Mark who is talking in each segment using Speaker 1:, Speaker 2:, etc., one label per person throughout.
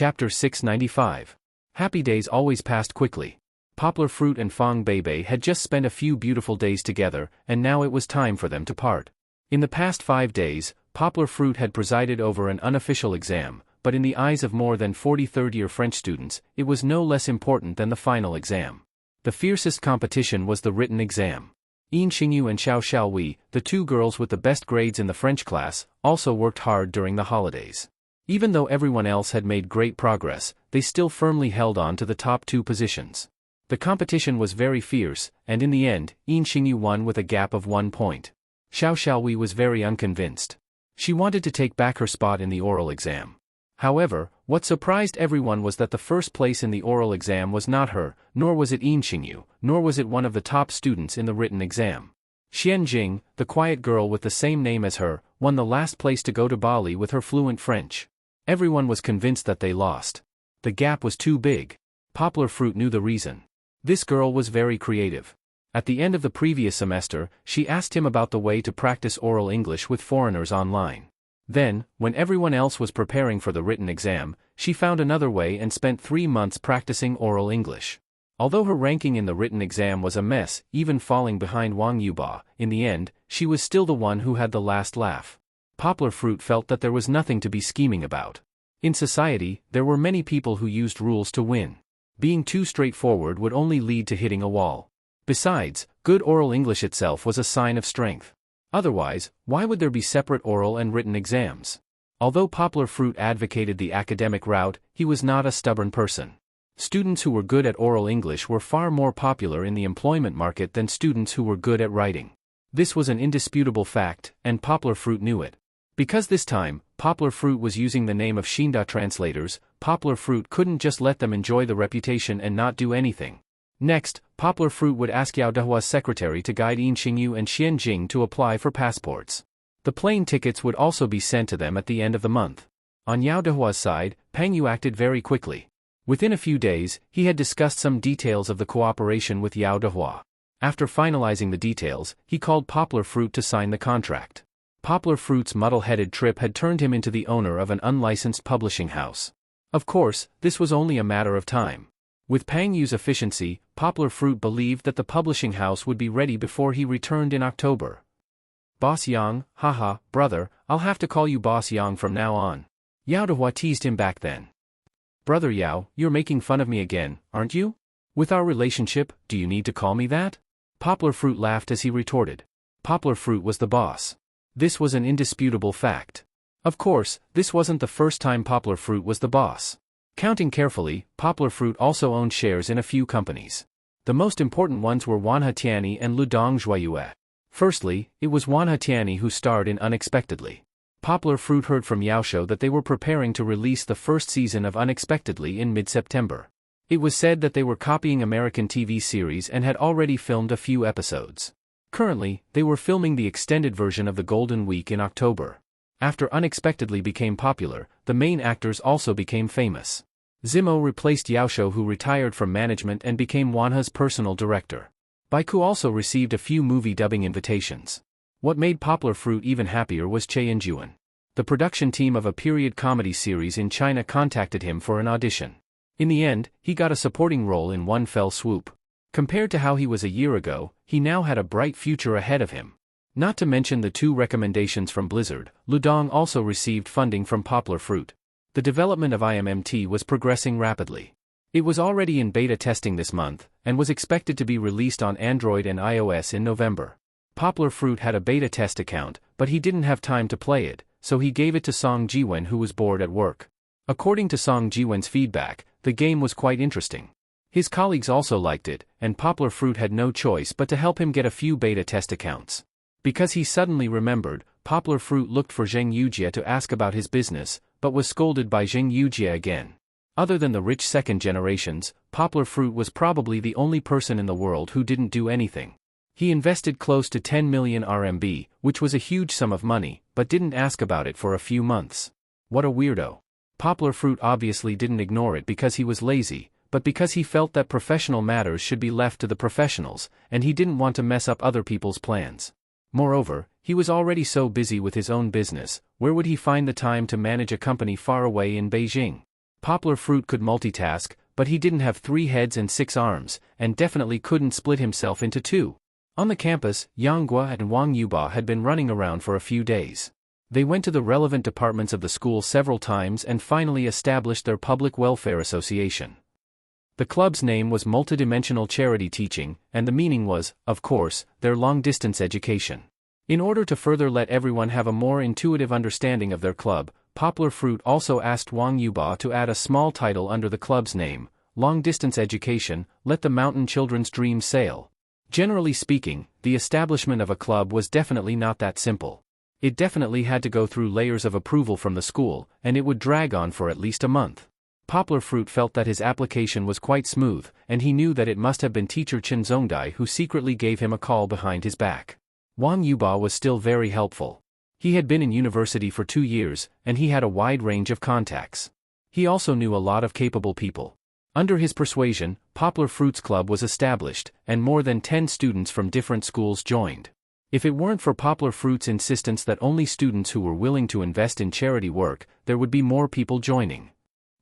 Speaker 1: Chapter 695. Happy days always passed quickly. Poplar Fruit and Fong Beibei had just spent a few beautiful days together, and now it was time for them to part. In the past 5 days, Poplar Fruit had presided over an unofficial exam, but in the eyes of more than 40 third-year French students, it was no less important than the final exam. The fiercest competition was the written exam. Yin Xingyu and Xiao Xiaowei, the two girls with the best grades in the French class, also worked hard during the holidays. Even though everyone else had made great progress, they still firmly held on to the top 2 positions. The competition was very fierce, and in the end, Yin Xingyu won with a gap of 1 point. Xiao Xiaowei was very unconvinced. She wanted to take back her spot in the oral exam. However, what surprised everyone was that the first place in the oral exam was not her, nor was it Yin Xingyu, nor was it one of the top students in the written exam. Xian Jing, the quiet girl with the same name as her, won the last place to go to Bali with her fluent French. Everyone was convinced that they lost. The gap was too big. Poplar Fruit knew the reason. This girl was very creative. At the end of the previous semester, she asked him about the way to practice oral English with foreigners online. Then, when everyone else was preparing for the written exam, she found another way and spent 3 months practicing oral English. Although her ranking in the written exam was a mess, even falling behind Wang Yuba, in the end, she was still the one who had the last laugh. Poplar Fruit felt that there was nothing to be scheming about. In society, there were many people who used rules to win. Being too straightforward would only lead to hitting a wall. Besides, good oral English itself was a sign of strength. Otherwise, why would there be separate oral and written exams? Although Poplar Fruit advocated the academic route, he was not a stubborn person. Students who were good at oral English were far more popular in the employment market than students who were good at writing. This was an indisputable fact, and Poplar Fruit knew it. Because this time, Poplar Fruit was using the name of Xinda translators, Poplar Fruit couldn't just let them enjoy the reputation and not do anything. Next, Poplar Fruit would ask Yao Dehua's secretary to guide Yin Xingyu and Xian Jing to apply for passports. The plane tickets would also be sent to them at the end of the month. On Yao Dehua's side, Pang Yu acted very quickly. Within a few days, he had discussed some details of the cooperation with Yao Dehua. After finalizing the details, he called Poplar Fruit to sign the contract. Poplar Fruit's muddle-headed trip had turned him into the owner of an unlicensed publishing house. Of course, this was only a matter of time. With Pang Yu's efficiency, Poplar Fruit believed that the publishing house would be ready before he returned in October. Boss Yang, haha, brother, I'll have to call you Boss Yang from now on. Yao Dehua teased him back then. Brother Yao, you're making fun of me again, aren't you? With our relationship, do you need to call me that? Poplar Fruit laughed as he retorted. Poplar Fruit was the boss. This was an indisputable fact. Of course, this wasn't the first time Poplar Fruit was the boss. Counting carefully, Poplar Fruit also owned shares in a few companies. The most important ones were Wanhe Tianyi and Ludong Zhuayue. Firstly, it was Wanhe Tianyi who starred in Unexpectedly. Poplar Fruit heard from Yaosho that they were preparing to release the first season of Unexpectedly in mid-September. It was said that they were copying American TV series and had already filmed a few episodes. Currently, they were filming the extended version of the Golden Week in October. After Unexpectedly became popular, the main actors also became famous. Zimo replaced Yaosho, who retired from management and became Wanhe's personal director. Baiku also received a few movie dubbing invitations. What made Poplar Fruit even happier was Che Injuan. The production team of a period comedy series in China contacted him for an audition. In the end, he got a supporting role in one fell swoop. Compared to how he was a year ago, he now had a bright future ahead of him. Not to mention the 2 recommendations from Blizzard, Ludong also received funding from Poplar Fruit. The development of IMMT was progressing rapidly. It was already in beta testing this month, and was expected to be released on Android and iOS in November. Poplar Fruit had a beta test account, but he didn't have time to play it, so he gave it to Song Jiwen, who was bored at work. According to Song Jiwen's feedback, the game was quite interesting. His colleagues also liked it, and Poplar Fruit had no choice but to help him get a few beta test accounts. Because he suddenly remembered, Poplar Fruit looked for Zheng Yujie to ask about his business, but was scolded by Zheng Yujie again. Other than the rich second generations, Poplar Fruit was probably the only person in the world who didn't do anything. He invested close to 10 million RMB, which was a huge sum of money, but didn't ask about it for a few months. What a weirdo. Poplar Fruit obviously didn't ignore it because he was lazy, but because he felt that professional matters should be left to the professionals, and he didn't want to mess up other people's plans. Moreover, he was already so busy with his own business, where would he find the time to manage a company far away in Beijing? Poplar Fruit could multitask, but he didn't have 3 heads and 6 arms, and definitely couldn't split himself into 2. On the campus, Yang Gua and Wang Yuba had been running around for a few days. They went to the relevant departments of the school several times and finally established their public welfare association. The club's name was Multidimensional Charity Teaching, and the meaning was, of course, their long-distance education. In order to further let everyone have a more intuitive understanding of their club, Poplar Fruit also asked Wang Yuba to add a small title under the club's name, Long Distance Education, Let the Mountain Children's Dreams Sail. Generally speaking, the establishment of a club was definitely not that simple. It definitely had to go through layers of approval from the school, and it would drag on for at least a month. Poplar Fruit felt that his application was quite smooth, and he knew that it must have been teacher Chen Zongdai who secretly gave him a call behind his back. Wang Yuba was still very helpful. He had been in university for 2 years, and he had a wide range of contacts. He also knew a lot of capable people. Under his persuasion, Poplar Fruit's club was established, and more than 10 students from different schools joined. If it weren't for Poplar Fruit's insistence that only students who were willing to invest in charity work, there would be more people joining.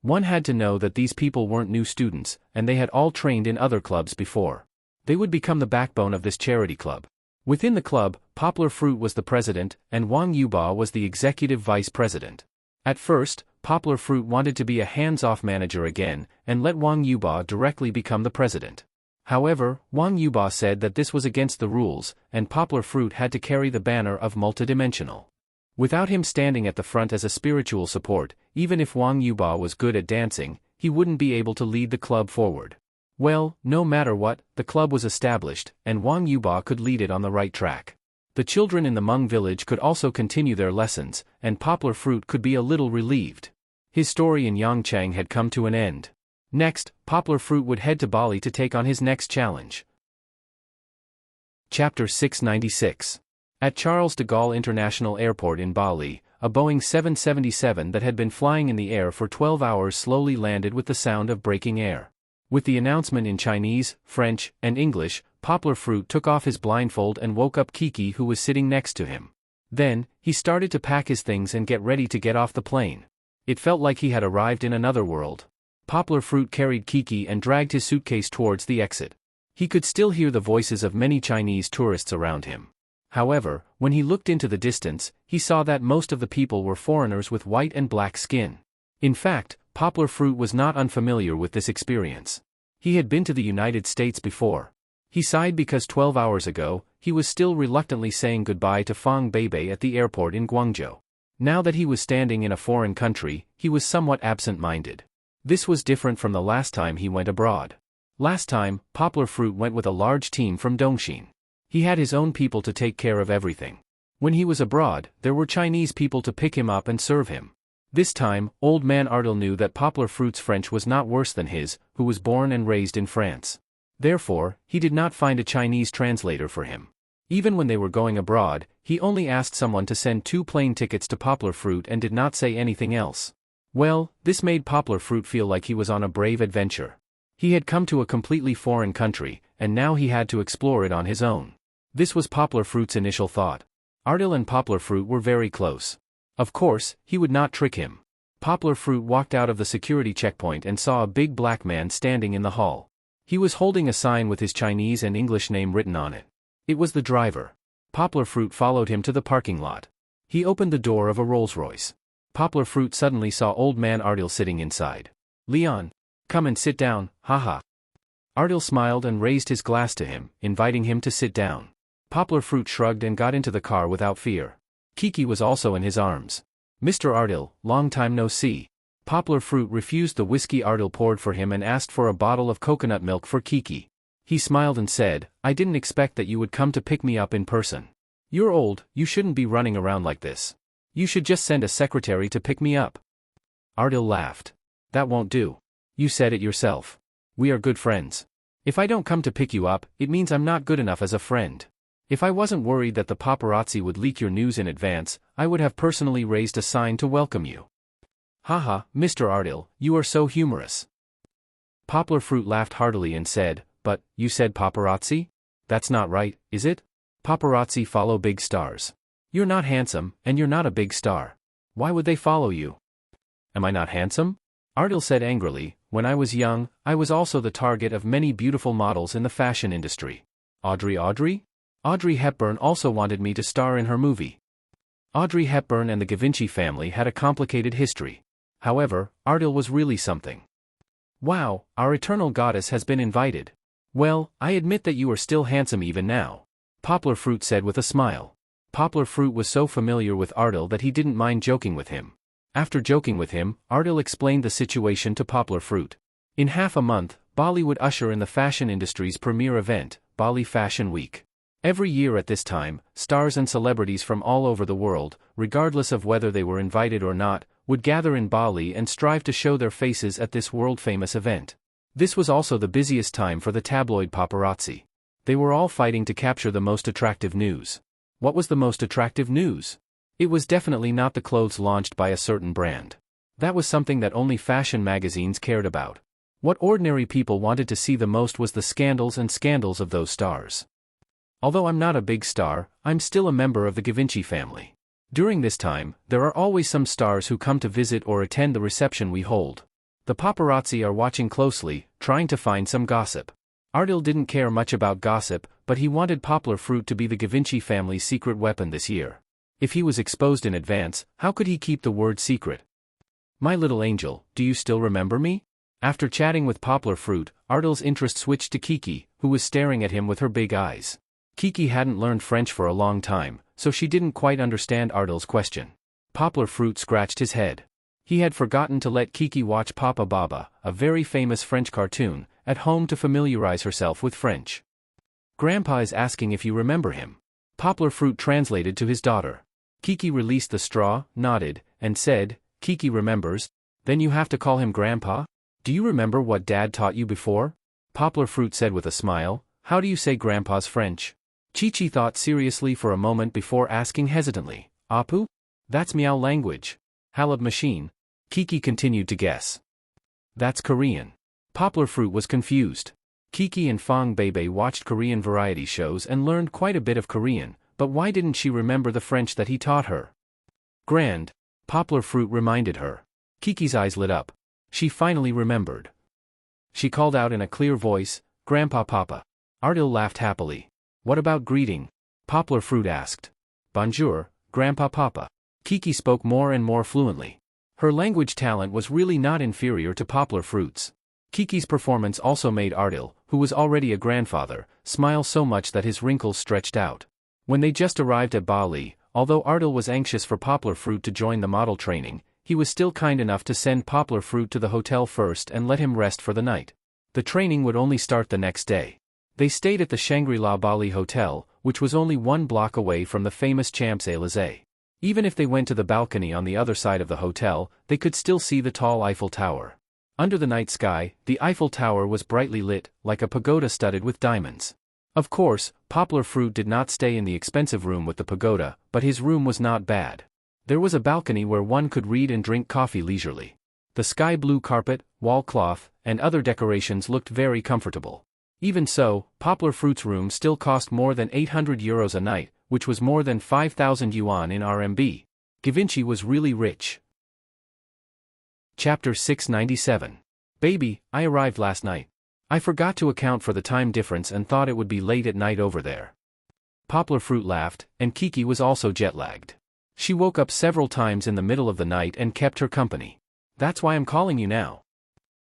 Speaker 1: One had to know that these people weren't new students, and they had all trained in other clubs before. They would become the backbone of this charity club. Within the club, Poplar Fruit was the president, and Wang Yuba was the executive vice president. At first, Poplar Fruit wanted to be a hands-off manager again, and let Wang Yuba directly become the president. However, Wang Yuba said that this was against the rules, and Poplar Fruit had to carry the banner of multidimensional. Without him standing at the front as a spiritual support, even if Wang Yuba was good at dancing, he wouldn't be able to lead the club forward. Well, no matter what, the club was established, and Wang Yuba could lead it on the right track. The children in the Hmong village could also continue their lessons, and Poplar Fruit could be a little relieved. His story in Yangchang had come to an end. Next, Poplar Fruit would head to Bali to take on his next challenge. Chapter 696. At Charles de Gaulle International Airport in Bali, a Boeing 777 that had been flying in the air for 12 hours slowly landed with the sound of braking air. With the announcement in Chinese, French, and English, Poplar Fruit took off his blindfold and woke up Kiki, who was sitting next to him. Then, he started to pack his things and get ready to get off the plane. It felt like he had arrived in another world. Poplar Fruit carried Kiki and dragged his suitcase towards the exit. He could still hear the voices of many Chinese tourists around him. However, when he looked into the distance, he saw that most of the people were foreigners with white and black skin. In fact, Poplar Fruit was not unfamiliar with this experience. He had been to the United States before. He sighed because 12 hours ago, he was still reluctantly saying goodbye to Fang Beibei at the airport in Guangzhou. Now that he was standing in a foreign country, he was somewhat absent-minded. This was different from the last time he went abroad. Last time, Poplar Fruit went with a large team from Dongxin. He had his own people to take care of everything. When he was abroad, there were Chinese people to pick him up and serve him. This time, Old Man Ardil knew that Poplar Fruit's French was not worse than his, who was born and raised in France. Therefore, he did not find a Chinese translator for him. Even when they were going abroad, he only asked someone to send 2 plane tickets to Poplar Fruit and did not say anything else. Well, this made Poplar Fruit feel like he was on a brave adventure. He had come to a completely foreign country, and now he had to explore it on his own. This was Poplar Fruit's initial thought. Ardil and Poplar Fruit were very close. Of course, he would not trick him. Poplar Fruit walked out of the security checkpoint and saw a big black man standing in the hall. He was holding a sign with his Chinese and English name written on it. It was the driver. Poplar Fruit followed him to the parking lot. He opened the door of a Rolls-Royce. Poplar Fruit suddenly saw Old Man Ardil sitting inside. "Leon, come and sit down, haha." Ardil smiled and raised his glass to him, inviting him to sit down. Poplar Fruit shrugged and got into the car without fear. Kiki was also in his arms. "Mr. Ardil, long time no see." Poplar Fruit refused the whiskey Ardil poured for him and asked for a bottle of coconut milk for Kiki. He smiled and said, "I didn't expect that you would come to pick me up in person. You're old, you shouldn't be running around like this. You should just send a secretary to pick me up." Ardil laughed. "That won't do. You said it yourself. We are good friends. If I don't come to pick you up, it means I'm not good enough as a friend. If I wasn't worried that the paparazzi would leak your news in advance, I would have personally raised a sign to welcome you." "Haha, Mr. Ardil, you are so humorous." Poplar Fruit laughed heartily and said, "But, you said paparazzi? That's not right, is it? Paparazzi follow big stars. You're not handsome, and you're not a big star. Why would they follow you?" "Am I not handsome?" Ardil said angrily, when I was young, I was also the target of many beautiful models in the fashion industry. Audrey? Audrey Hepburn also wanted me to star in her movie. Audrey Hepburn and the Givenchy family had a complicated history. However, Ardil was really something. Wow, our eternal goddess has been invited. Well, I admit that you are still handsome even now. Poplar Fruit said with a smile. Poplar Fruit was so familiar with Ardil that he didn't mind joking with him. After joking with him, Ardil explained the situation to Poplar Fruit. In half a month, Bali would usher in the fashion industry's premier event, Bali Fashion Week. Every year at this time, stars and celebrities from all over the world, regardless of whether they were invited or not, would gather in Bali and strive to show their faces at this world-famous event. This was also the busiest time for the tabloid paparazzi. They were all fighting to capture the most attractive news. What was the most attractive news? It was definitely not the clothes launched by a certain brand. That was something that only fashion magazines cared about. What ordinary people wanted to see the most was the scandals of those stars. Although I'm not a big star, I'm still a member of the Givenchy family. During this time, there are always some stars who come to visit or attend the reception we hold. The paparazzi are watching closely, trying to find some gossip. Ardil didn't care much about gossip, but he wanted Poplar Fruit to be the Givenchy family's secret weapon this year. If he was exposed in advance, how could he keep the word secret? My little angel, do you still remember me? After chatting with Poplar Fruit, Ardil's interest switched to Kiki, who was staring at him with her big eyes. Kiki hadn't learned French for a long time, so she didn't quite understand Ardil's question. Poplar Fruit scratched his head. He had forgotten to let Kiki watch Papa Baba, a very famous French cartoon, at home to familiarize herself with French. Grandpa is asking if you remember him. Poplar Fruit translated to his daughter. Kiki released the straw, nodded, and said, Kiki remembers. Then you have to call him Grandpa? Do you remember what Dad taught you before? Poplar Fruit said with a smile, how do you say Grandpa's French? Chi-Chi thought seriously for a moment before asking hesitantly, Apu? That's Meow language. Halab machine. Kiki continued to guess. That's Korean. Poplar Fruit was confused. Kiki and Fong Bebe watched Korean variety shows and learned quite a bit of Korean, but why didn't she remember the French that he taught her? Grand. Poplar Fruit reminded her. Kiki's eyes lit up. She finally remembered. She called out in a clear voice, Grandpa Papa. Ardil laughed happily. What about greeting? Poplar Fruit asked. Bonjour, Grandpa Papa. Kiki spoke more and more fluently. Her language talent was really not inferior to Poplar Fruit's. Kiki's performance also made Ardil, who was already a grandfather, smile so much that his wrinkles stretched out. When they just arrived at Bali, although Ardil was anxious for Poplar Fruit to join the model training, he was still kind enough to send Poplar Fruit to the hotel first and let him rest for the night. The training would only start the next day. They stayed at the Shangri-La Bali Hotel, which was only 1 block away from the famous Champs-Élysées. Even if they went to the balcony on the other side of the hotel, they could still see the tall Eiffel Tower. Under the night sky, the Eiffel Tower was brightly lit, like a pagoda studded with diamonds. Of course, Poplar Fruit did not stay in the expensive room with the pagoda, but his room was not bad. There was a balcony where one could read and drink coffee leisurely. The sky blue carpet, wall cloth, and other decorations looked very comfortable. Even so, Poplar Fruit's room still cost more than 800 euros a night, which was more than 5,000 yuan in RMB. Givenchy was really rich. Chapter 697. Baby, I arrived last night. I forgot to account for the time difference and thought it would be late at night over there. Poplar Fruit laughed, and Kiki was also jet-lagged. She woke up several times in the middle of the night and kept her company. That's why I'm calling you now.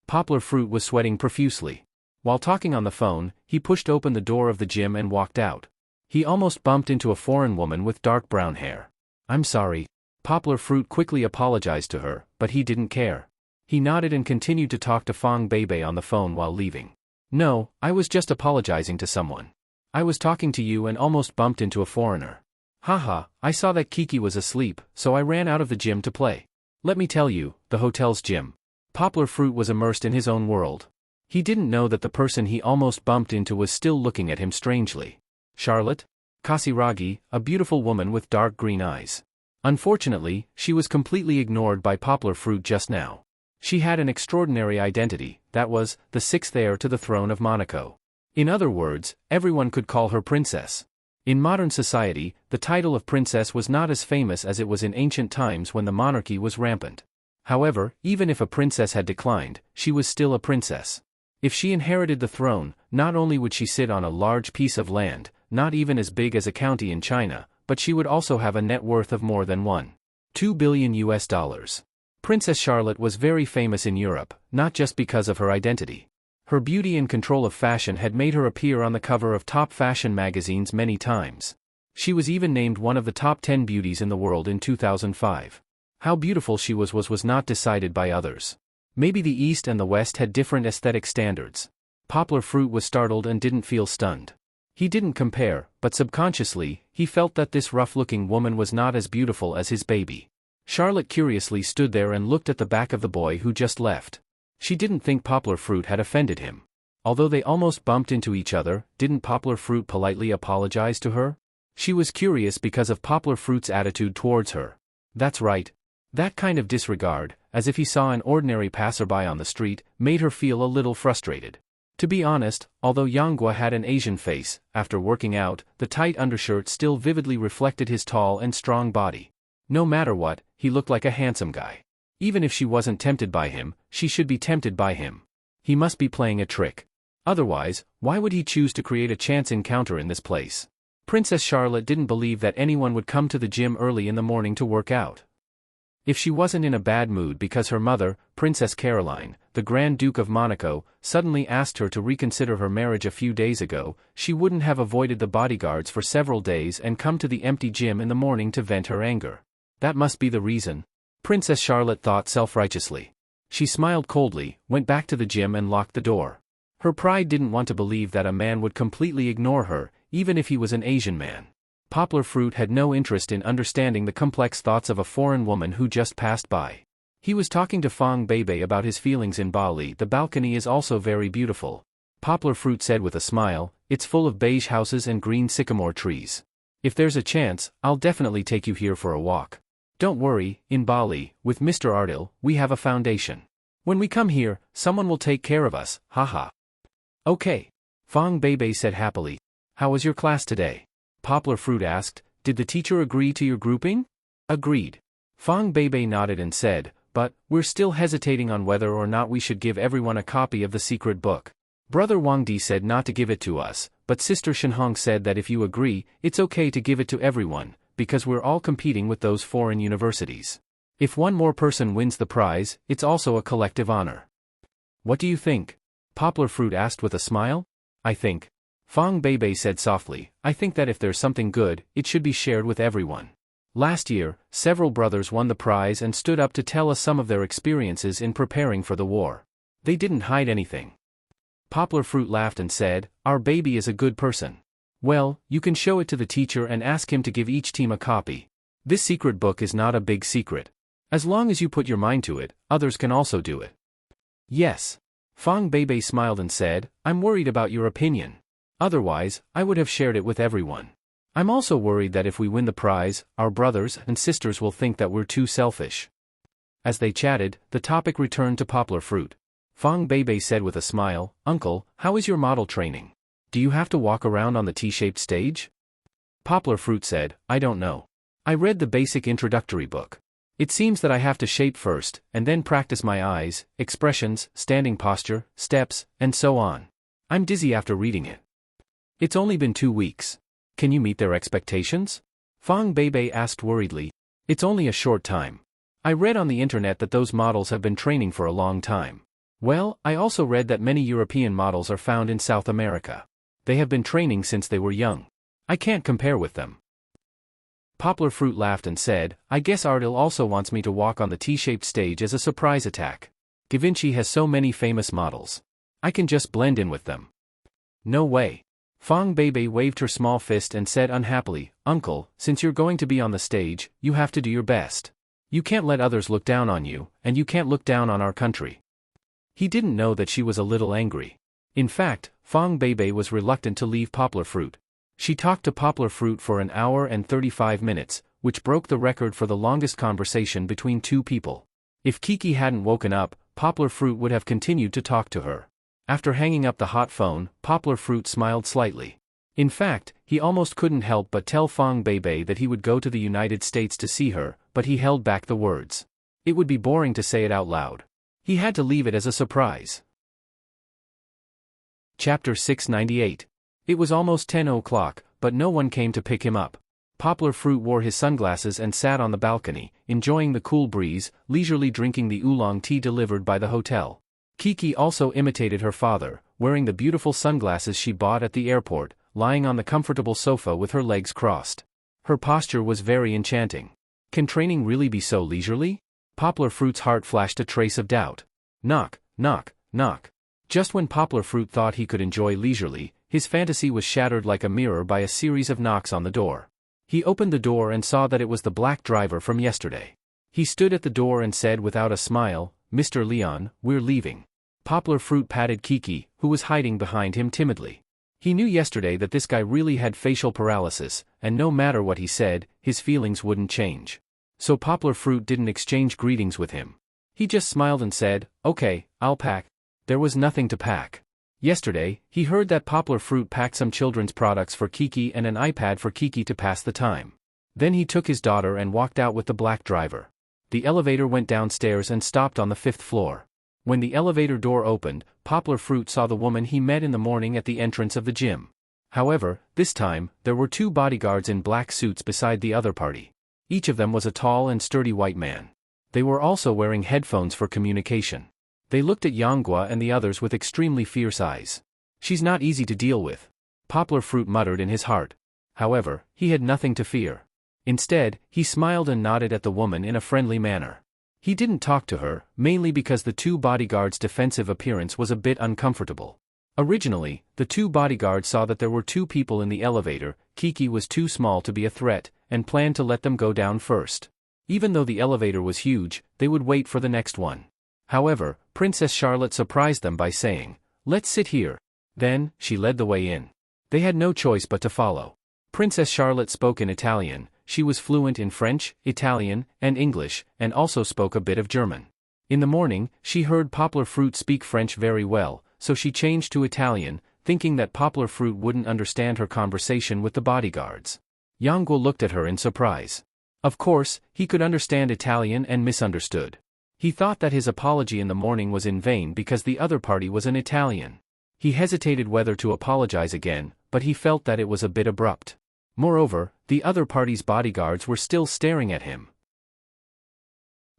Speaker 1: Poplar Fruit was sweating profusely. While talking on the phone, he pushed open the door of the gym and walked out. He almost bumped into a foreign woman with dark brown hair. I'm sorry. Poplar Fruit quickly apologized to her, but he didn't care. He nodded and continued to talk to Fong Bebe on the phone while leaving. No, I was just apologizing to someone. I was talking to you and almost bumped into a foreigner. Haha, I saw that Kiki was asleep, so I ran out of the gym to play. Let me tell you, the hotel's gym. Poplar Fruit was immersed in his own world. He didn't know that the person he almost bumped into was still looking at him strangely. Charlotte? Kasiragi, a beautiful woman with dark green eyes. Unfortunately, she was completely ignored by Poplar Fruit just now. She had an extraordinary identity, that was, the sixth heir to the throne of Monaco. In other words, everyone could call her princess. In modern society, the title of princess was not as famous as it was in ancient times when the monarchy was rampant. However, even if a princess had declined, she was still a princess. If she inherited the throne, not only would she sit on a large piece of land, not even as big as a county in China, but she would also have a net worth of more than $1.2 billion US. Princess Charlotte was very famous in Europe, not just because of her identity. Her beauty and control of fashion had made her appear on the cover of top fashion magazines many times. She was even named one of the top 10 beauties in the world in 2005. How beautiful she was not decided by others. Maybe the East and the West had different aesthetic standards. Poplar Fruit was startled and didn't feel stunned. He didn't compare, but subconsciously, he felt that this rough-looking woman was not as beautiful as his baby. Charlotte curiously stood there and looked at the back of the boy who just left. She didn't think Poplar Fruit had offended him. Although they almost bumped into each other, didn't Poplar Fruit politely apologize to her? She was curious because of Poplar Fruit's attitude towards her. That's right. That kind of disregard, as if he saw an ordinary passerby on the street, made her feel a little frustrated. To be honest, although Yanghua had an Asian face, after working out, the tight undershirt still vividly reflected his tall and strong body. No matter what, he looked like a handsome guy. Even if she wasn't tempted by him, she should be tempted by him. He must be playing a trick. Otherwise, why would he choose to create a chance encounter in this place? Princess Charlotte didn't believe that anyone would come to the gym early in the morning to work out. If she wasn't in a bad mood because her mother, Princess Caroline, the Grand Duke of Monaco, suddenly asked her to reconsider her marriage a few days ago, she wouldn't have avoided the bodyguards for several days and come to the empty gym in the morning to vent her anger. That must be the reason. Princess Charlotte thought self-righteously. She smiled coldly, went back to the gym and locked the door. Her pride didn't want to believe that a man would completely ignore her, even if he was an Asian man. Poplar Fruit had no interest in understanding the complex thoughts of a foreign woman who just passed by. He was talking to Fong Beibei about his feelings in Bali. The balcony is also very beautiful. Poplar Fruit said with a smile, it's full of beige houses and green sycamore trees. If there's a chance, I'll definitely take you here for a walk. Don't worry, in Bali, with Mr. Ardil, we have a foundation. When we come here, someone will take care of us, haha. Okay. Fong Beibei said happily. How was your class today? Poplar Fruit asked, did the teacher agree to your grouping? Agreed. Fong Beibei nodded and said, but, we're still hesitating on whether or not we should give everyone a copy of the secret book. Brother Wang Di said not to give it to us, but Sister Shenhong said that if you agree, it's okay to give it to everyone, because we're all competing with those foreign universities. If one more person wins the prize, it's also a collective honor. What do you think? Poplar Fruit asked with a smile. I think. Fong Beibei said softly, I think that if there's something good, it should be shared with everyone. Last year, several brothers won the prize and stood up to tell us some of their experiences in preparing for the war. They didn't hide anything. Poplar Fruit laughed and said, our baby is a good person. Well, you can show it to the teacher and ask him to give each team a copy. This secret book is not a big secret. As long as you put your mind to it, others can also do it. Yes. Fong Beibei smiled and said, I'm worried about your opinion. Otherwise, I would have shared it with everyone. I'm also worried that if we win the prize, our brothers and sisters will think that we're too selfish. As they chatted, the topic returned to Poplar Fruit. Fong Beibei said with a smile, Uncle, how is your model training? Do you have to walk around on the T-shaped stage? Poplar Fruit said, I don't know. I read the basic introductory book. It seems that I have to shape first, and then practice my eyes, expressions, standing posture, steps, and so on. I'm dizzy after reading it. It's only been 2 weeks. Can you meet their expectations? Fong Beibei asked worriedly. It's only a short time. I read on the internet that those models have been training for a long time. Well, I also read that many European models are found in South America. They have been training since they were young. I can't compare with them. Poplar Fruit laughed and said, I guess Ardil also wants me to walk on the T-shaped stage as a surprise attack. Da Vinci has so many famous models. I can just blend in with them. No way. Fong Beibei waved her small fist and said unhappily, Uncle, since you're going to be on the stage, you have to do your best. You can't let others look down on you, and you can't look down on our country. He didn't know that she was a little angry. In fact, Fong Beibei was reluctant to leave Poplar Fruit. She talked to Poplar Fruit for an hour and 35 minutes, which broke the record for the longest conversation between two people. If Kiki hadn't woken up, Poplar Fruit would have continued to talk to her. After hanging up the hot phone, Poplar Fruit smiled slightly. In fact, he almost couldn't help but tell Fong Beibei that he would go to the United States to see her, but he held back the words. It would be boring to say it out loud. He had to leave it as a surprise. Chapter 698. It was almost 10 o'clock, but no one came to pick him up. Poplar Fruit wore his sunglasses and sat on the balcony, enjoying the cool breeze, leisurely drinking the oolong tea delivered by the hotel. Kiki also imitated her father, wearing the beautiful sunglasses she bought at the airport, lying on the comfortable sofa with her legs crossed. Her posture was very enchanting. Can training really be so leisurely? Poplar Fruit's heart flashed a trace of doubt. Knock, knock, knock. Just when Poplar Fruit thought he could enjoy leisurely, his fantasy was shattered like a mirror by a series of knocks on the door. He opened the door and saw that it was the black driver from yesterday. He stood at the door and said without a smile, "Mr. Leon, we're leaving." Poplar Fruit patted Kiki, who was hiding behind him timidly. He knew yesterday that this guy really had facial paralysis, and no matter what he said, his feelings wouldn't change. So Poplar Fruit didn't exchange greetings with him. He just smiled and said, "Okay, I'll pack." There was nothing to pack. Yesterday, he heard that Poplar Fruit packed some children's products for Kiki and an iPad for Kiki to pass the time. Then he took his daughter and walked out with the black driver. The elevator went downstairs and stopped on the 5th floor. When the elevator door opened, Poplar Fruit saw the woman he met in the morning at the entrance of the gym. However, this time, there were 2 bodyguards in black suits beside the other party. Each of them was a tall and sturdy white man. They were also wearing headphones for communication. They looked at Yanghua and the others with extremely fierce eyes. "She's not easy to deal with," Poplar Fruit muttered in his heart. However, he had nothing to fear. Instead, he smiled and nodded at the woman in a friendly manner. He didn't talk to her, mainly because the 2 bodyguards' defensive appearance was a bit uncomfortable. Originally, the 2 bodyguards saw that there were 2 people in the elevator. Kiki was too small to be a threat, and planned to let them go down first. Even though the elevator was huge, they would wait for the next one. However, Princess Charlotte surprised them by saying, "Let's sit here." Then, she led the way in. They had no choice but to follow. Princess Charlotte spoke in Italian. She was fluent in French, Italian, and English, and also spoke a bit of German. In the morning, she heard Poplar Fruit speak French very well, so she changed to Italian, thinking that Poplar Fruit wouldn't understand her conversation with the bodyguards. Yanghua looked at her in surprise. Of course, he could understand Italian and misunderstood. He thought that his apology in the morning was in vain because the other party was an Italian. He hesitated whether to apologize again, but he felt that it was a bit abrupt. Moreover, the other party's bodyguards were still staring at him.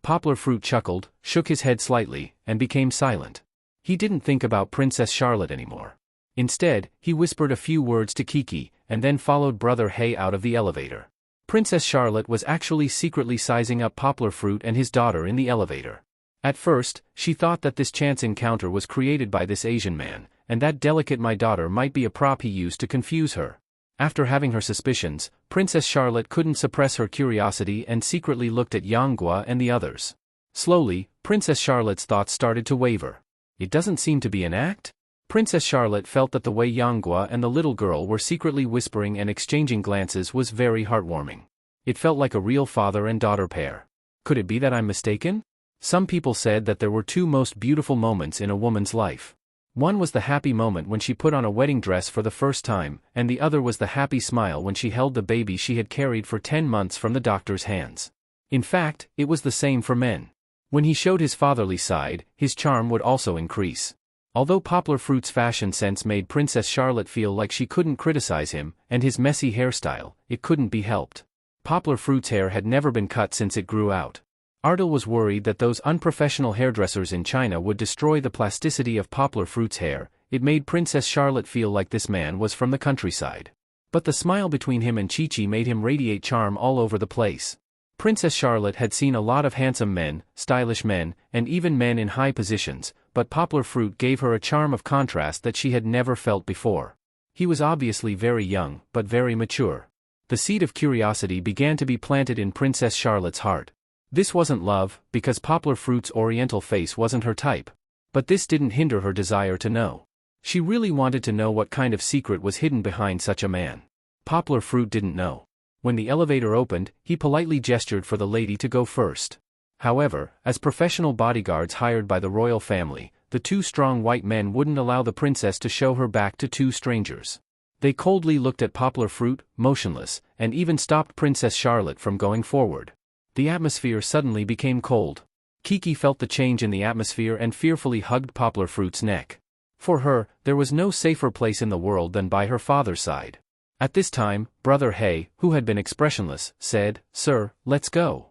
Speaker 1: Poplar Fruit chuckled, shook his head slightly, and became silent. He didn't think about Princess Charlotte anymore. Instead, he whispered a few words to Kiki, and then followed Brother Hay out of the elevator. Princess Charlotte was actually secretly sizing up Poplar Fruit and his daughter in the elevator. At first, she thought that this chance encounter was created by this Asian man, and that delicate my daughter might be a prop he used to confuse her. After having her suspicions, Princess Charlotte couldn't suppress her curiosity and secretly looked at Yanghua and the others. Slowly, Princess Charlotte's thoughts started to waver. It doesn't seem to be an act? Princess Charlotte felt that the way Yanghua and the little girl were secretly whispering and exchanging glances was very heartwarming. It felt like a real father and daughter pair. Could it be that I'm mistaken? Some people said that there were 2 most beautiful moments in a woman's life. One was the happy moment when she put on a wedding dress for the first time, and the other was the happy smile when she held the baby she had carried for 10 months from the doctor's hands. In fact, it was the same for men. When he showed his fatherly side, his charm would also increase. Although Poplar Fruit's fashion sense made Princess Charlotte feel like she couldn't criticize him, and his messy hairstyle, it couldn't be helped. Poplar Fruit's hair had never been cut since it grew out. Ardell was worried that those unprofessional hairdressers in China would destroy the plasticity of Poplar Fruit's hair. It made Princess Charlotte feel like this man was from the countryside. But the smile between him and Chi-Chi made him radiate charm all over the place. Princess Charlotte had seen a lot of handsome men, stylish men, and even men in high positions, but Poplar Fruit gave her a charm of contrast that she had never felt before. He was obviously very young, but very mature. The seed of curiosity began to be planted in Princess Charlotte's heart. This wasn't love, because Poplar Fruit's oriental face wasn't her type. But this didn't hinder her desire to know. She really wanted to know what kind of secret was hidden behind such a man. Poplar Fruit didn't know. When the elevator opened, he politely gestured for the lady to go first. However, as professional bodyguards hired by the royal family, the 2 strong white men wouldn't allow the princess to show her back to 2 strangers. They coldly looked at Poplar Fruit, motionless, and even stopped Princess Charlotte from going forward. The atmosphere suddenly became cold. Kiki felt the change in the atmosphere and fearfully hugged Poplar Fruit's neck. For her, there was no safer place in the world than by her father's side. At this time, Brother Hay, who had been expressionless, said, "Sir, let's go."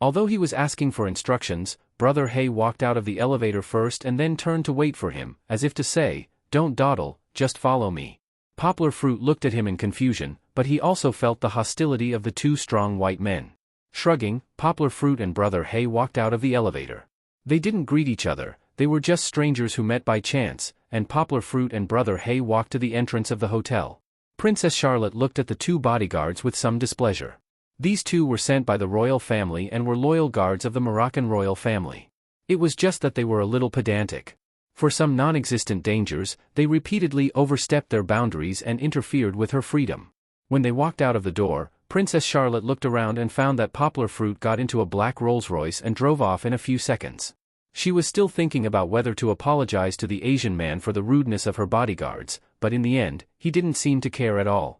Speaker 1: Although he was asking for instructions, Brother Hay walked out of the elevator first and then turned to wait for him, as if to say, "Don't dawdle, just follow me." Poplar Fruit looked at him in confusion, but he also felt the hostility of the two strong white men. Shrugging, Poplar Fruit and Brother Hay walked out of the elevator. They didn't greet each other, they were just strangers who met by chance, and Poplar Fruit and Brother Hay walked to the entrance of the hotel. Princess Charlotte looked at the two bodyguards with some displeasure. These two were sent by the royal family and were loyal guards of the Moroccan royal family. It was just that they were a little pedantic. For some non-existent dangers, they repeatedly overstepped their boundaries and interfered with her freedom. When they walked out of the door, Princess Charlotte looked around and found that Poplar Fruit got into a black Rolls-Royce and drove off in a few seconds. She was still thinking about whether to apologize to the Asian man for the rudeness of her bodyguards, but in the end, he didn't seem to care at all.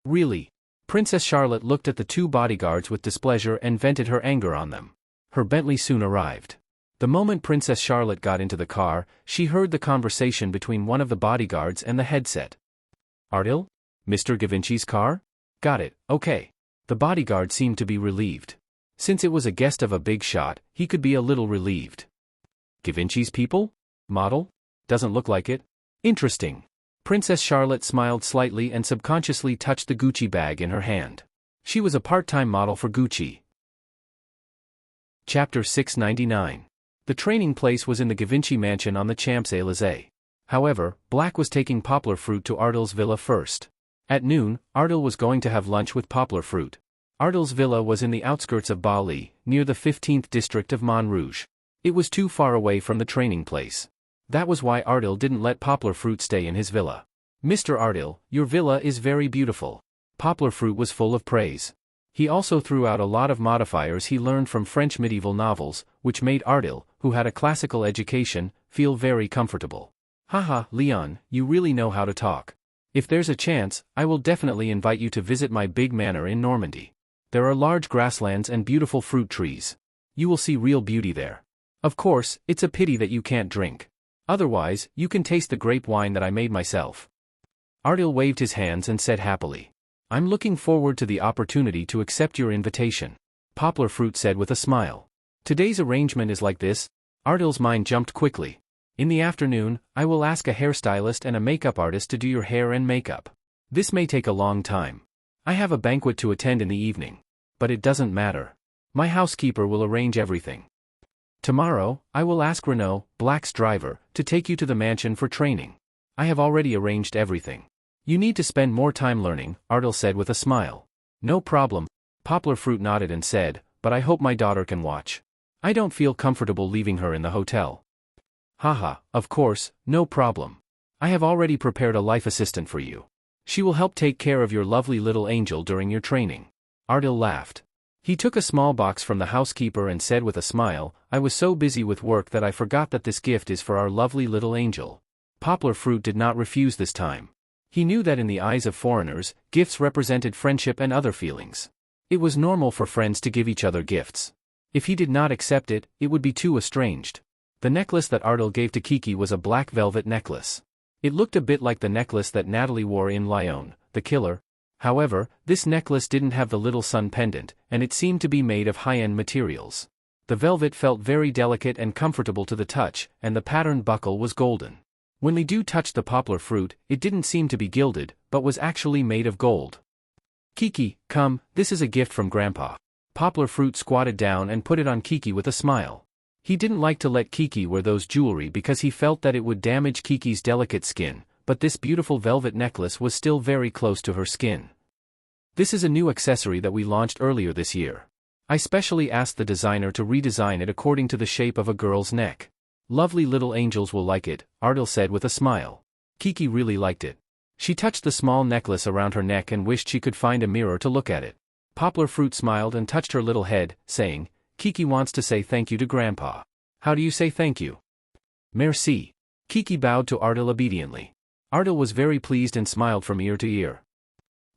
Speaker 1: Really? Princess Charlotte looked at the two bodyguards with displeasure and vented her anger on them. Her Bentley soon arrived. The moment Princess Charlotte got into the car, she heard the conversation between one of the bodyguards and the headset. "Ardil? Mr. Givenchy's car? Got it, okay." The bodyguard seemed to be relieved. Since it was a guest of a big shot, he could be a little relieved. "Givenchy's people? Model? Doesn't look like it. Interesting." Princess Charlotte smiled slightly and subconsciously touched the Gucci bag in her hand. She was a part-time model for Gucci. Chapter 699. The training place was in the Givenchy mansion on the Champs-Élysées. However, Black was taking Poplar Fruit to Ardil's villa first. At noon, Ardil was going to have lunch with Poplar Fruit. Ardil's villa was in the outskirts of Bali, near the 15th district of Montrouge. It was too far away from the training place. That was why Ardil didn't let Poplar Fruit stay in his villa. "Mr. Ardil, your villa is very beautiful." Poplar Fruit was full of praise. He also threw out a lot of modifiers he learned from French medieval novels, which made Ardil, who had a classical education, feel very comfortable. "Haha, Leon, you really know how to talk. If there's a chance, I will definitely invite you to visit my big manor in Normandy. There are large grasslands and beautiful fruit trees. You will see real beauty there. Of course, it's a pity that you can't drink. Otherwise, you can taste the grape wine that I made myself." Ardil waved his hands and said happily, "I'm looking forward to the opportunity to accept your invitation." Poplar Fruit said with a smile. "Today's arrangement is like this." Ardil's mind jumped quickly. "In the afternoon, I will ask a hairstylist and a makeup artist to do your hair and makeup. This may take a long time. I have a banquet to attend in the evening. But it doesn't matter. My housekeeper will arrange everything. Tomorrow, I will ask Renaud, Black's driver, to take you to the mansion for training. I have already arranged everything. You need to spend more time learning," Ardil said with a smile. "No problem." Poplar Fruit nodded and said, "But I hope my daughter can watch. I don't feel comfortable leaving her in the hotel." "Haha, of course, no problem. I have already prepared a life assistant for you. She will help take care of your lovely little angel during your training." Ardil laughed. He took a small box from the housekeeper and said with a smile, "I was so busy with work that I forgot that this gift is for our lovely little angel." Poplar Fruit did not refuse this time. He knew that in the eyes of foreigners, gifts represented friendship and other feelings. It was normal for friends to give each other gifts. If he did not accept it, it would be too estranged. The necklace that Ardil gave to Kiki was a black velvet necklace. It looked a bit like the necklace that Natalie wore in Lyon, the Killer. However, this necklace didn't have the little sun pendant, and it seemed to be made of high-end materials. The velvet felt very delicate and comfortable to the touch, and the patterned buckle was golden. When Lidu touched the Poplar Fruit, it didn't seem to be gilded, but was actually made of gold. "Kiki, come, this is a gift from Grandpa." Poplar Fruit squatted down and put it on Kiki with a smile. He didn't like to let Kiki wear those jewelry because he felt that it would damage Kiki's delicate skin, but this beautiful velvet necklace was still very close to her skin. "This is a new accessory that we launched earlier this year. I specially asked the designer to redesign it according to the shape of a girl's neck. Lovely little angels will like it," Ardil said with a smile. Kiki really liked it. She touched the small necklace around her neck and wished she could find a mirror to look at it. Poplar Fruit smiled and touched her little head, saying, "Kiki wants to say thank you to Grandpa. How do you say thank you?" "Merci." Kiki bowed to Ardil obediently. Ardil was very pleased and smiled from ear to ear.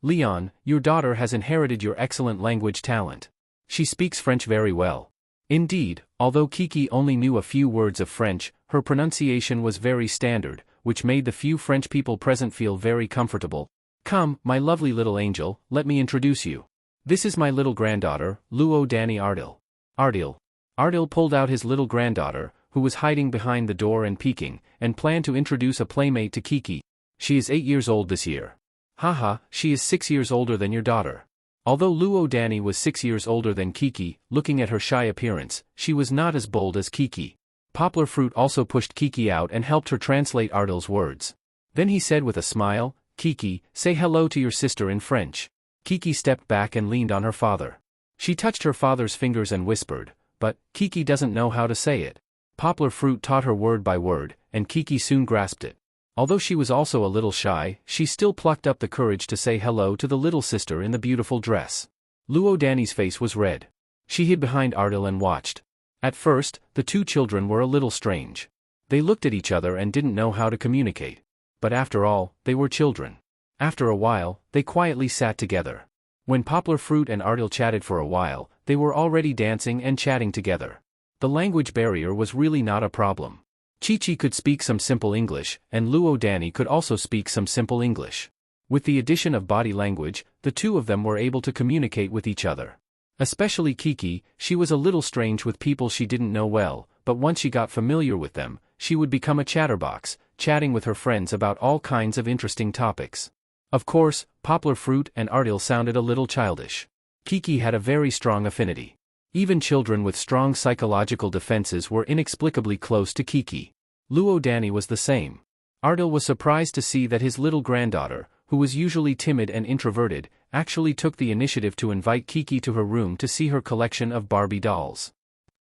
Speaker 1: "Leon, your daughter has inherited your excellent language talent. She speaks French very well. Indeed, although Kiki only knew a few words of French, her pronunciation was very standard, which made the few French people present feel very comfortable. Come, my lovely little angel, let me introduce you. This is my little granddaughter, Luo Danny Ardil. Ardil pulled out his little granddaughter, who was hiding behind the door and peeking, and planned to introduce a playmate to Kiki. She is 8 years old this year. Haha, she is 6 years older than your daughter. Although Luo Danny was 6 years older than Kiki, looking at her shy appearance, she was not as bold as Kiki. Poplar Fruit also pushed Kiki out and helped her translate Ardil's words. Then he said with a smile, Kiki, say hello to your sister in French. Kiki stepped back and leaned on her father. She touched her father's fingers and whispered, but Kiki doesn't know how to say it. Poplar Fruit taught her word by word, and Kiki soon grasped it. Although she was also a little shy, she still plucked up the courage to say hello to the little sister in the beautiful dress. Luo Danny's face was red. She hid behind Ardil and watched. At first, the two children were a little strange. They looked at each other and didn't know how to communicate. But after all, they were children. After a while, they quietly sat together. When Poplar Fruit and Ardil chatted for a while, they were already dancing and chatting together. The language barrier was really not a problem. Chi-Chi could speak some simple English, and Luo Danny could also speak some simple English. With the addition of body language, the two of them were able to communicate with each other. Especially Kiki, she was a little strange with people she didn't know well, but once she got familiar with them, she would become a chatterbox, chatting with her friends about all kinds of interesting topics. Of course, Poplar Fruit and Ardil sounded a little childish. Kiki had a very strong affinity. Even children with strong psychological defenses were inexplicably close to Kiki. Luo Danny was the same. Ardil was surprised to see that his little granddaughter, who was usually timid and introverted, actually took the initiative to invite Kiki to her room to see her collection of Barbie dolls.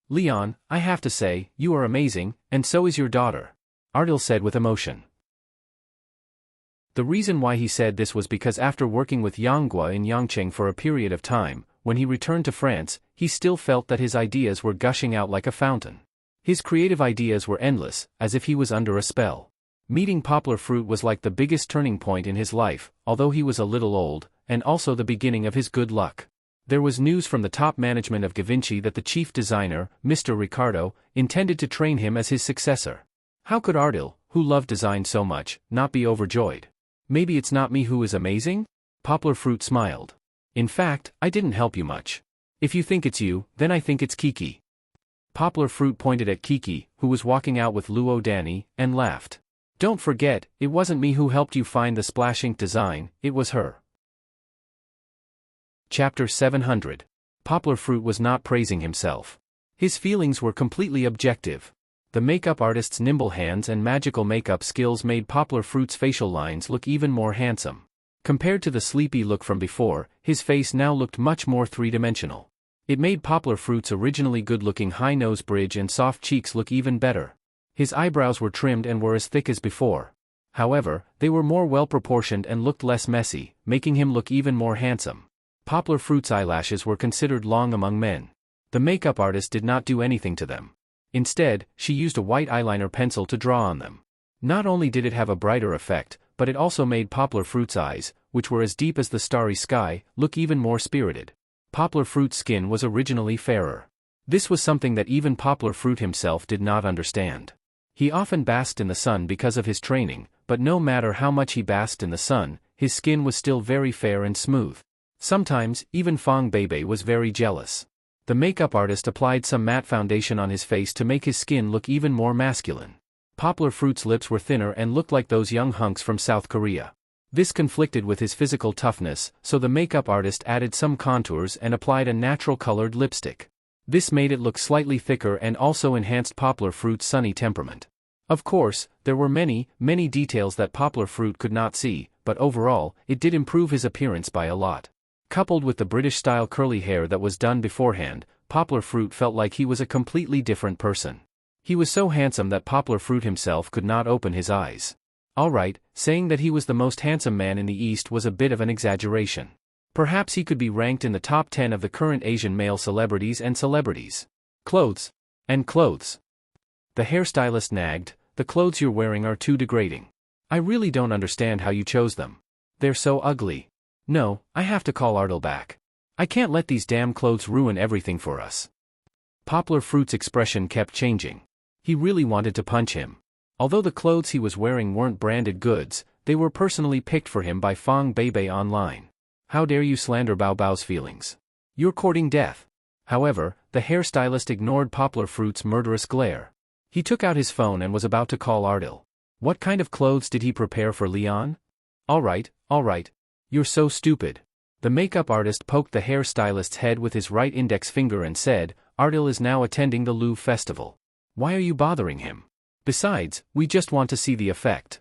Speaker 1: Leon, I have to say, you are amazing, and so is your daughter, Ardil said with emotion. The reason why he said this was because after working with Yanghua in Yangcheng for a period of time, when he returned to France, he still felt that his ideas were gushing out like a fountain. His creative ideas were endless, as if he was under a spell. Meeting Poplar Fruit was like the biggest turning point in his life, although he was a little old, and also the beginning of his good luck. There was news from the top management of Givenchy that the chief designer, Mr. Ricardo, intended to train him as his successor. How could Ardil, who loved design so much, not be overjoyed? Maybe it's not me who is amazing? Poplar Fruit smiled. In fact, I didn't help you much. If you think it's you, then I think it's Kiki. Poplar Fruit pointed at Kiki, who was walking out with Luo Danny, and laughed. Don't forget, it wasn't me who helped you find the splash ink design, it was her. Chapter 700. Poplar Fruit was not praising himself. His feelings were completely objective. The makeup artist's nimble hands and magical makeup skills made Poplar Fruit's facial lines look even more handsome. Compared to the sleepy look from before, his face now looked much more three-dimensional. It made Poplar Fruit's originally good-looking high nose bridge and soft cheeks look even better. His eyebrows were trimmed and were as thick as before. However, they were more well-proportioned and looked less messy, making him look even more handsome. Poplar Fruit's eyelashes were considered long among men. The makeup artist did not do anything to them. Instead, she used a white eyeliner pencil to draw on them. Not only did it have a brighter effect, but it also made Poplar Fruit's eyes, which were as deep as the starry sky, look even more spirited. Poplar Fruit's skin was originally fairer. This was something that even Poplar Fruit himself did not understand. He often basked in the sun because of his training, but no matter how much he basked in the sun, his skin was still very fair and smooth. Sometimes, even Fong Beibei was very jealous. The makeup artist applied some matte foundation on his face to make his skin look even more masculine. Poplar Fruit's lips were thinner and looked like those young hunks from South Korea. This conflicted with his physical toughness, so the makeup artist added some contours and applied a natural-colored lipstick. This made it look slightly thicker and also enhanced Poplar Fruit's sunny temperament. Of course, there were many details that Poplar Fruit could not see, but overall, it did improve his appearance by a lot. Coupled with the British-style curly hair that was done beforehand, Poplar Fruit felt like he was a completely different person. He was so handsome that Poplar Fruit himself could not open his eyes. Alright, saying that he was the most handsome man in the East was a bit of an exaggeration. Perhaps he could be ranked in the top 10 of the current Asian male celebrities and celebrities. Clothes. And clothes. The hairstylist nagged, the clothes you're wearing are too degrading. I really don't understand how you chose them. They're so ugly. No, I have to call Ardil back. I can't let these damn clothes ruin everything for us. Poplar Fruit's expression kept changing. He really wanted to punch him. Although the clothes he was wearing weren't branded goods, they were personally picked for him by Fong Beibei online. How dare you slander Bao Bao's feelings? You're courting death. However, the hairstylist ignored Poplar Fruit's murderous glare. He took out his phone and was about to call Ardil. What kind of clothes did he prepare for Leon? All right. You're so stupid. The makeup artist poked the hairstylist's head with his right index finger and said, Ardil is now attending the Louvre Festival. Why are you bothering him? Besides, we just want to see the effect.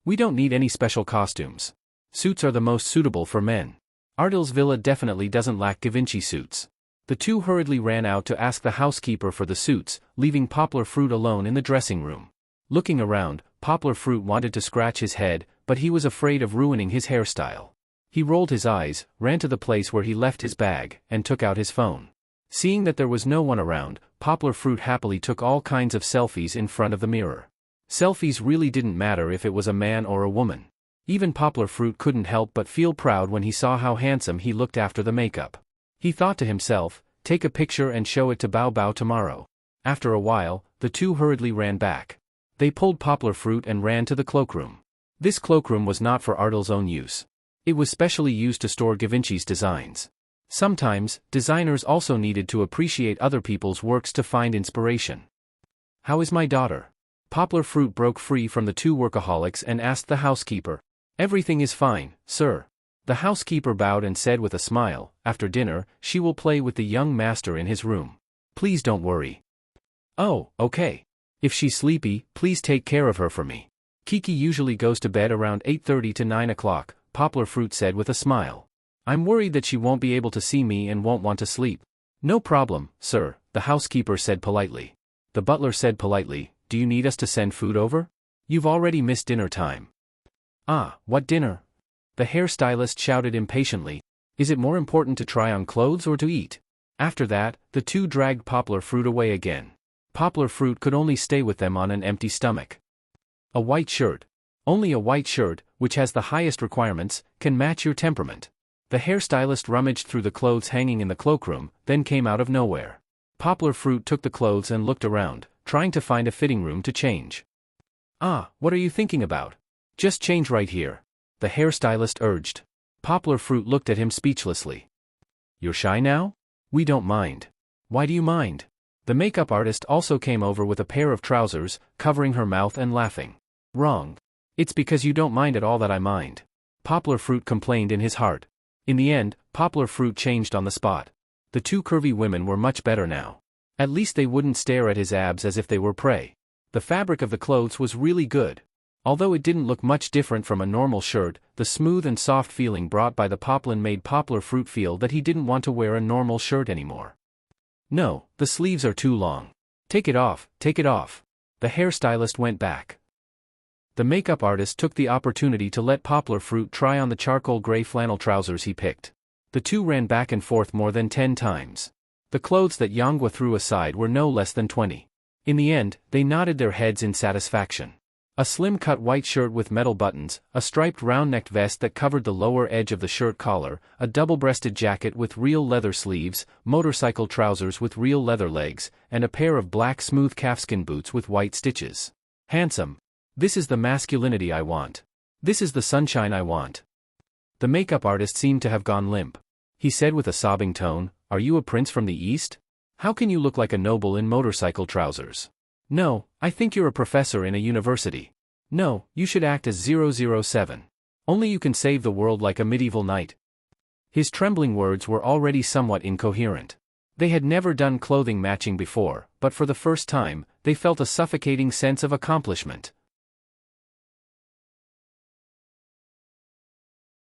Speaker 1: We don't need any special costumes. Suits are the most suitable for men. Ardil's villa definitely doesn't lack Givenchy suits. The two hurriedly ran out to ask the housekeeper for the suits, leaving Poplar Fruit alone in the dressing room. Looking around, Poplar Fruit wanted to scratch his head, but he was afraid of ruining his hairstyle. He rolled his eyes, ran to the place where he left his bag, and took out his phone. Seeing that there was no one around, Poplar Fruit happily took all kinds of selfies in front of the mirror. Selfies really didn't matter if it was a man or a woman. Even Poplar Fruit couldn't help but feel proud when he saw how handsome he looked after the makeup. He thought to himself, take a picture and show it to Bao Bao tomorrow. After a while, the two hurriedly ran back. They pulled Poplar Fruit and ran to the cloakroom. This cloakroom was not for Ardil's own use. It was specially used to store Givenchy's designs. Sometimes, designers also needed to appreciate other people's works to find inspiration. How is my daughter? Poplar Fruit broke free from the two workaholics and asked the housekeeper. Everything is fine, sir. The housekeeper bowed and said with a smile, after dinner, she will play with the young master in his room. Please don't worry. Oh, okay. If she's sleepy, please take care of her for me. Kiki usually goes to bed around 8:30 to 9 o'clock, Poplar Fruit said with a smile. I'm worried that she won't be able to see me and won't want to sleep. No problem, sir, the housekeeper said politely. The butler said politely, do you need us to send food over? You've already missed dinner time. Ah, what dinner? The hairstylist shouted impatiently. Is it more important to try on clothes or to eat? After that, the two dragged Poplar Fruit away again. Poplar Fruit could only stay with them on an empty stomach. A white shirt. Only a white shirt, which has the highest requirements, can match your temperament. The hairstylist rummaged through the clothes hanging in the cloakroom, then came out of nowhere. Poplar Fruit took the clothes and looked around, trying to find a fitting room to change. Ah, what are you thinking about? Just change right here. The hairstylist urged. Poplar Fruit looked at him speechlessly. You're shy now? We don't mind. Why do you mind? The makeup artist also came over with a pair of trousers, covering her mouth and laughing. Wrong. It's because you don't mind at all that I mind. Poplar Fruit complained in his heart. In the end, Poplar Fruit changed on the spot. The two curvy women were much better now. At least they wouldn't stare at his abs as if they were prey. The fabric of the clothes was really good. Although it didn't look much different from a normal shirt, the smooth and soft feeling brought by the poplin made Poplar Fruit feel that he didn't want to wear a normal shirt anymore. No, the sleeves are too long. Take it off, take it off. The hairstylist went back. The makeup artist took the opportunity to let Poplar Fruit try on the charcoal gray flannel trousers he picked. The two ran back and forth more than 10 times. The clothes that Yanghua threw aside were no less than 20. In the end, they nodded their heads in satisfaction. A slim-cut white shirt with metal buttons, a striped round-necked vest that covered the lower edge of the shirt collar, a double-breasted jacket with real leather sleeves, motorcycle trousers with real leather legs, and a pair of black smooth calfskin boots with white stitches. Handsome. This is the masculinity I want. This is the sunshine I want. The makeup artist seemed to have gone limp. He said with a sobbing tone, Are you a prince from the East? How can you look like a noble in motorcycle trousers? No, I think you're a professor in a university. No, you should act as 007. Only you can save the world like a medieval knight. His trembling words were already somewhat incoherent. They had never done clothing matching before, but for the first time, they felt a suffocating sense of accomplishment.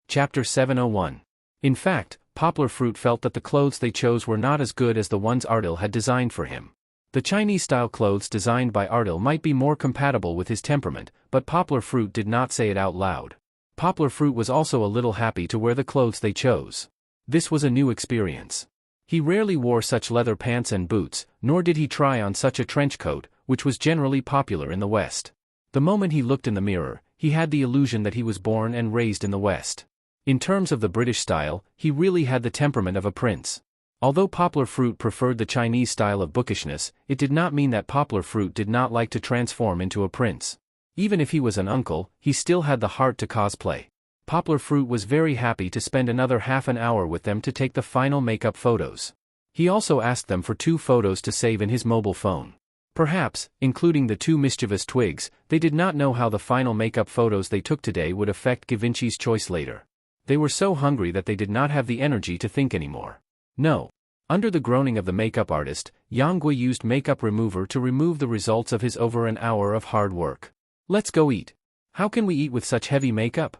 Speaker 1: Chapter 701. In fact, Poplar Fruit felt that the clothes they chose were not as good as the ones Ardil had designed for him. The Chinese-style clothes designed by Ardil might be more compatible with his temperament, but Poplar Fruit did not say it out loud. Poplar Fruit was also a little happy to wear the clothes they chose. This was a new experience. He rarely wore such leather pants and boots, nor did he try on such a trench coat, which was generally popular in the West. The moment he looked in the mirror, he had the illusion that he was born and raised in the West. In terms of the British style, he really had the temperament of a prince. Although Poplar Fruit preferred the Chinese style of bookishness, it did not mean that Poplar Fruit did not like to transform into a prince. Even if he was an uncle, he still had the heart to cosplay. Poplar Fruit was very happy to spend another half an hour with them to take the final makeup photos. He also asked them for 2 photos to save in his mobile phone. Perhaps, including the 2 mischievous twigs, they did not know how the final makeup photos they took today would affect Givenchy's choice later. They were so hungry that they did not have the energy to think anymore. No. Under the groaning of the makeup artist, Yang Gui used makeup remover to remove the results of his over an hour of hard work. Let's go eat. How can we eat with such heavy makeup?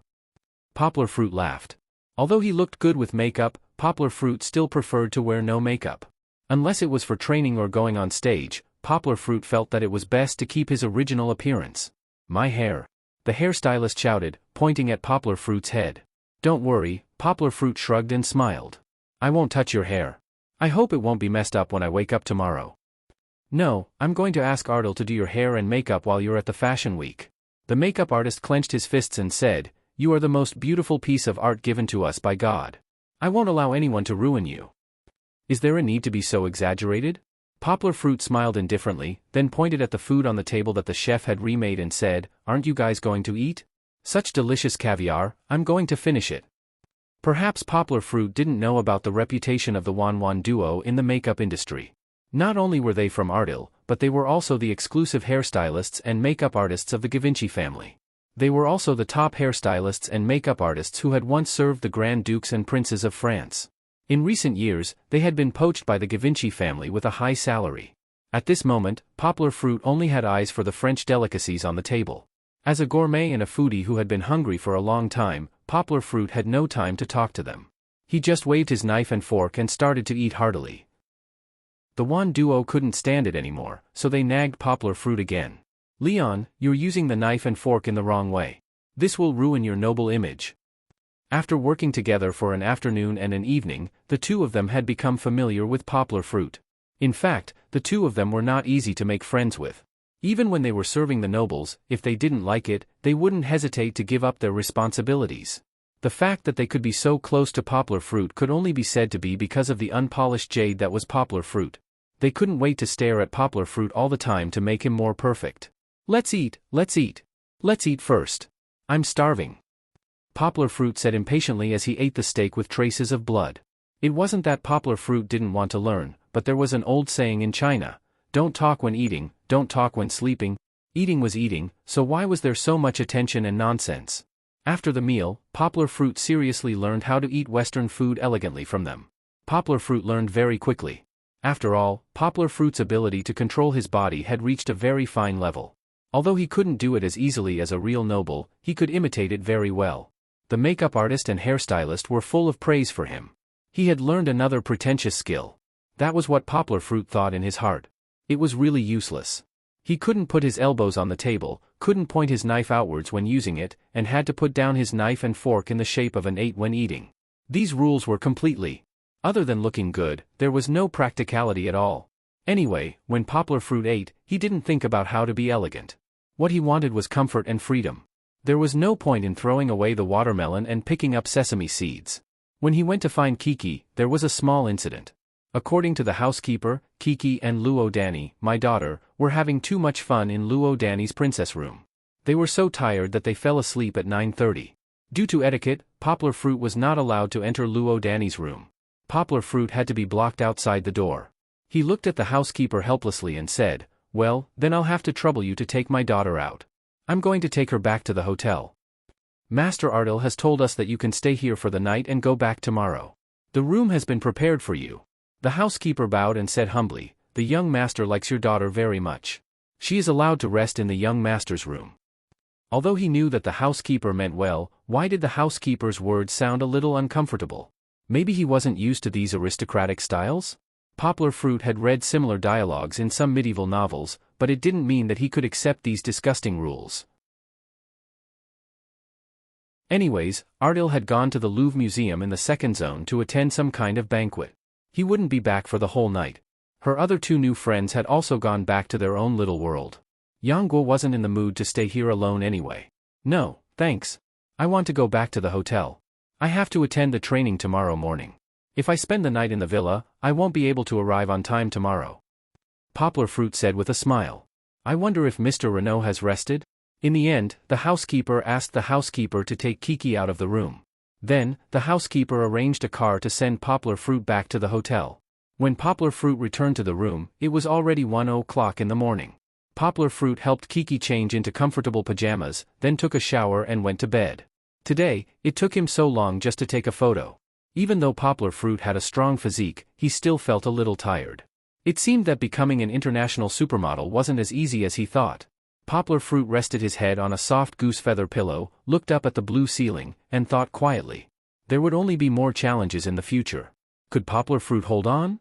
Speaker 1: Poplar Fruit laughed. Although he looked good with makeup, Poplar Fruit still preferred to wear no makeup. Unless it was for training or going on stage, Poplar Fruit felt that it was best to keep his original appearance. My hair. The hairstylist shouted, pointing at Poplar Fruit's head. Don't worry, Poplar Fruit shrugged and smiled. I won't touch your hair. I hope it won't be messed up when I wake up tomorrow. No, I'm going to ask Ardell to do your hair and makeup while you're at the fashion week. The makeup artist clenched his fists and said, You are the most beautiful piece of art given to us by God. I won't allow anyone to ruin you. Is there a need to be so exaggerated? Poplar Fruit smiled indifferently, then pointed at the food on the table that the chef had remade and said, Aren't you guys going to eat? Such delicious caviar, I'm going to finish it. Perhaps Poplar Fruit didn't know about the reputation of the Wan duo in the makeup industry. Not only were they from Ardell, but they were also the exclusive hairstylists and makeup artists of the Givenchy family. They were also the top hairstylists and makeup artists who had once served the Grand Dukes and Princes of France. In recent years, they had been poached by the Givenchy family with a high salary. At this moment, Poplar Fruit only had eyes for the French delicacies on the table. As a gourmet and a foodie who had been hungry for a long time, Poplar Fruit had no time to talk to them. He just waved his knife and fork and started to eat heartily. The Wan duo couldn't stand it anymore, so they nagged Poplar Fruit again. Leon, you're using the knife and fork in the wrong way. This will ruin your noble image. After working together for an afternoon and an evening, the two of them had become familiar with Poplar Fruit. In fact, the two of them were not easy to make friends with. Even when they were serving the nobles, if they didn't like it, they wouldn't hesitate to give up their responsibilities. The fact that they could be so close to Poplar Fruit could only be said to be because of the unpolished jade that was Poplar Fruit. They couldn't wait to stare at Poplar Fruit all the time to make him more perfect. Let's eat, let's eat. Let's eat first. I'm starving. Poplar Fruit said impatiently as he ate the steak with traces of blood. It wasn't that Poplar Fruit didn't want to learn, but there was an old saying in China, don't talk when eating, don't talk when sleeping. Eating was eating, so why was there so much attention and nonsense? After the meal, Poplar Fruit seriously learned how to eat Western food elegantly from them. Poplar Fruit learned very quickly. After all, Poplar Fruit's ability to control his body had reached a very fine level. Although he couldn't do it as easily as a real noble, he could imitate it very well. The makeup artist and hairstylist were full of praise for him. He had learned another pretentious skill. That was what Poplar Fruit thought in his heart. It was really useless. He couldn't put his elbows on the table, couldn't point his knife outwards when using it, and had to put down his knife and fork in the shape of an 8 when eating. These rules were completely. Other than looking good, there was no practicality at all. Anyway, when Poplar Fruit ate, he didn't think about how to be elegant. What he wanted was comfort and freedom. There was no point in throwing away the watermelon and picking up sesame seeds. When he went to find Kiki, there was a small incident. According to the housekeeper, Kiki and Luo Danny, my daughter, were having too much fun in Luo Danny's princess room. They were so tired that they fell asleep at 9:30. Due to etiquette, Poplar Fruit was not allowed to enter Luo Danny's room. Poplar Fruit had to be blocked outside the door. He looked at the housekeeper helplessly and said, Well, then I'll have to trouble you to take my daughter out. I'm going to take her back to the hotel. Master Ardell has told us that you can stay here for the night and go back tomorrow. The room has been prepared for you. The housekeeper bowed and said humbly, The young master likes your daughter very much. She is allowed to rest in the young master's room. Although he knew that the housekeeper meant well, why did the housekeeper's words sound a little uncomfortable? Maybe he wasn't used to these aristocratic styles? Poplar Fruit had read similar dialogues in some medieval novels, but it didn't mean that he could accept these disgusting rules. Anyways, Ardell had gone to the Louvre Museum in the second zone to attend some kind of banquet. He wouldn't be back for the whole night. Her other two new friends had also gone back to their own little world. Yang Guo wasn't in the mood to stay here alone anyway. No, thanks. I want to go back to the hotel. I have to attend the training tomorrow morning. If I spend the night in the villa, I won't be able to arrive on time tomorrow. Poplar Fruit said with a smile. I wonder if Mr. Renault has rested? In the end, the housekeeper asked the housekeeper to take Kiki out of the room. Then, the housekeeper arranged a car to send Poplar Fruit back to the hotel. When Poplar Fruit returned to the room, it was already 1 o'clock in the morning. Poplar Fruit helped Kiki change into comfortable pajamas, then took a shower and went to bed. Today, it took him so long just to take a photo. Even though Poplar Fruit had a strong physique, he still felt a little tired. It seemed that becoming an international supermodel wasn't as easy as he thought. Poplar Fruit rested his head on a soft goose feather pillow, looked up at the blue ceiling, and thought quietly. There would only be more challenges in the future. Could Poplar Fruit hold on?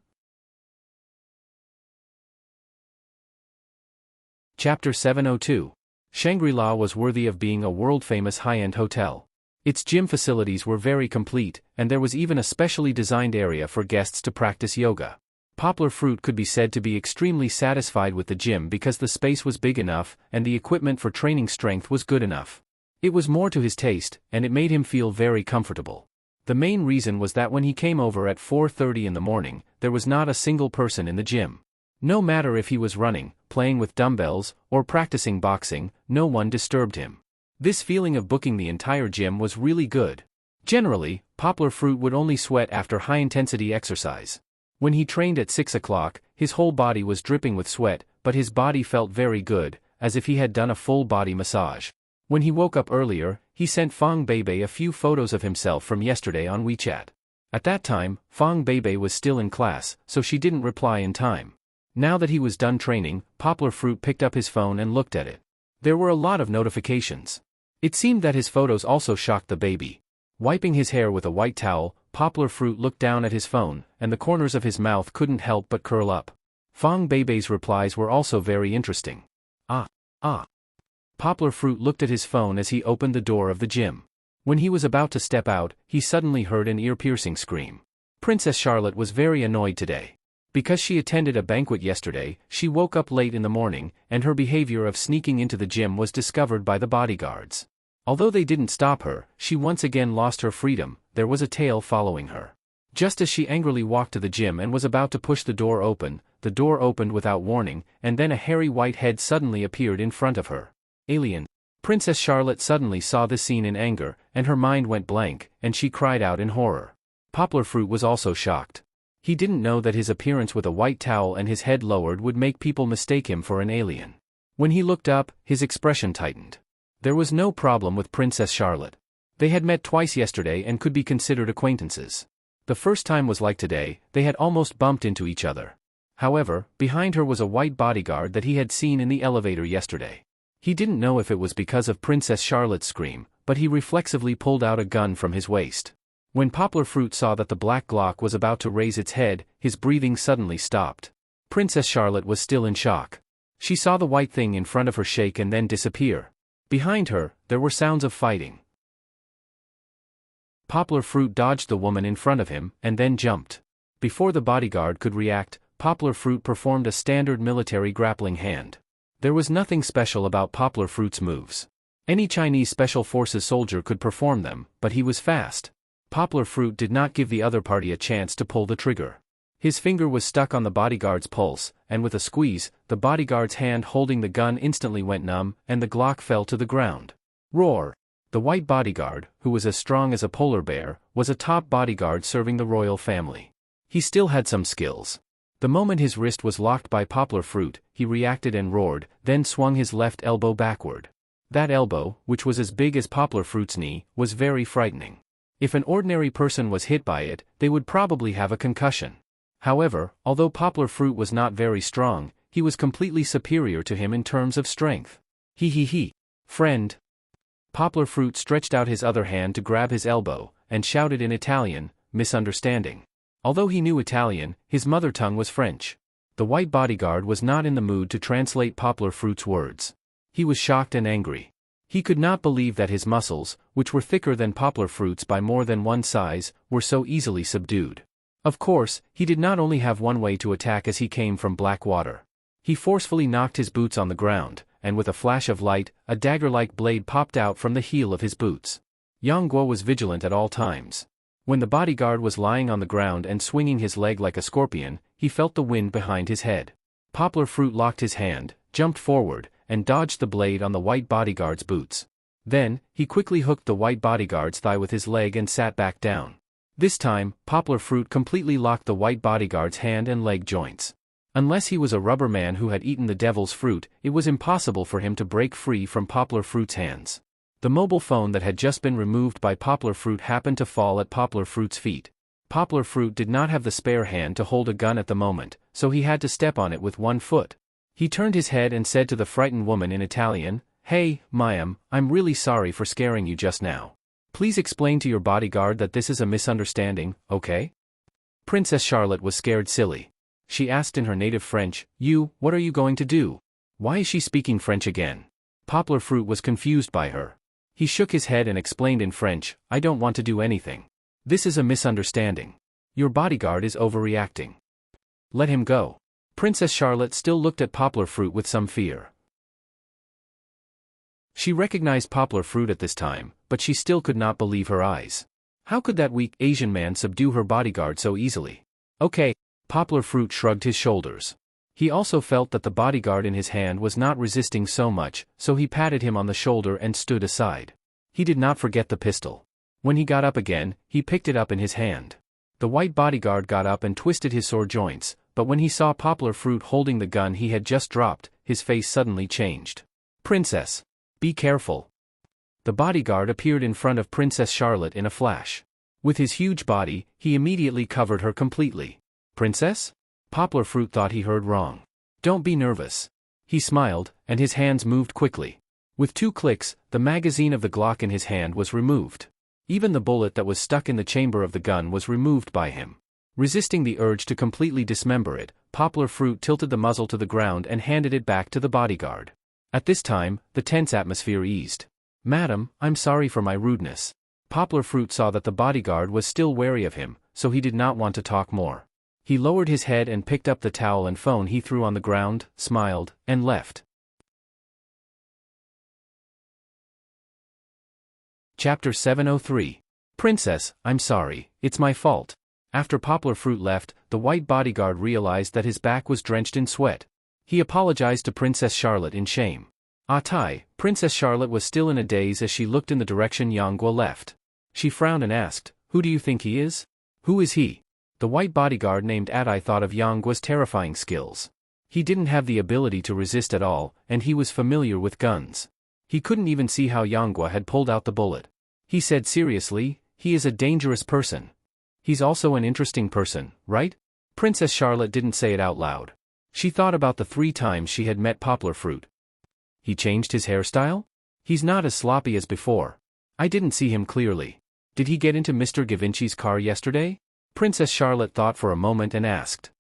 Speaker 1: Chapter 702. Shangri-La was worthy of being a world-famous high-end hotel. Its gym facilities were very complete, and there was even a specially designed area for guests to practice yoga. Poplar Fruit could be said to be extremely satisfied with the gym because the space was big enough and the equipment for training strength was good enough. It was more to his taste, and it made him feel very comfortable. The main reason was that when he came over at 4:30 in the morning, there was not a single person in the gym. No matter if he was running, playing with dumbbells, or practicing boxing, no one disturbed him. This feeling of booking the entire gym was really good. Generally, Poplar Fruit would only sweat after high-intensity exercise. When he trained at 6 o'clock, his whole body was dripping with sweat, but his body felt very good, as if he had done a full-body massage. When he woke up earlier, he sent Fong Beibei a few photos of himself from yesterday on WeChat. At that time, Fong Beibei was still in class, so she didn't reply in time. Now that he was done training, Poplar Fruit picked up his phone and looked at it. There were a lot of notifications. It seemed that his photos also shocked the baby. Wiping his hair with a white towel, Poplar Fruit looked down at his phone, and the corners of his mouth couldn't help but curl up. Fong Beibei's replies were also very interesting. Ah. Poplar Fruit looked at his phone as he opened the door of the gym. When he was about to step out, he suddenly heard an ear-piercing scream. Princess Charlotte was very annoyed today. Because she attended a banquet yesterday, she woke up late in the morning, and her behavior of sneaking into the gym was discovered by the bodyguards. Although they didn't stop her, she once again lost her freedom. There was a tail following her. Just as she angrily walked to the gym and was about to push the door opened without warning, and then a hairy white head suddenly appeared in front of her. Alien. Princess Charlotte suddenly saw this scene in anger, and her mind went blank, and she cried out in horror. Poplar Fruit was also shocked. He didn't know that his appearance with a white towel and his head lowered would make people mistake him for an alien. When he looked up, his expression tightened. There was no problem with Princess Charlotte. They had met twice yesterday and could be considered acquaintances. The first time was like today, they had almost bumped into each other. However, behind her was a white bodyguard that he had seen in the elevator yesterday. He didn't know if it was because of Princess Charlotte's scream, but he reflexively pulled out a gun from his waist. When Poplar Fruit saw that the black Glock was about to raise its head, his breathing suddenly stopped. Princess Charlotte was still in shock. She saw the white thing in front of her shake and then disappear. Behind her, there were sounds of fighting. Poplar Fruit dodged the woman in front of him, and then jumped. Before the bodyguard could react, Poplar Fruit performed a standard military grappling hand. There was nothing special about Poplar Fruit's moves. Any Chinese Special Forces soldier could perform them, but he was fast. Poplar Fruit did not give the other party a chance to pull the trigger. His finger was stuck on the bodyguard's pulse, and with a squeeze, the bodyguard's hand holding the gun instantly went numb, and the Glock fell to the ground. Roar! The white bodyguard, who was as strong as a polar bear, was a top bodyguard serving the royal family. He still had some skills. The moment his wrist was locked by Poplar Fruit, he reacted and roared, then swung his left elbow backward. That elbow, which was as big as Poplar Fruit's knee, was very frightening. If an ordinary person was hit by it, they would probably have a concussion. However, although Poplar Fruit was not very strong, he was completely superior to him in terms of strength. Friend. Poplar Fruit stretched out his other hand to grab his elbow, and shouted in Italian, misunderstanding. Although he knew Italian, his mother tongue was French. The white bodyguard was not in the mood to translate Poplar Fruit's words. He was shocked and angry. He could not believe that his muscles, which were thicker than Poplar Fruit's by more than one size, were so easily subdued. Of course, he did not only have one way to attack as he came from black water. He forcefully knocked his boots on the ground, and with a flash of light, a dagger-like blade popped out from the heel of his boots. Yang Guo was vigilant at all times. When the bodyguard was lying on the ground and swinging his leg like a scorpion, he felt the wind behind his head. Poplar Fruit locked his hand, jumped forward, and dodged the blade on the white bodyguard's boots. Then, he quickly hooked the white bodyguard's thigh with his leg and sat back down. This time, Poplar Fruit completely locked the white bodyguard's hand and leg joints. Unless he was a rubber man who had eaten the devil's fruit, it was impossible for him to break free from Poplar Fruit's hands. The mobile phone that had just been removed by Poplar Fruit happened to fall at Poplar Fruit's feet. Poplar Fruit did not have the spare hand to hold a gun at the moment, so he had to step on it with one foot. He turned his head and said to the frightened woman in Italian, "Hey, ma'am, I'm really sorry for scaring you just now. Please explain to your bodyguard that this is a misunderstanding, okay?" Princess Charlotte was scared silly. She asked in her native French, What are you going to do? Why is she speaking French again?" Poplar Fruit was confused by her. He shook his head and explained in French, "I don't want to do anything. This is a misunderstanding. Your bodyguard is overreacting. Let him go." Princess Charlotte still looked at Poplar Fruit with some fear. She recognized Poplar Fruit at this time, but she still could not believe her eyes. How could that weak Asian man subdue her bodyguard so easily? Okay. Poplar Fruit shrugged his shoulders. He also felt that the bodyguard in his hand was not resisting so much, so he patted him on the shoulder and stood aside. He did not forget the pistol. When he got up again, he picked it up in his hand. The white bodyguard got up and twisted his sore joints, but when he saw Poplar Fruit holding the gun he had just dropped, his face suddenly changed. "Princess, be careful." The bodyguard appeared in front of Princess Charlotte in a flash. With his huge body, he immediately covered her completely. "Princess?" Poplar Fruit thought he heard wrong. "Don't be nervous." He smiled, and his hands moved quickly. With 2 clicks, the magazine of the Glock in his hand was removed. Even the bullet that was stuck in the chamber of the gun was removed by him. Resisting the urge to completely dismember it, Poplar Fruit tilted the muzzle to the ground and handed it back to the bodyguard. At this time, the tense atmosphere eased. "Madam, I'm sorry for my rudeness." Poplar Fruit saw that the bodyguard was still wary of him, so he did not want to talk more. He lowered his head and picked up the towel and phone he threw on the ground, smiled, and left. Chapter 703. Princess, I'm sorry, it's my fault. After Poplar Fruit left, the white bodyguard realized that his back was drenched in sweat. He apologized to Princess Charlotte in shame. Princess Charlotte was still in a daze as she looked in the direction Yanghua left. She frowned and asked, "Who do you think he is?" "Who is he?" The white bodyguard named Adai thought of Yanghua's terrifying skills. He didn't have the ability to resist at all, and he was familiar with guns. He couldn't even see how Yanghua had pulled out the bullet. He said seriously, "He is a dangerous person. He's also an interesting person, right?" Princess Charlotte didn't say it out loud. She thought about the 3 times she had met Poplar Fruit. He changed his hairstyle? He's not as sloppy as before. I didn't see him clearly. Did he get into Mr. Givenchy's car yesterday? Princess Charlotte thought for a moment and asked.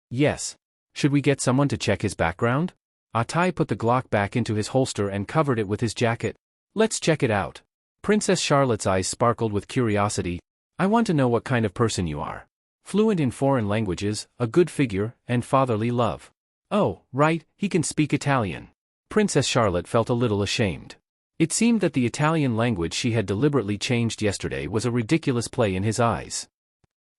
Speaker 1: Yes. Should we get someone to check his background? Atai put the Glock back into his holster and covered it with his jacket. Let's check it out. Princess Charlotte's eyes sparkled with curiosity. I want to know what kind of person you are. Fluent in foreign languages, a good figure, and fatherly love. Oh, right, he can speak Italian. Princess Charlotte felt a little ashamed. It seemed that the Italian language she had deliberately changed yesterday was a ridiculous play in his eyes.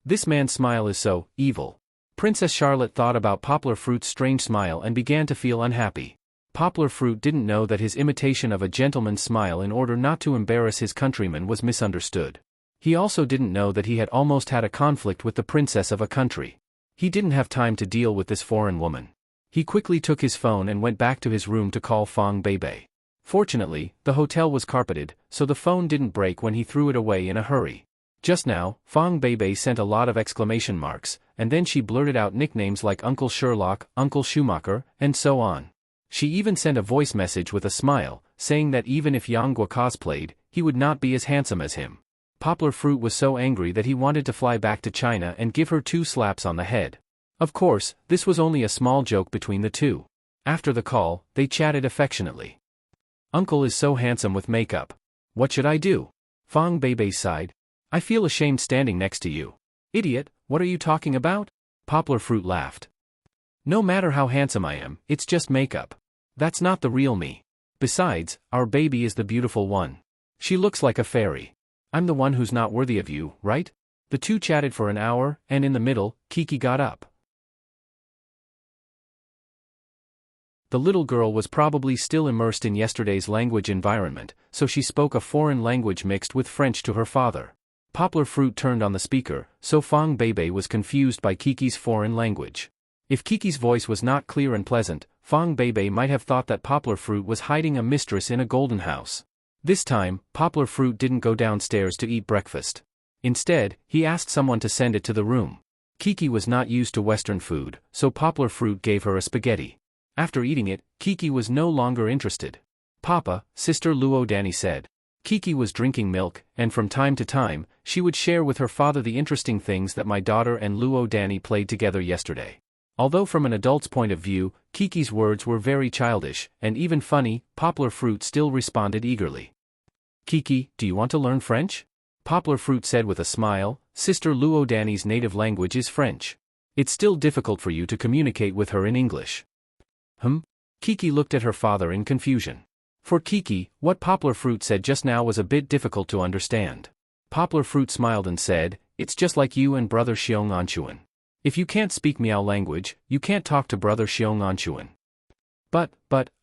Speaker 1: This man's smile is so evil. Princess Charlotte thought about Poplar Fruit's strange smile and began to feel unhappy. Poplar Fruit didn't know that his imitation of a gentleman's smile in order not to embarrass his countrymen was misunderstood. He also didn't know that he had almost had a conflict with the princess of a country. He didn't have time to deal with this foreign woman. He quickly took his phone and went back to his room to call Fong Beibei. Fortunately, the hotel was carpeted, so the phone didn't break when he threw it away in a hurry. Just now, Fong Beibei sent a lot of exclamation marks, and then she blurted out nicknames like Uncle Sherlock, Uncle Schumacher, and so on. She even sent a voice message with a smile, saying that even if Yanghua cosplayed, he would not be as handsome as him. Poplar Fruit was so angry that he wanted to fly back to China and give her 2 slaps on the head. Of course, this was only a small joke between the two. After the call, they chatted affectionately. Uncle is so handsome with makeup. What should I do? Fong Beibei sighed. I feel ashamed standing next to you. Idiot, what are you talking about? Poplar Fruit laughed. No matter how handsome I am, it's just makeup. That's not the real me. Besides, our baby is the beautiful one. She looks like a fairy. I'm the one who's not worthy of you, right? The two chatted for an hour, and in the middle, Kiki got up. The little girl was probably still immersed in yesterday's language environment, so she spoke a foreign language mixed with French to her father. Poplar Fruit turned on the speaker, so Fong Beibei was confused by Kiki's foreign language. If Kiki's voice was not clear and pleasant, Fong Beibei might have thought that Poplar Fruit was hiding a mistress in a golden house. This time, Poplar Fruit didn't go downstairs to eat breakfast. Instead, he asked someone to send it to the room. Kiki was not used to Western food, so Poplar Fruit gave her a spaghetti. After eating it, Kiki was no longer interested. "Papa," Sister Luo Danny said. Kiki was drinking milk, and from time to time, she would share with her father the interesting things that my daughter and Luo Danny played together yesterday. Although from an adult's point of view, Kiki's words were very childish, and even funny, Poplar Fruit still responded eagerly. "Kiki, do you want to learn French?" Poplar Fruit said with a smile. "Sister Luo Danny's native language is French. It's still difficult for you to communicate with her in English." Kiki looked at her father in confusion. For Kiki, what Poplar Fruit said just now was a bit difficult to understand. Poplar Fruit smiled and said, "It's just like you and Brother Xiong Anchuan. If you can't speak Miao language, you can't talk to Brother Xiong Anchuan." But,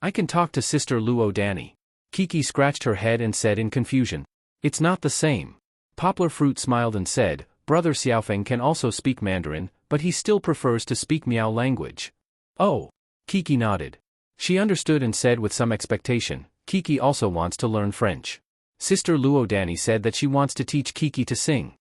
Speaker 1: I can talk to Sister Luo Danny." Kiki scratched her head and said in confusion, "It's not the same." Poplar Fruit smiled and said, "Brother Xiaofeng can also speak Mandarin, but he still prefers to speak Miao language." "Oh." Kiki nodded. She understood and said with some expectation, "Kiki also wants to learn French." Sister Luo Danny said that she wants to teach Kiki to sing.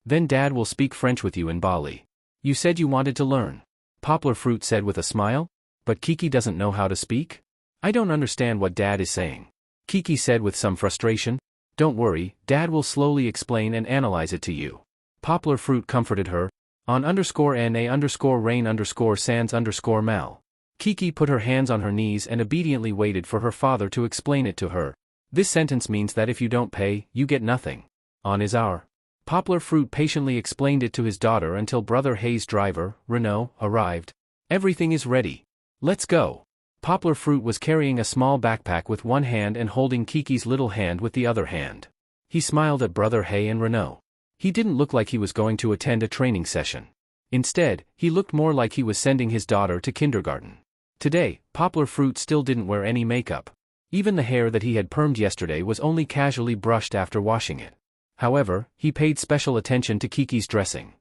Speaker 1: "Then Dad will speak French with you in Bali. You said you wanted to learn." Poplar Fruit said with a smile. "But Kiki doesn't know how to speak? I don't understand what Dad is saying." Kiki said with some frustration. "Don't worry, Dad will slowly explain and analyze it to you." Poplar Fruit comforted her. On_na_rain_sans_mal. Kiki put her hands on her knees and obediently waited for her father to explain it to her. "This sentence means that if you don't pay, you get nothing. On is our." Poplar Fruit patiently explained it to his daughter until Brother Hay's driver, Renault, arrived. "Everything is ready. Let's go." Poplar Fruit was carrying a small backpack with one hand and holding Kiki's little hand with the other hand. He smiled at Brother Hay and Renault. He didn't look like he was going to attend a training session. Instead, he looked more like he was sending his daughter to kindergarten. Today, Poplar Fruit still didn't wear any makeup. Even the hair that he had permed yesterday was only casually brushed after washing it. However, he paid special attention to Kiki's dressing.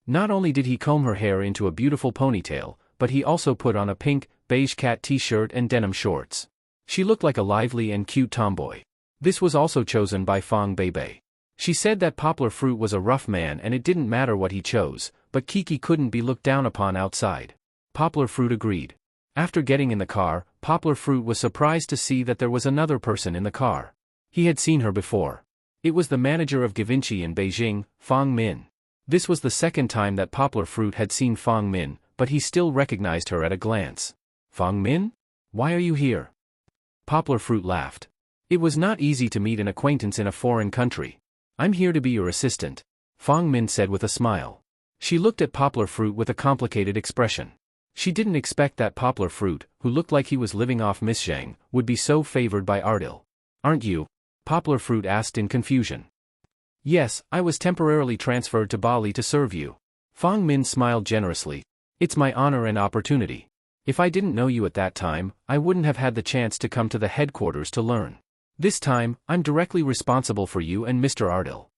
Speaker 1: Not only did he comb her hair into a beautiful ponytail, but he also put on a pink, beige cat t-shirt and denim shorts. She looked like a lively and cute tomboy. This was also chosen by Fong Beibei. She said that Poplar Fruit was a rough man and it didn't matter what he chose, but Kiki couldn't be looked down upon outside. Poplar Fruit agreed. After getting in the car, Poplar Fruit was surprised to see that there was another person in the car. He had seen her before. It was the manager of Givenchy in Beijing, Fong Min. This was the second time that Poplar Fruit had seen Fong Min, but he still recognized her at a glance. "Fong Min? Why are you here?" Poplar Fruit laughed. It was not easy to meet an acquaintance in a foreign country. "I'm here to be your assistant," Fong Min said with a smile. She looked at Poplar Fruit with a complicated expression. She didn't expect that Poplar Fruit, who looked like he was living off Miss Zhang, would be so favored by Ardil. "Aren't you?" Poplar Fruit asked in confusion. "Yes, I was temporarily transferred to Bali to serve you." Fong Min smiled generously. "It's my honor and opportunity. If I didn't know you at that time, I wouldn't have had the chance to come to the headquarters to learn. This time, I'm directly responsible for you and Mr. Ardil."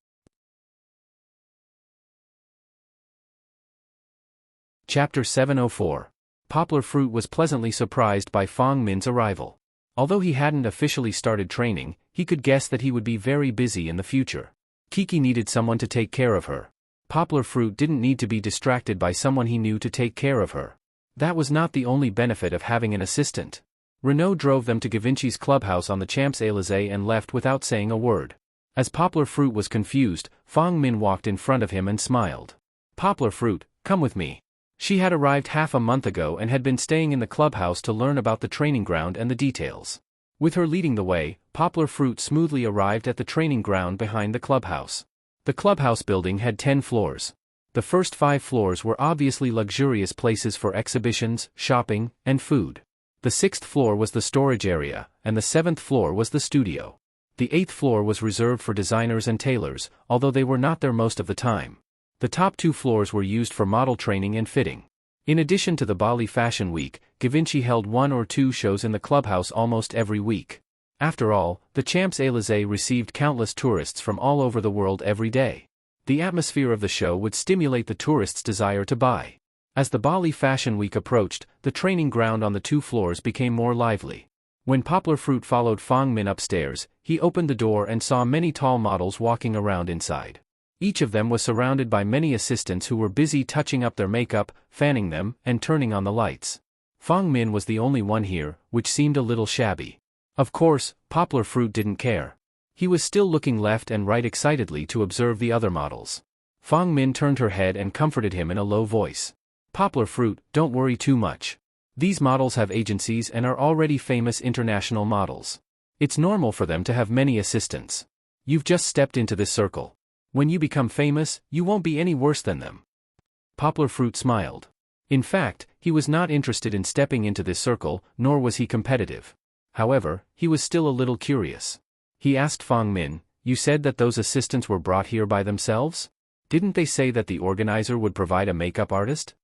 Speaker 1: Chapter 704. Poplar Fruit was pleasantly surprised by Fong Min's arrival. Although he hadn't officially started training, he could guess that he would be very busy in the future. Kiki needed someone to take care of her. Poplar Fruit didn't need to be distracted by someone he knew to take care of her. That was not the only benefit of having an assistant. Renault drove them to Givenchy's clubhouse on the Champs-Élysées and left without saying a word. As Poplar Fruit was confused, Fong Min walked in front of him and smiled. "Poplar Fruit, come with me." She had arrived half a month ago and had been staying in the clubhouse to learn about the training ground and the details. With her leading the way, Poplar Fruit smoothly arrived at the training ground behind the clubhouse. The clubhouse building had 10 floors. The first 5 floors were obviously luxurious places for exhibitions, shopping, and food. The 6th floor was the storage area, and the 7th floor was the studio. The 8th floor was reserved for designers and tailors, although they were not there most of the time. The top 2 floors were used for model training and fitting. In addition to the Bali Fashion Week, Givenchy held 1 or 2 shows in the clubhouse almost every week. After all, the Champs-Élysées received countless tourists from all over the world every day. The atmosphere of the show would stimulate the tourists' desire to buy. As the Bali Fashion Week approached, the training ground on the 2 floors became more lively. When Poplar Fruit followed Fong Min upstairs, he opened the door and saw many tall models walking around inside. Each of them was surrounded by many assistants who were busy touching up their makeup, fanning them, and turning on the lights. Fong Min was the only one here, which seemed a little shabby. Of course, Poplar Fruit didn't care. He was still looking left and right excitedly to observe the other models. Fong Min turned her head and comforted him in a low voice. Poplar Fruit, don't worry too much. These models have agencies and are already famous international models. It's normal for them to have many assistants. You've just stepped into this circle. When you become famous, you won't be any worse than them. Poplar Fruit smiled. In fact, he was not interested in stepping into this circle, nor was he competitive. However, he was still a little curious. He asked Fong Min, "You said that those assistants were brought here by themselves? Didn't they say that the organizer would provide a makeup artist?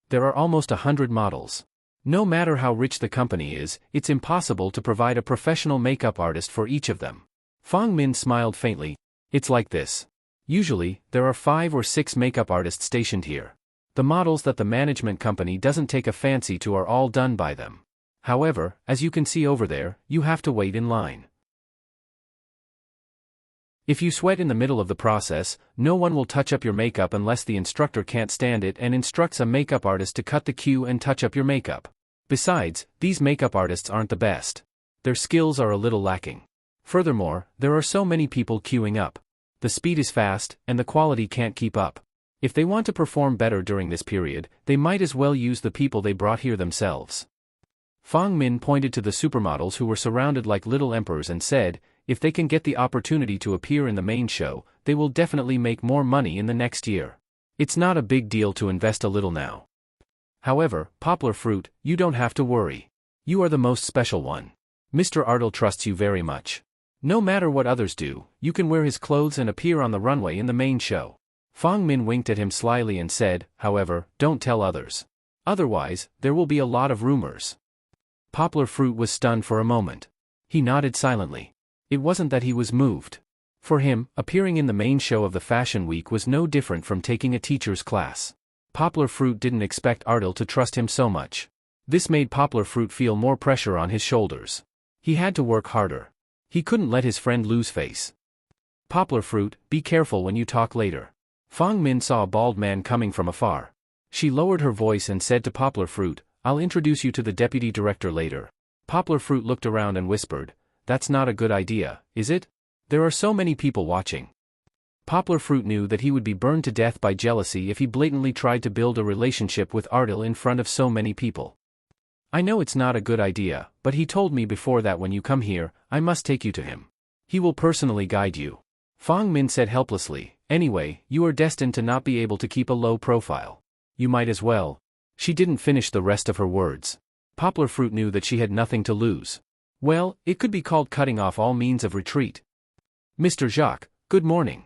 Speaker 1: There are almost 100 models. No matter how rich the company is, it's impossible to provide a professional makeup artist for each of them." Fong Min smiled faintly. "It's like this. Usually, there are 5 or 6 makeup artists stationed here. The models that the management company doesn't take a fancy to are all done by them. However, as you can see over there, you have to wait in line. If you sweat in the middle of the process, no one will touch up your makeup unless the instructor can't stand it and instructs a makeup artist to cut the queue and touch up your makeup. Besides, these makeup artists aren't the best. Their skills are a little lacking. Furthermore, there are so many people queuing up. The speed is fast, and the quality can't keep up. If they want to perform better during this period, they might as well use the people they brought here themselves." Fong Min pointed to the supermodels who were surrounded like little emperors and said, "If they can get the opportunity to appear in the main show, they will definitely make more money in the next year. It's not a big deal to invest a little now. However, Poplar Fruit, you don't have to worry. You are the most special one. Mr. Ardle trusts you very much. No matter what others do, you can wear his clothes and appear on the runway in the main show." Fong Min winked at him slyly and said, "However, don't tell others. Otherwise, there will be a lot of rumors." Poplar Fruit was stunned for a moment. He nodded silently. It wasn't that he was moved. For him, appearing in the main show of the Fashion Week was no different from taking a teacher's class. Poplar Fruit didn't expect Ardle to trust him so much. This made Poplar Fruit feel more pressure on his shoulders. He had to work harder. He couldn't let his friend lose face. "Poplar Fruit, be careful when you talk later." Fong Min saw a bald man coming from afar. She lowered her voice and said to Poplar Fruit, "I'll introduce you to the deputy director later." Poplar Fruit looked around and whispered, "That's not a good idea, is it? There are so many people watching." Poplar Fruit knew that he would be burned to death by jealousy if he blatantly tried to build a relationship with Ardle in front of so many people. "I know it's not a good idea, but he told me before that when you come here, I must take you to him. He will personally guide you." Fong Min said helplessly, "Anyway, you are destined to not be able to keep a low profile. You might as well." She didn't finish the rest of her words. Poplar Fruit knew that she had nothing to lose. Well, it could be called cutting off all means of retreat. "Mr. Jacques, good morning."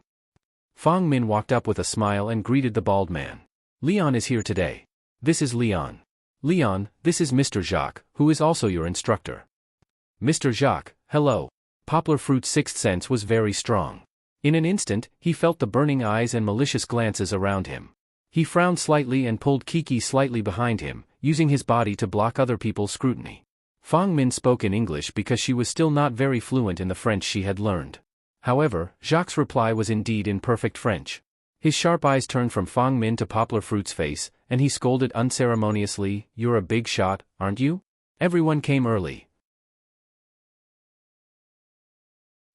Speaker 1: Fong Min walked up with a smile and greeted the bald man. "Leon is here today. This is Leon. Leon, this is Mr. Jacques, who is also your instructor." "Mr. Jacques, hello." Poplar Fruit's sixth sense was very strong. In an instant, he felt the burning eyes and malicious glances around him. He frowned slightly and pulled Kiki slightly behind him, using his body to block other people's scrutiny. Fong Min spoke in English because she was still not very fluent in the French she had learned. However, Jacques' reply was indeed in perfect French. His sharp eyes turned from Fong Min to Poplar Fruit's face, and he scolded unceremoniously, "You're a big shot, aren't you? Everyone came early.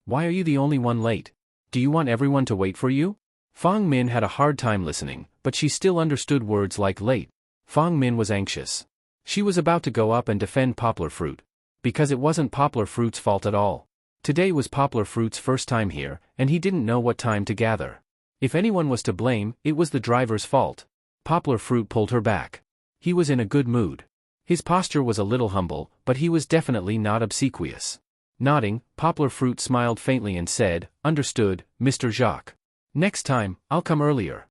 Speaker 1: Why are you the only one late? Do you want everyone to wait for you?" Fong Min had a hard time listening, but she still understood words like late. Fong Min was anxious. She was about to go up and defend Poplar Fruit. Because it wasn't Poplar Fruit's fault at all. Today was Poplar Fruit's first time here, and he didn't know what time to gather. If anyone was to blame, it was the driver's fault. Poplar Fruit pulled her back. He was in a good mood. His posture was a little humble, but he was definitely not obsequious. Nodding, Poplar Fruit smiled faintly and said, "Understood, Mr. Jacques. Next time, I'll come earlier."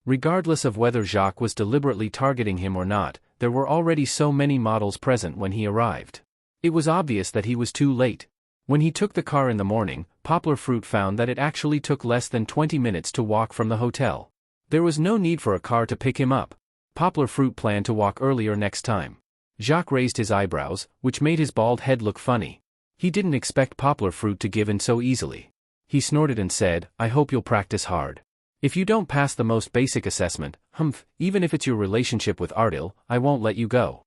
Speaker 1: Regardless of whether Jacques was deliberately targeting him or not, there were already so many models present when he arrived. It was obvious that he was too late. When he took the car in the morning, Poplar Fruit found that it actually took less than 20 minutes to walk from the hotel. There was no need for a car to pick him up. Poplar Fruit planned to walk earlier next time. Jacques raised his eyebrows, which made his bald head look funny. He didn't expect Poplar Fruit to give in so easily. He snorted and said, "I hope you'll practice hard. If you don't pass the most basic assessment, even if it's your relationship with Ardil, I won't let you go."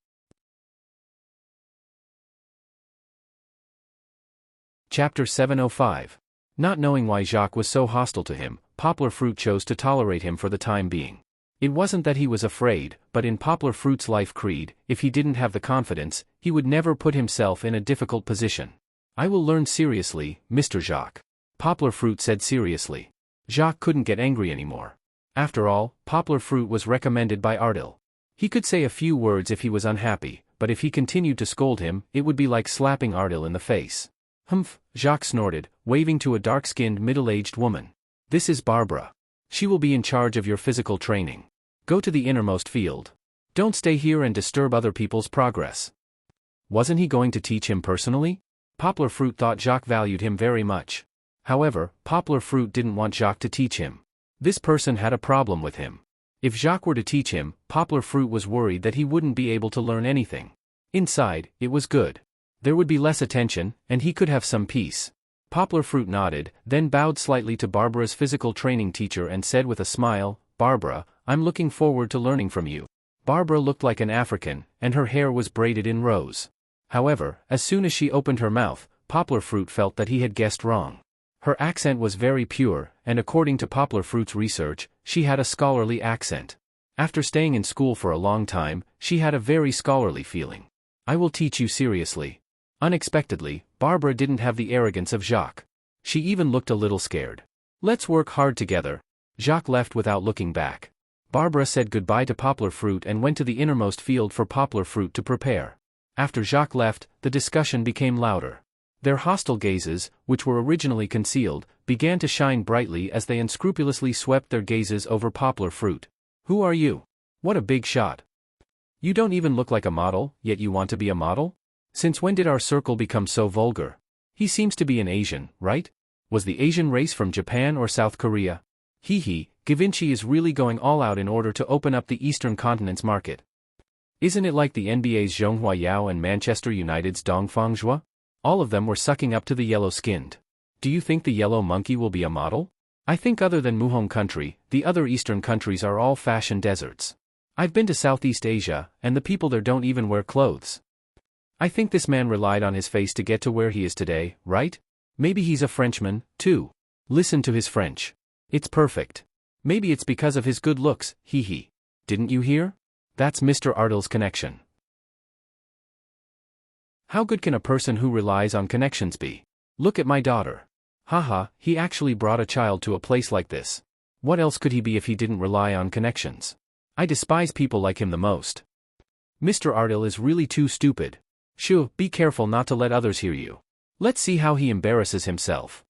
Speaker 1: Chapter 705. Not knowing why Jacques was so hostile to him, Poplar Fruit chose to tolerate him for the time being. It wasn't that he was afraid, but in Poplar Fruit's life creed, if he didn't have the confidence, he would never put himself in a difficult position. "I will learn seriously, Mr. Jacques," Poplar Fruit said seriously. Jacques couldn't get angry anymore. After all, Poplar Fruit was recommended by Ardil. He could say a few words if he was unhappy, but if he continued to scold him, it would be like slapping Ardil in the face. Jacques snorted, waving to a dark-skinned middle-aged woman. "This is Barbara. She will be in charge of your physical training. Go to the innermost field. Don't stay here and disturb other people's progress." Wasn't he going to teach him personally? Poplar Fruit thought Jacques valued him very much. However, Poplar Fruit didn't want Jacques to teach him. This person had a problem with him. If Jacques were to teach him, Poplar Fruit was worried that he wouldn't be able to learn anything. Inside, it was good. There would be less attention, and he could have some peace. Poplar Fruit nodded, then bowed slightly to Barbara's physical training teacher and said with a smile, "Barbara, I'm looking forward to learning from you." Barbara looked like an African, and her hair was braided in rows. However, as soon as she opened her mouth, Poplar Fruit felt that he had guessed wrong. Her accent was very pure, and according to Poplar Fruit's research, she had a scholarly accent. After staying in school for a long time, she had a very scholarly feeling. "I will teach you seriously." Unexpectedly, Barbara didn't have the arrogance of Jacques. She even looked a little scared. "Let's work hard together." Jacques left without looking back. Barbara said goodbye to Poplar Fruit and went to the innermost field for Poplar Fruit to prepare. After Jacques left, the discussion became louder. Their hostile gazes, which were originally concealed, began to shine brightly as they unscrupulously swept their gazes over Poplar Fruit. "Who are you? What a big shot. You don't even look like a model, yet you want to be a model? Since when did our circle become so vulgar? He seems to be an Asian, right? Was the Asian race from Japan or South Korea? Givenchy is really going all out in order to open up the Eastern continent's market. Isn't it like the NBA's Zhonghua Yao and Manchester United's Dong Fangzhua? All of them were sucking up to the yellow-skinned. Do you think the yellow monkey will be a model? I think other than Muhong country, the other Eastern countries are all fashion deserts. I've been to Southeast Asia, and the people there don't even wear clothes. I think this man relied on his face to get to where he is today, right? Maybe he's a Frenchman, too. Listen to his French. It's perfect. Maybe it's because of his good looks, Didn't you hear? That's Mr. Ardil's connection. How good can a person who relies on connections be? Look at my daughter. He actually brought a child to a place like this. What else could he be if he didn't rely on connections? I despise people like him the most. Mr. Ardil is really too stupid. Shoo, be careful not to let others hear you. Let's see how he embarrasses himself.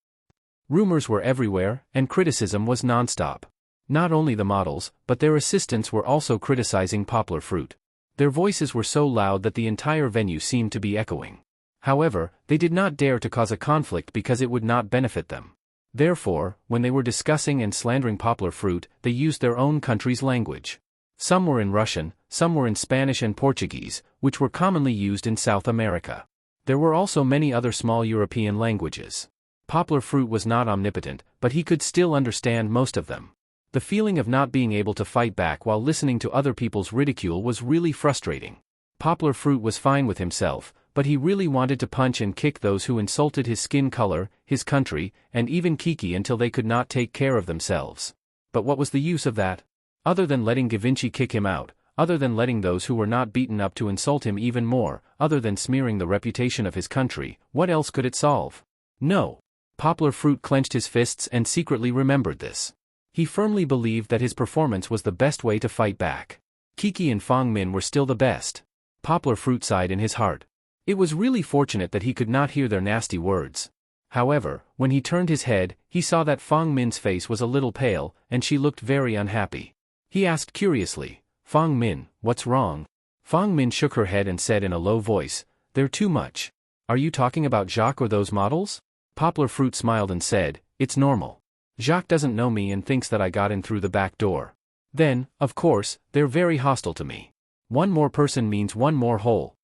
Speaker 1: Rumors were everywhere, and criticism was nonstop. Not only the models, but their assistants were also criticizing Poplar Fruit. Their voices were so loud that the entire venue seemed to be echoing. However, they did not dare to cause a conflict because it would not benefit them. Therefore, when they were discussing and slandering Poplar Fruit, they used their own country's language. Some were in Russian, some were in Spanish and Portuguese, which were commonly used in South America. There were also many other small European languages. Poplar Fruit was not omnipotent, but he could still understand most of them. The feeling of not being able to fight back while listening to other people's ridicule was really frustrating. Poplar Fruit was fine with himself, but he really wanted to punch and kick those who insulted his skin color, his country, and even Kiki until they could not take care of themselves. But what was the use of that? Other than letting Givenchy kick him out, other than letting those who were not beaten up to insult him even more, other than smearing the reputation of his country, what else could it solve? No. Poplar Fruit clenched his fists and secretly remembered this. He firmly believed that his performance was the best way to fight back. Kiki and Fong Min were still the best. Poplar Fruit sighed in his heart. It was really fortunate that he could not hear their nasty words. However, when he turned his head, he saw that Fang Min's face was a little pale, and she looked very unhappy. He asked curiously, "Fang Min, what's wrong?" Fang Min shook her head and said in a low voice, "They're too much." "Are you talking about Jacques or those models?" Poplar Fruit smiled and said, "It's normal. Jacques doesn't know me and thinks that I got in through the back door. Then, of course, they're very hostile to me. One more person means one more hole."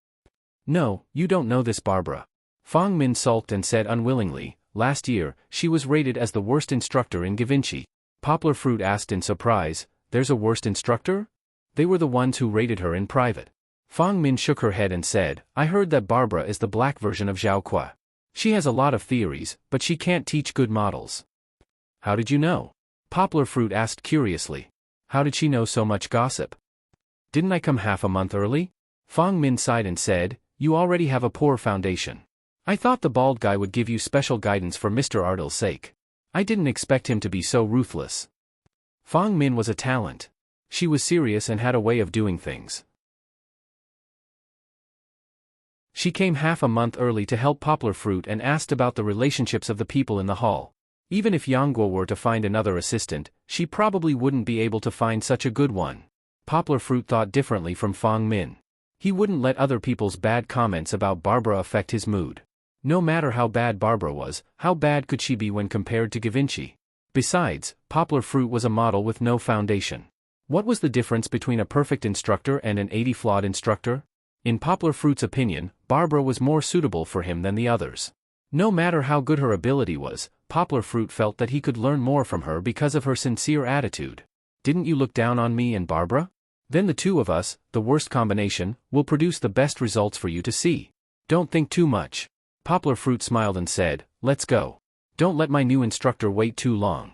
Speaker 1: "No, you don't know this, Barbara." Fang Min sulked and said unwillingly, "Last year, she was rated as the worst instructor in Givenchy." Poplar Fruit asked in surprise, "There's a worst instructor?" They were the ones who rated her in private. Fang Min shook her head and said, "I heard that Barbara is the black version of Zhao Kuo. She has a lot of theories, but she can't teach good models." "How did you know?" Poplar Fruit asked curiously. "How did she know so much gossip?" "Didn't I come half a month early?" Fang Min sighed and said, "You already have a poor foundation. I thought the bald guy would give you special guidance for Mr. Ardle's sake. I didn't expect him to be so ruthless." Fang Min was a talent. She was serious and had a way of doing things. She came half a month early to help Poplar Fruit and asked about the relationships of the people in the hall. Even if Yang Guo were to find another assistant, she probably wouldn't be able to find such a good one. Poplar Fruit thought differently from Fang Min. He wouldn't let other people's bad comments about Barbara affect his mood. No matter how bad Barbara was, how bad could she be when compared to Givenchy? Besides, Poplar Fruit was a model with no foundation. What was the difference between a perfect instructor and an 80-flawed instructor? In Poplar Fruit's opinion, Barbara was more suitable for him than the others. No matter how good her ability was, Poplar Fruit felt that he could learn more from her because of her sincere attitude. "Didn't you look down on me and Barbara? Then the two of us, the worst combination, will produce the best results for you to see. Don't think too much." Poplar Fruit smiled and said, "Let's go. Don't let my new instructor wait too long."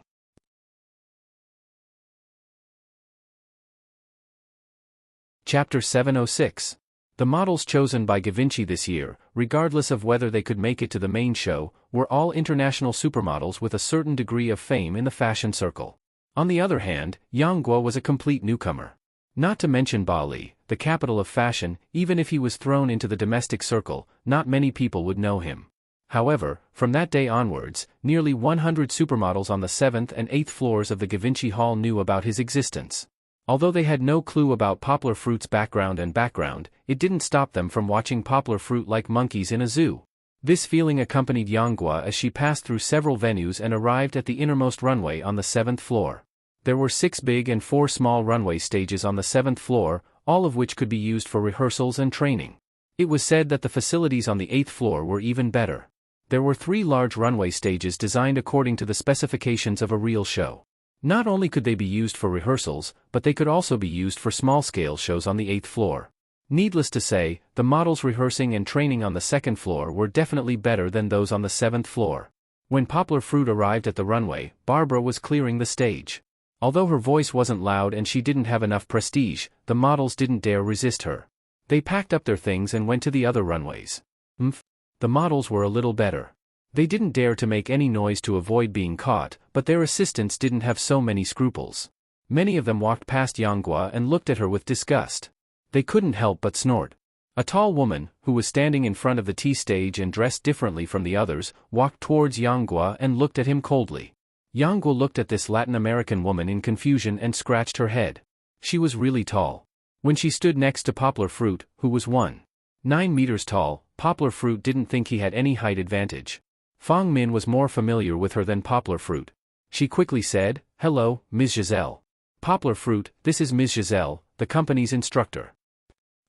Speaker 1: Chapter 706. The models chosen by Givenchy this year, regardless of whether they could make it to the main show, were all international supermodels with a certain degree of fame in the fashion circle. On the other hand, Yang Guo was a complete newcomer. Not to mention Bali, the capital of fashion, even if he was thrown into the domestic circle, not many people would know him. However, from that day onwards, nearly 100 supermodels on the 7th and 8th floors of the Givenchy Hall knew about his existence. Although they had no clue about Poplar Fruit's background, it didn't stop them from watching Poplar Fruit like monkeys in a zoo. This feeling accompanied Yang Guo as she passed through several venues and arrived at the innermost runway on the 7th floor. There were 6 big and 4 small runway stages on the 7th floor, all of which could be used for rehearsals and training. It was said that the facilities on the 8th floor were even better. There were 3 large runway stages designed according to the specifications of a real show. Not only could they be used for rehearsals, but they could also be used for small-scale shows on the 8th floor. Needless to say, the models rehearsing and training on the 2nd floor were definitely better than those on the 7th floor. When Poplar Fruit arrived at the runway, Barbara was clearing the stage. Although her voice wasn't loud and she didn't have enough prestige, the models didn't dare resist her. They packed up their things and went to the other runways. The models were a little better. They didn't dare to make any noise to avoid being caught, but their assistants didn't have so many scruples. Many of them walked past Yang Guo and looked at her with disgust. They couldn't help but snort. A tall woman, who was standing in front of the tea stage and dressed differently from the others, walked towards Yang Guo and looked at him coldly. Yang Guo looked at this Latin American woman in confusion and scratched her head. She was really tall. When she stood next to Poplar Fruit, who was 1.9 meters tall, Poplar Fruit didn't think he had any height advantage. Fang Min was more familiar with her than Poplar Fruit. She quickly said, "Hello, Ms. Giselle. Poplar Fruit, this is Ms. Giselle, the company's instructor."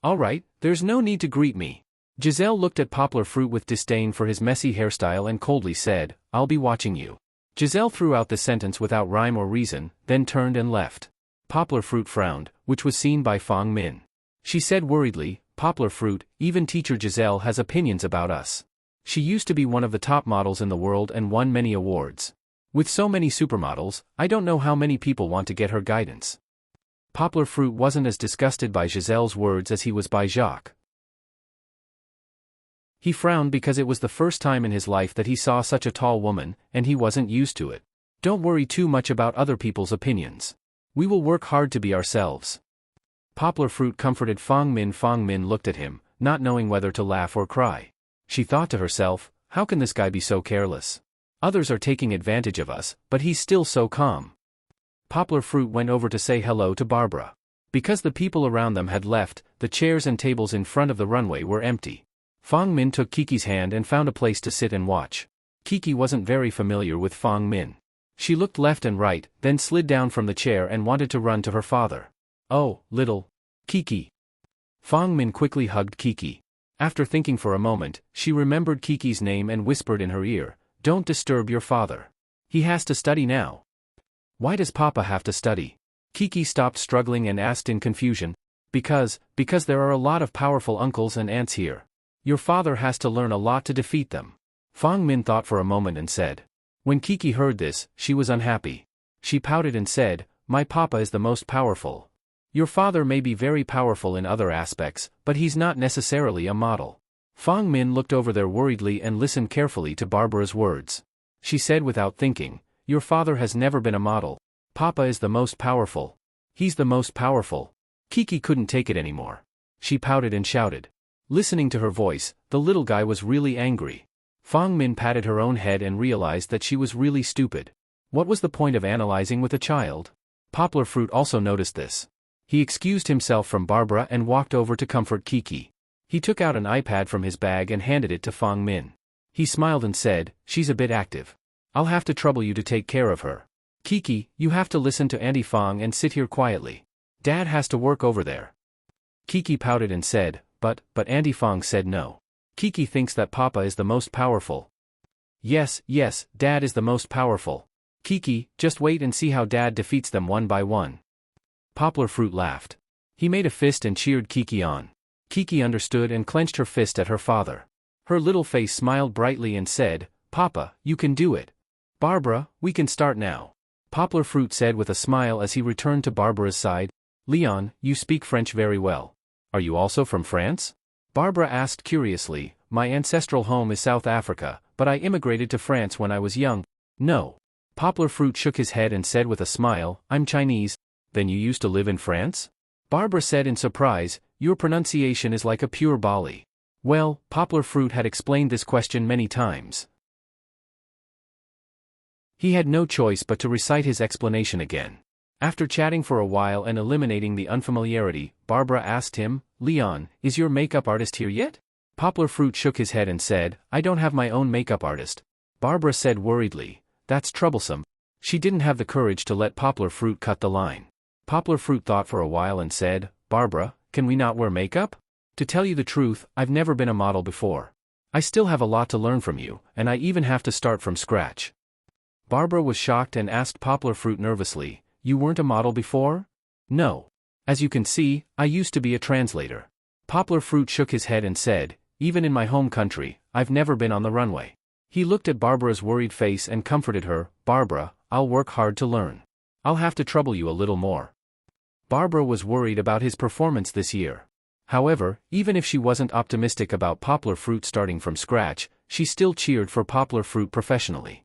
Speaker 1: "All right, there's no need to greet me." Giselle looked at Poplar Fruit with disdain for his messy hairstyle and coldly said, "I'll be watching you." Giselle threw out the sentence without rhyme or reason, then turned and left. Poplar Fruit frowned, which was seen by Fang Min. She said worriedly, "Poplar Fruit, even teacher Giselle has opinions about us. She used to be one of the top models in the world and won many awards. With so many supermodels, I don't know how many people want to get her guidance." Poplar Fruit wasn't as disgusted by Giselle's words as he was by Jacques. He frowned because it was the first time in his life that he saw such a tall woman, and he wasn't used to it. "Don't worry too much about other people's opinions. We will work hard to be ourselves." Poplar Fruit comforted Fang Min. Fang Min looked at him, not knowing whether to laugh or cry. She thought to herself, how can this guy be so careless? Others are taking advantage of us, but he's still so calm. Poplar Fruit went over to say hello to Barbara. Because the people around them had left, the chairs and tables in front of the runway were empty. Fong Min took Kiki's hand and found a place to sit and watch. Kiki wasn't very familiar with Fong Min. She looked left and right, then slid down from the chair and wanted to run to her father. Oh, little Kiki. Fong Min quickly hugged Kiki. After thinking for a moment, she remembered Kiki's name and whispered in her ear, "Don't disturb your father. He has to study now." "Why does Papa have to study?" Kiki stopped struggling and asked in confusion. Because there are a lot of powerful uncles and aunts here. Your father has to learn a lot to defeat them." Fong Min thought for a moment and said. When Kiki heard this, she was unhappy. She pouted and said, "My papa is the most powerful. Your father may be very powerful in other aspects, but he's not necessarily a model." Fong Min looked over there worriedly and listened carefully to Barbara's words. She said without thinking, "Your father has never been a model. Papa is the most powerful. He's the most powerful." Kiki couldn't take it anymore. She pouted and shouted. Listening to her voice, the little guy was really angry. Fong Min patted her own head and realized that she was really stupid. What was the point of analyzing with a child? Poplar Fruit also noticed this. He excused himself from Barbara and walked over to comfort Kiki. He took out an iPad from his bag and handed it to Fong Min. He smiled and said, "She's a bit active. I'll have to trouble you to take care of her. Kiki, you have to listen to Auntie Fong and sit here quietly. Dad has to work over there." Kiki pouted and said, but Auntie Fong said no. Kiki thinks that Papa is the most powerful. Yes, Dad is the most powerful. Kiki, just wait and see how Dad defeats them one by one." Poplar Fruit laughed. He made a fist and cheered Kiki on. Kiki understood and clenched her fist at her father. Her little face smiled brightly and said, "Papa, you can do it. Barbara, we can start now." Poplar Fruit said with a smile as he returned to Barbara's side, "Leon, you speak French very well. Are you also from France?" Barbara asked curiously. "My ancestral home is South Africa, but I immigrated to France when I was young." "No." Poplar Fruit shook his head and said with a smile, "I'm Chinese." "Then you used to live in France?" Barbara said in surprise, "Your pronunciation is like a pure Bali." Well, Poplar Fruit had explained this question many times. He had no choice but to recite his explanation again. After chatting for a while and eliminating the unfamiliarity, Barbara asked him, "Leon, is your makeup artist here yet?" Poplar Fruit shook his head and said, "I don't have my own makeup artist." Barbara said worriedly, "That's troublesome." She didn't have the courage to let Poplar Fruit cut the line. Poplar Fruit thought for a while and said, "Barbara, can we not wear makeup? To tell you the truth, I've never been a model before. I still have a lot to learn from you, and I even have to start from scratch." Barbara was shocked and asked Poplar Fruit nervously, "You weren't a model before?" "No. As you can see, I used to be a translator." Poplar Fruit shook his head and said, "Even in my home country, I've never been on the runway." He looked at Barbara's worried face and comforted her, "Barbara, I'll work hard to learn. I'll have to trouble you a little more." Barbara was worried about his performance this year. However, even if she wasn't optimistic about Poplar Fruit starting from scratch, she still cheered for Poplar Fruit professionally.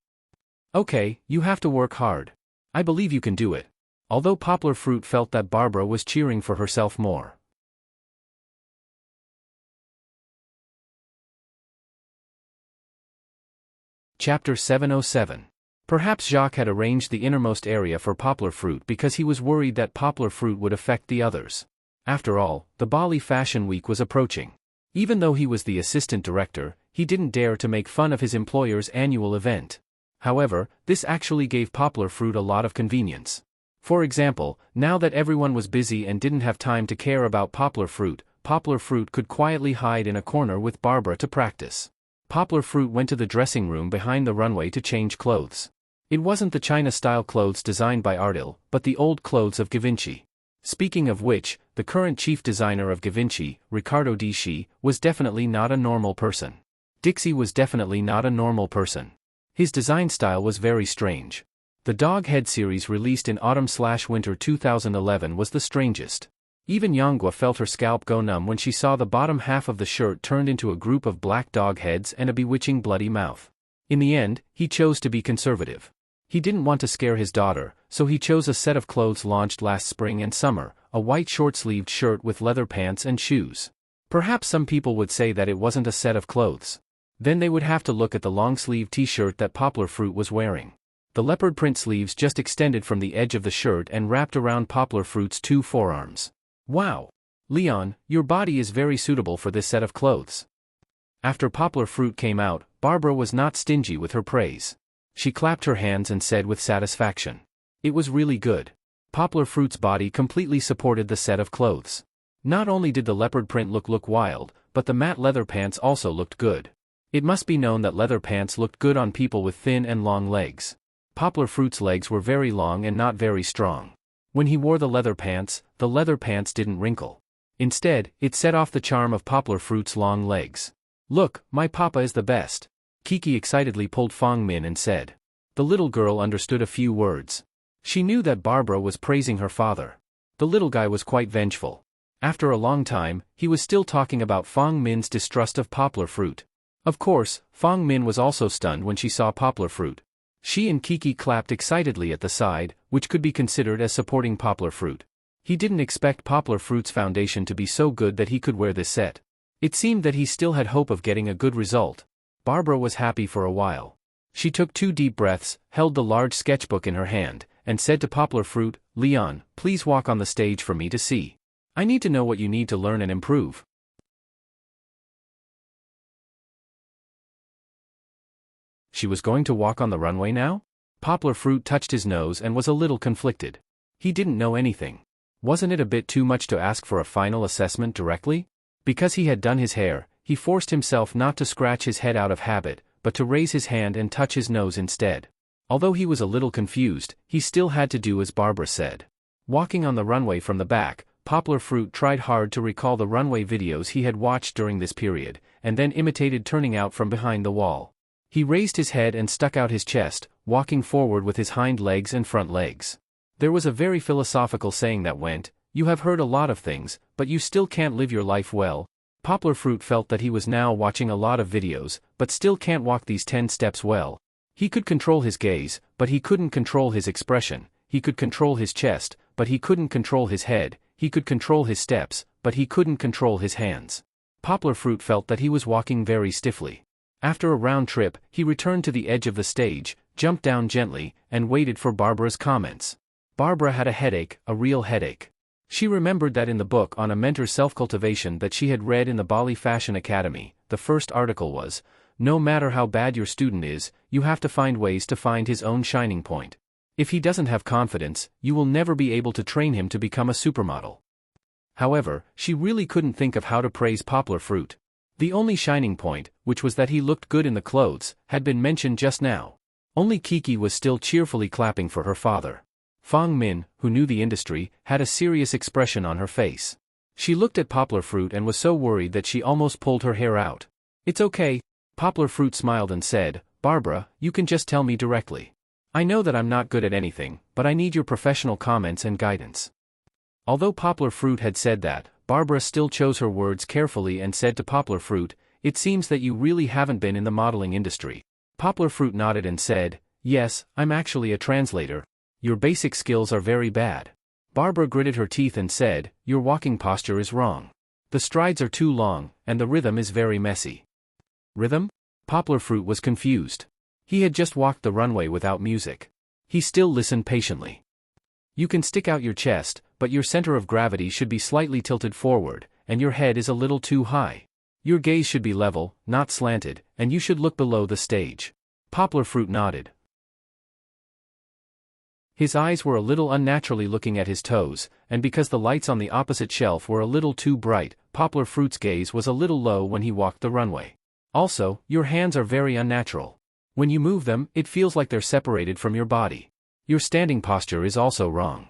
Speaker 1: "Okay, you have to work hard. I believe you can do it." Although Poplar Fruit felt that Barbara was cheering for herself more. Chapter 707. Perhaps Jacques had arranged the innermost area for Poplar Fruit because he was worried that Poplar Fruit would affect the others. After all, the Bali Fashion Week was approaching. Even though he was the assistant director, he didn't dare to make fun of his employer's annual event. However, this actually gave Poplar Fruit a lot of convenience. For example, now that everyone was busy and didn't have time to care about Poplar Fruit could quietly hide in a corner with Barbara to practice. Poplar Fruit went to the dressing room behind the runway to change clothes. It wasn't the China-style clothes designed by Ardil, but the old clothes of Givenchy. Speaking of which, the current chief designer of Givenchy, Riccardo Dici, was definitely not a normal person. Dixie was definitely not a normal person. His design style was very strange. The Dog Head series released in autumn/winter 2011 was the strangest. Even Yonghua felt her scalp go numb when she saw the bottom half of the shirt turned into a group of black dog heads and a bewitching bloody mouth. In the end, he chose to be conservative. He didn't want to scare his daughter, so he chose a set of clothes launched last spring and summer, a white short-sleeved shirt with leather pants and shoes. Perhaps some people would say that it wasn't a set of clothes. Then they would have to look at the long-sleeve t-shirt that Poplar Fruit was wearing. The leopard print sleeves just extended from the edge of the shirt and wrapped around Poplar Fruit's 2 forearms. Wow! Leon, your body is very suitable for this set of clothes. After Poplar Fruit came out, Barbara was not stingy with her praise. She clapped her hands and said with satisfaction, "It was really good." Poplar Fruit's body completely supported the set of clothes. Not only did the leopard print look wild, but the matte leather pants also looked good. It must be known that leather pants looked good on people with thin and long legs. Poplar Fruit's legs were very long and not very strong. When he wore the leather pants didn't wrinkle. Instead, it set off the charm of Poplar Fruit's long legs. "Look, my papa is the best." Kiki excitedly pulled Fong Min and said. The little girl understood a few words. She knew that Barbara was praising her father. The little guy was quite vengeful. After a long time, he was still talking about Fong Min's distrust of Poplar Fruit. Of course, Fong Min was also stunned when she saw Poplar Fruit. She and Kiki clapped excitedly at the side, which could be considered as supporting Poplar Fruit. He didn't expect Poplar Fruit's foundation to be so good that he could wear this set. It seemed that he still had hope of getting a good result. Barbara was happy for a while. She took 2 deep breaths, held the large sketchbook in her hand, and said to Poplar Fruit, "Leon, please walk on the stage for me to see. I need to know what you need to learn and improve." She was going to walk on the runway now? Poplar Fruit touched his nose and was a little conflicted. He didn't know anything. Wasn't it a bit too much to ask for a final assessment directly? Because he had done his hair, he forced himself not to scratch his head out of habit, but to raise his hand and touch his nose instead. Although he was a little confused, he still had to do as Barbara said. Walking on the runway from the back, Poplar Fruit tried hard to recall the runway videos he had watched during this period, and then imitated turning out from behind the wall. He raised his head and stuck out his chest, walking forward with his hind legs and front legs. There was a very philosophical saying that went, "You have heard a lot of things, but you still can't live your life well." Poplar Fruit felt that he was now watching a lot of videos, but still can't walk these 10 steps well. He could control his gaze, but he couldn't control his expression. He could control his chest, but he couldn't control his head. He could control his steps, but he couldn't control his hands. Poplar Fruit felt that he was walking very stiffly. After a round trip, he returned to the edge of the stage, jumped down gently, and waited for Barbara's comments. Barbara had a headache, a real headache. She remembered that in the book on a mentor's self-cultivation that she had read in the Bali Fashion Academy, the first article was, "No matter how bad your student is, you have to find ways to find his own shining point. If he doesn't have confidence, you will never be able to train him to become a supermodel." However, she really couldn't think of how to praise Poplar Fruit. The only shining point, which was that he looked good in the clothes, had been mentioned just now. Only Kiki was still cheerfully clapping for her father. Fong Min, who knew the industry, had a serious expression on her face. She looked at Poplar Fruit and was so worried that she almost pulled her hair out. "It's okay." Poplar Fruit smiled and said, "Barbara, you can just tell me directly. I know that I'm not good at anything, but I need your professional comments and guidance." Although Poplar Fruit had said that, Barbara still chose her words carefully and said to Poplar Fruit, "It seems that you really haven't been in the modeling industry." Poplar Fruit nodded and said, "Yes, I'm actually a translator. Your basic skills are very bad." Barbara gritted her teeth and said, "Your walking posture is wrong. The strides are too long, and the rhythm is very messy." Rhythm? Poplar Fruit was confused. He had just walked the runway without music. He still listened patiently. "You can stick out your chest, but your center of gravity should be slightly tilted forward, and your head is a little too high. Your gaze should be level, not slanted, and you should look below the stage." Poplar Fruit nodded. His eyes were a little unnaturally looking at his toes, and because the lights on the opposite shelf were a little too bright, Poplar Fruit's gaze was a little low when he walked the runway. "Also, your hands are very unnatural. When you move them, it feels like they're separated from your body. Your standing posture is also wrong."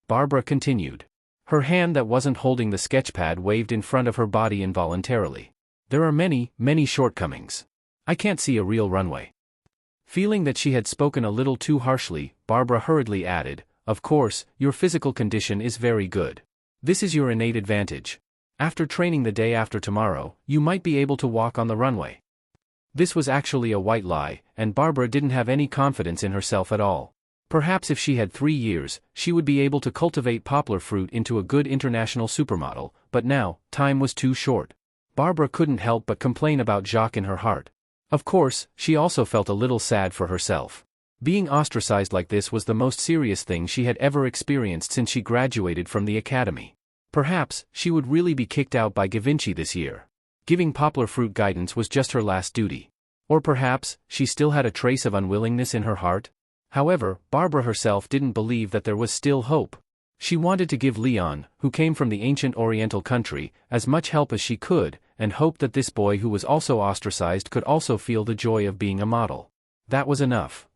Speaker 1: Barbara continued. Her hand that wasn't holding the sketchpad waved in front of her body involuntarily. "There are many, many shortcomings. I can't see a real runway." Feeling that she had spoken a little too harshly, Barbara hurriedly added, "Of course, your physical condition is very good. This is your innate advantage. After training the day after tomorrow, you might be able to walk on the runway." This was actually a white lie, and Barbara didn't have any confidence in herself at all. Perhaps if she had 3 years, she would be able to cultivate Poplar Fruit into a good international supermodel, but now, time was too short. Barbara couldn't help but complain about Jacques in her heart. Of course, she also felt a little sad for herself. Being ostracized like this was the most serious thing she had ever experienced since she graduated from the academy. Perhaps, she would really be kicked out by Givenchy this year. Giving Poplar Fruit guidance was just her last duty. Or perhaps, she still had a trace of unwillingness in her heart? However, Barbara herself didn't believe that there was still hope. She wanted to give Leon, who came from the ancient Oriental country, as much help as she could, and hoped that this boy who was also ostracized could also feel the joy of being a model. That was enough.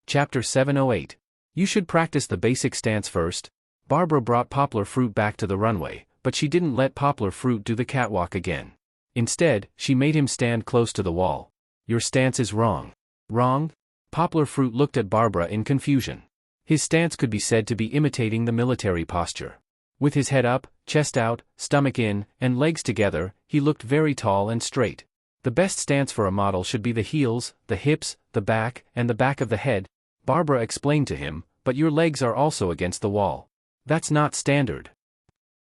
Speaker 1: Chapter 708. You should practice the basic stance first. Barbara brought Poplar Fruit back to the runway, but she didn't let Poplar Fruit do the catwalk again. Instead, she made him stand close to the wall. Your stance is wrong. Wrong? Poplar Fruit looked at Barbara in confusion. His stance could be said to be imitating the military posture. With his head up, chest out, stomach in, and legs together, he looked very tall and straight. The best stance for a model should be the heels, the hips, the back, and the back of the head, Barbara explained to him, but your legs are also against the wall. That's not standard.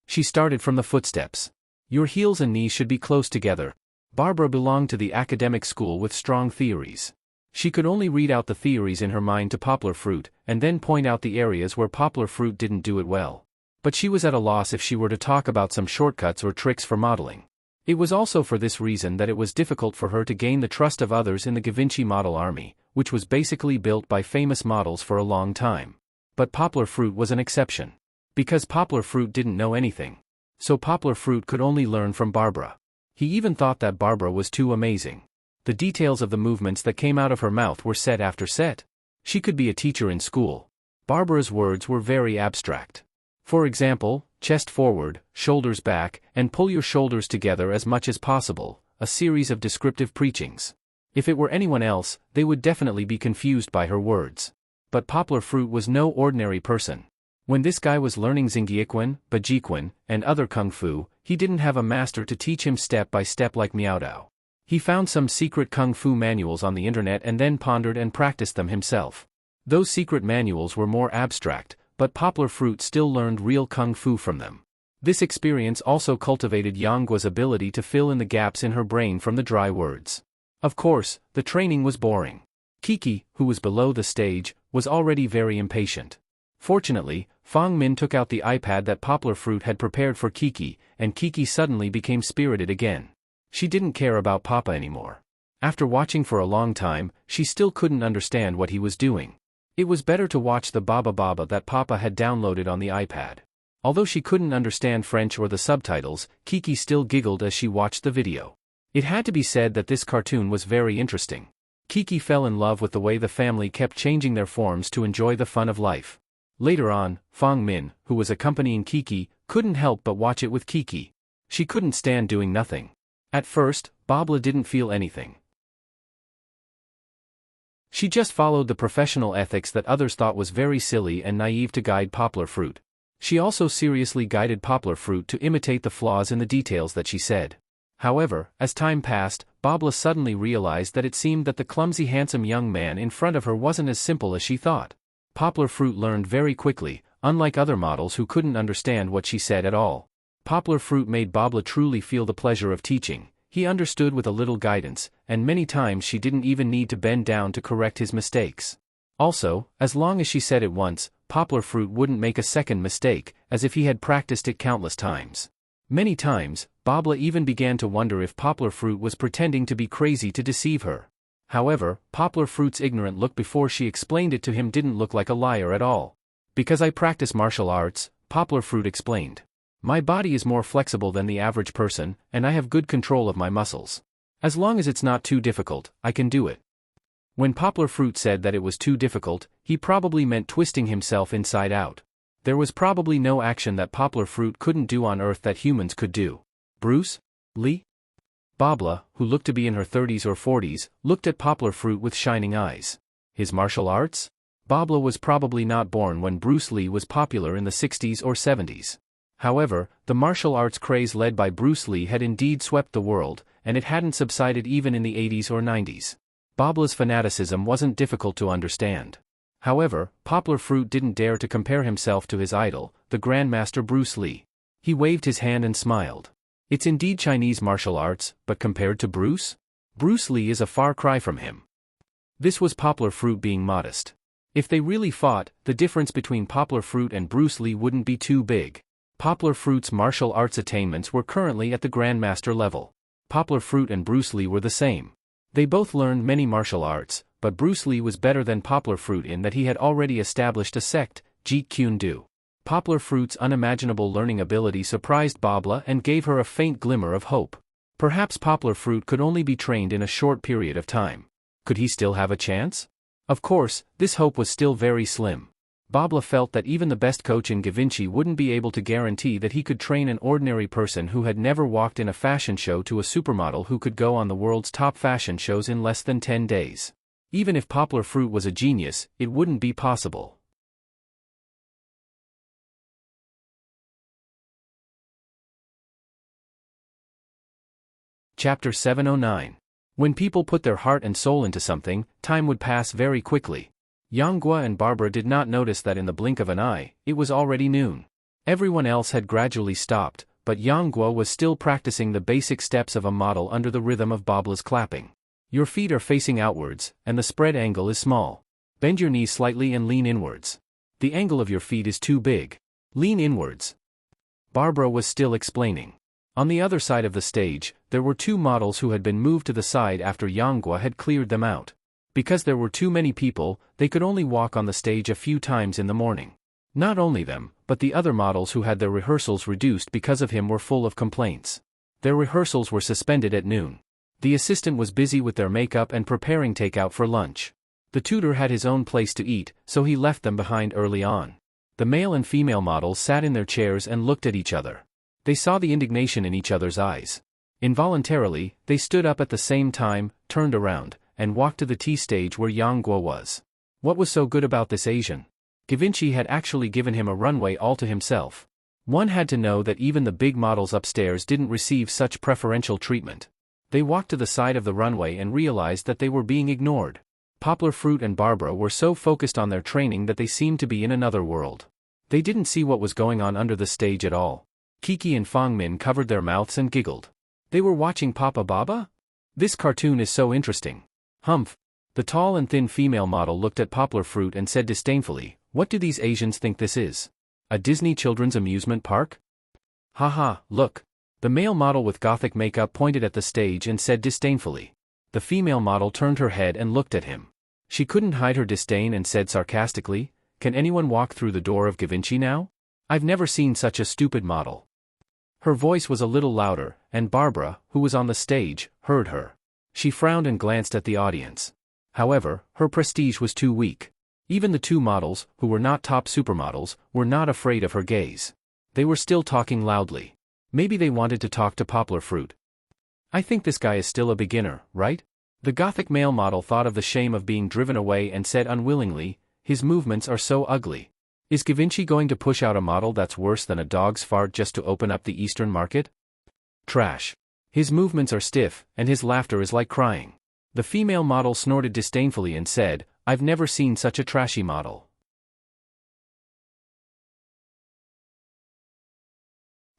Speaker 1: She started from the footsteps. Your heels and knees should be close together. Barbara belonged to the academic school with strong theories. She could only read out the theories in her mind to Poplar Fruit, and then point out the areas where Poplar Fruit didn't do it well. But she was at a loss if she were to talk about some shortcuts or tricks for modeling. It was also for this reason that it was difficult for her to gain the trust of others in the Givenchy model army, which was basically built by famous models for a long time. But Poplar Fruit was an exception. Because Poplar Fruit didn't know anything. So Poplar Fruit could only learn from Barbara. He even thought that Barbara was too amazing. The details of the movements that came out of her mouth were set after set. She could be a teacher in school. Barbara's words were very abstract. For example, chest forward, shoulders back, and pull your shoulders together as much as possible, a series of descriptive preachings. If it were anyone else, they would definitely be confused by her words. But Poplar Fruit was no ordinary person. When this guy was learning Xingyiquan, Bajiquan, and other kung fu, he didn't have a master to teach him step by step like Miao Dao. He found some secret kung fu manuals on the internet and then pondered and practiced them himself. Those secret manuals were more abstract, but Poplar Fruit still learned real kung fu from them. This experience also cultivated Yanggua's ability to fill in the gaps in her brain from the dry words. Of course, the training was boring. Kiki, who was below the stage, was already very impatient. Fortunately, Fang Min took out the iPad that Poplar Fruit had prepared for Kiki, and Kiki suddenly became spirited again. She didn't care about Papa anymore. After watching for a long time, she still couldn't understand what he was doing. It was better to watch the Baba Baba that Papa had downloaded on the iPad. Although she couldn't understand French or the subtitles, Kiki still giggled as she watched the video. It had to be said that this cartoon was very interesting. Kiki fell in love with the way the family kept changing their forms to enjoy the fun of life. Later on, Fang Min, who was accompanying Kiki, couldn't help but watch it with Kiki. She couldn't stand doing nothing. At first, Babla didn't feel anything. She just followed the professional ethics that others thought was very silly and naive to guide Poplar Fruit. She also seriously guided Poplar Fruit to imitate the flaws in the details that she said. However, as time passed, Babla suddenly realized that it seemed that the clumsy handsome young man in front of her wasn't as simple as she thought. Poplar Fruit learned very quickly, unlike other models who couldn't understand what she said at all. Poplar Fruit made Babla truly feel the pleasure of teaching. He understood with a little guidance, and many times she didn't even need to bend down to correct his mistakes. Also, as long as she said it once, Poplar Fruit wouldn't make a second mistake, as if he had practiced it countless times. Many times, Babla even began to wonder if Poplar Fruit was pretending to be crazy to deceive her. However, Poplar Fruit's ignorant look before she explained it to him didn't look like a liar at all. Because I practice martial arts, Poplar Fruit explained. My body is more flexible than the average person, and I have good control of my muscles. As long as it's not too difficult, I can do it. When Poplar Fruit said that it was too difficult, he probably meant twisting himself inside out. There was probably no action that Poplar Fruit couldn't do on Earth that humans could do. Bruce Lee? Babla, who looked to be in her 30s or 40s, looked at Poplar Fruit with shining eyes. His martial arts? Babla was probably not born when Bruce Lee was popular in the 60s or 70s. However, the martial arts craze led by Bruce Lee had indeed swept the world, and it hadn't subsided even in the 80s or 90s. Babla's fanaticism wasn't difficult to understand. However, Poplar Fruit didn't dare to compare himself to his idol, the Grandmaster Bruce Lee. He waved his hand and smiled. It's indeed Chinese martial arts, but compared to Bruce Lee is a far cry from him. This was Poplar Fruit being modest. If they really fought, the difference between Poplar Fruit and Bruce Lee wouldn't be too big. Poplar Fruit's martial arts attainments were currently at the Grandmaster level. Poplar Fruit and Bruce Lee were the same. They both learned many martial arts, but Bruce Lee was better than Poplar Fruit in that he had already established a sect, Jeet Kune Do. Poplar Fruit's unimaginable learning ability surprised Babla and gave her a faint glimmer of hope. Perhaps Poplar Fruit could only be trained in a short period of time. Could he still have a chance? Of course, this hope was still very slim. Babla felt that even the best coach in Givenchy wouldn't be able to guarantee that he could train an ordinary person who had never walked in a fashion show to a supermodel who could go on the world's top fashion shows in less than 10 days. Even if Poplar Fruit was a genius, it wouldn't be possible. Chapter 709. When people put their heart and soul into something, time would pass very quickly. Yanghua and Barbara did not notice that in the blink of an eye, it was already noon. Everyone else had gradually stopped, but Yanghua was still practicing the basic steps of a model under the rhythm of Babla's clapping. Your feet are facing outwards, and the spread angle is small. Bend your knees slightly and lean inwards. The angle of your feet is too big. Lean inwards. Barbara was still explaining. On the other side of the stage, there were two models who had been moved to the side after Yanghua had cleared them out. Because there were too many people, they could only walk on the stage a few times in the morning. Not only them, but the other models who had their rehearsals reduced because of him were full of complaints. Their rehearsals were suspended at noon. The assistant was busy with their makeup and preparing takeout for lunch. The tutor had his own place to eat, so he left them behind early on. The male and female models sat in their chairs and looked at each other. They saw the indignation in each other's eyes. Involuntarily, they stood up at the same time, turned around, and walked to the tea stage where Yanghua was. What was so good about this Asian? Givenchy had actually given him a runway all to himself. One had to know that even the big models upstairs didn't receive such preferential treatment. They walked to the side of the runway and realized that they were being ignored. Poplar Fruit and Barbara were so focused on their training that they seemed to be in another world. They didn't see what was going on under the stage at all. Kiki and Fangmin covered their mouths and giggled. They were watching Papa Baba? This cartoon is so interesting. Humph. The tall and thin female model looked at Poplar Fruit and said disdainfully, "What do these Asians think this is? A Disney children's amusement park?" Haha, look. The male model with gothic makeup pointed at the stage and said disdainfully. The female model turned her head and looked at him. She couldn't hide her disdain and said sarcastically, "Can anyone walk through the door of Givenchy now? I've never seen such a stupid model." Her voice was a little louder, and Barbara, who was on the stage, heard her. She frowned and glanced at the audience. However, her prestige was too weak. Even the two models, who were not top supermodels, were not afraid of her gaze. They were still talking loudly. Maybe they wanted to talk to Poplar Fruit. "I think this guy is still a beginner, right?" The gothic male model thought of the shame of being driven away and said unwillingly, "His movements are so ugly. Is Givenchy going to push out a model that's worse than a dog's fart just to open up the Eastern market? Trash. His movements are stiff, and his laughter is like crying." The female model snorted disdainfully and said, "I've never seen such a trashy model.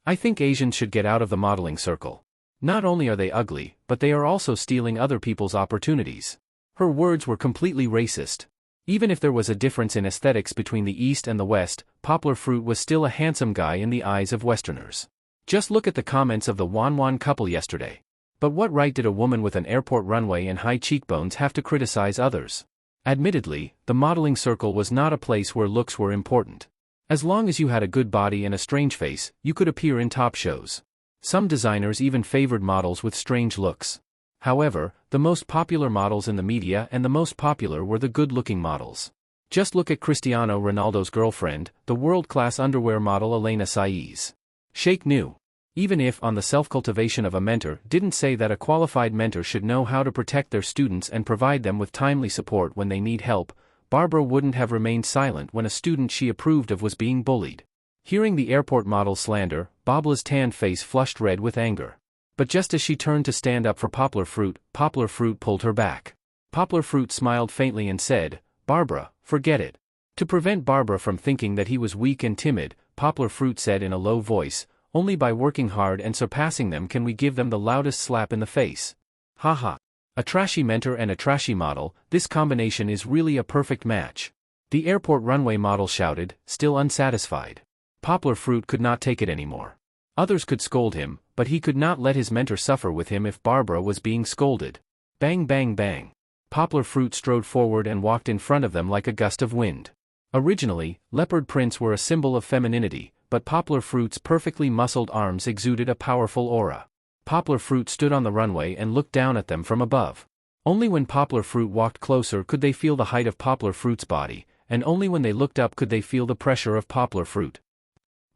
Speaker 1: I think Asians should get out of the modeling circle. Not only are they ugly, but they are also stealing other people's opportunities." Her words were completely racist. Even if there was a difference in aesthetics between the East and the West, Poplar Fruit was still a handsome guy in the eyes of Westerners. Just look at the comments of the Wanwan couple yesterday. But what right did a woman with an airport runway and high cheekbones have to criticize others? Admittedly, the modeling circle was not a place where looks were important. As long as you had a good body and a strange face, you could appear in top shows. Some designers even favored models with strange looks. However, the most popular models in the media and the most popular were the good-looking models. Just look at Cristiano Ronaldo's girlfriend, the world-class underwear model Elena Saiz. Sheikh knew. Even if on the self-cultivation of a mentor didn't say that a qualified mentor should know how to protect their students and provide them with timely support when they need help, Barbara wouldn't have remained silent when a student she approved of was being bullied. Hearing the airport model's slander, Babla's tanned face flushed red with anger. But just as she turned to stand up for Poplar Fruit pulled her back. Poplar Fruit smiled faintly and said, Barbara, forget it. To prevent Barbara from thinking that he was weak and timid, Poplar Fruit said in a low voice, only by working hard and surpassing them can we give them the loudest slap in the face. Haha. A trashy mentor and a trashy model, this combination is really a perfect match. The airport runway model shouted, still unsatisfied. Poplar Fruit could not take it anymore. Others could scold him, but he could not let his mentor suffer with him if Barbara was being scolded. Bang bang bang. Poplar Fruit strode forward and walked in front of them like a gust of wind. Originally, leopard prints were a symbol of femininity, but Poplar Fruit's perfectly muscled arms exuded a powerful aura. Poplar Fruit stood on the runway and looked down at them from above. Only when Poplar Fruit walked closer could they feel the height of Poplar Fruit's body, and only when they looked up could they feel the pressure of Poplar Fruit.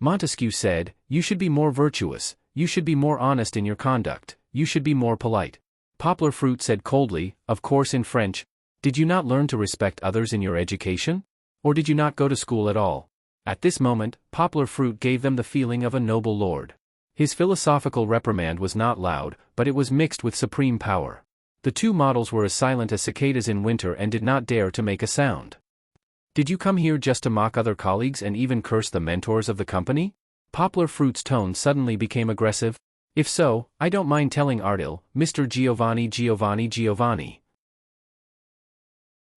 Speaker 1: Montesquieu said, you should be more virtuous, you should be more honest in your conduct, you should be more polite. Poplar Fruit said coldly, of course in French, did you not learn to respect others in your education? Or did you not go to school at all? At this moment, Poplar Fruit gave them the feeling of a noble lord. His philosophical reprimand was not loud, but it was mixed with supreme power. The two models were as silent as cicadas in winter and did not dare to make a sound. Did you come here just to mock other colleagues and even curse the mentors of the company? Poplar Fruit's tone suddenly became aggressive. If so, I don't mind telling Ardil, Mr. Giovanni.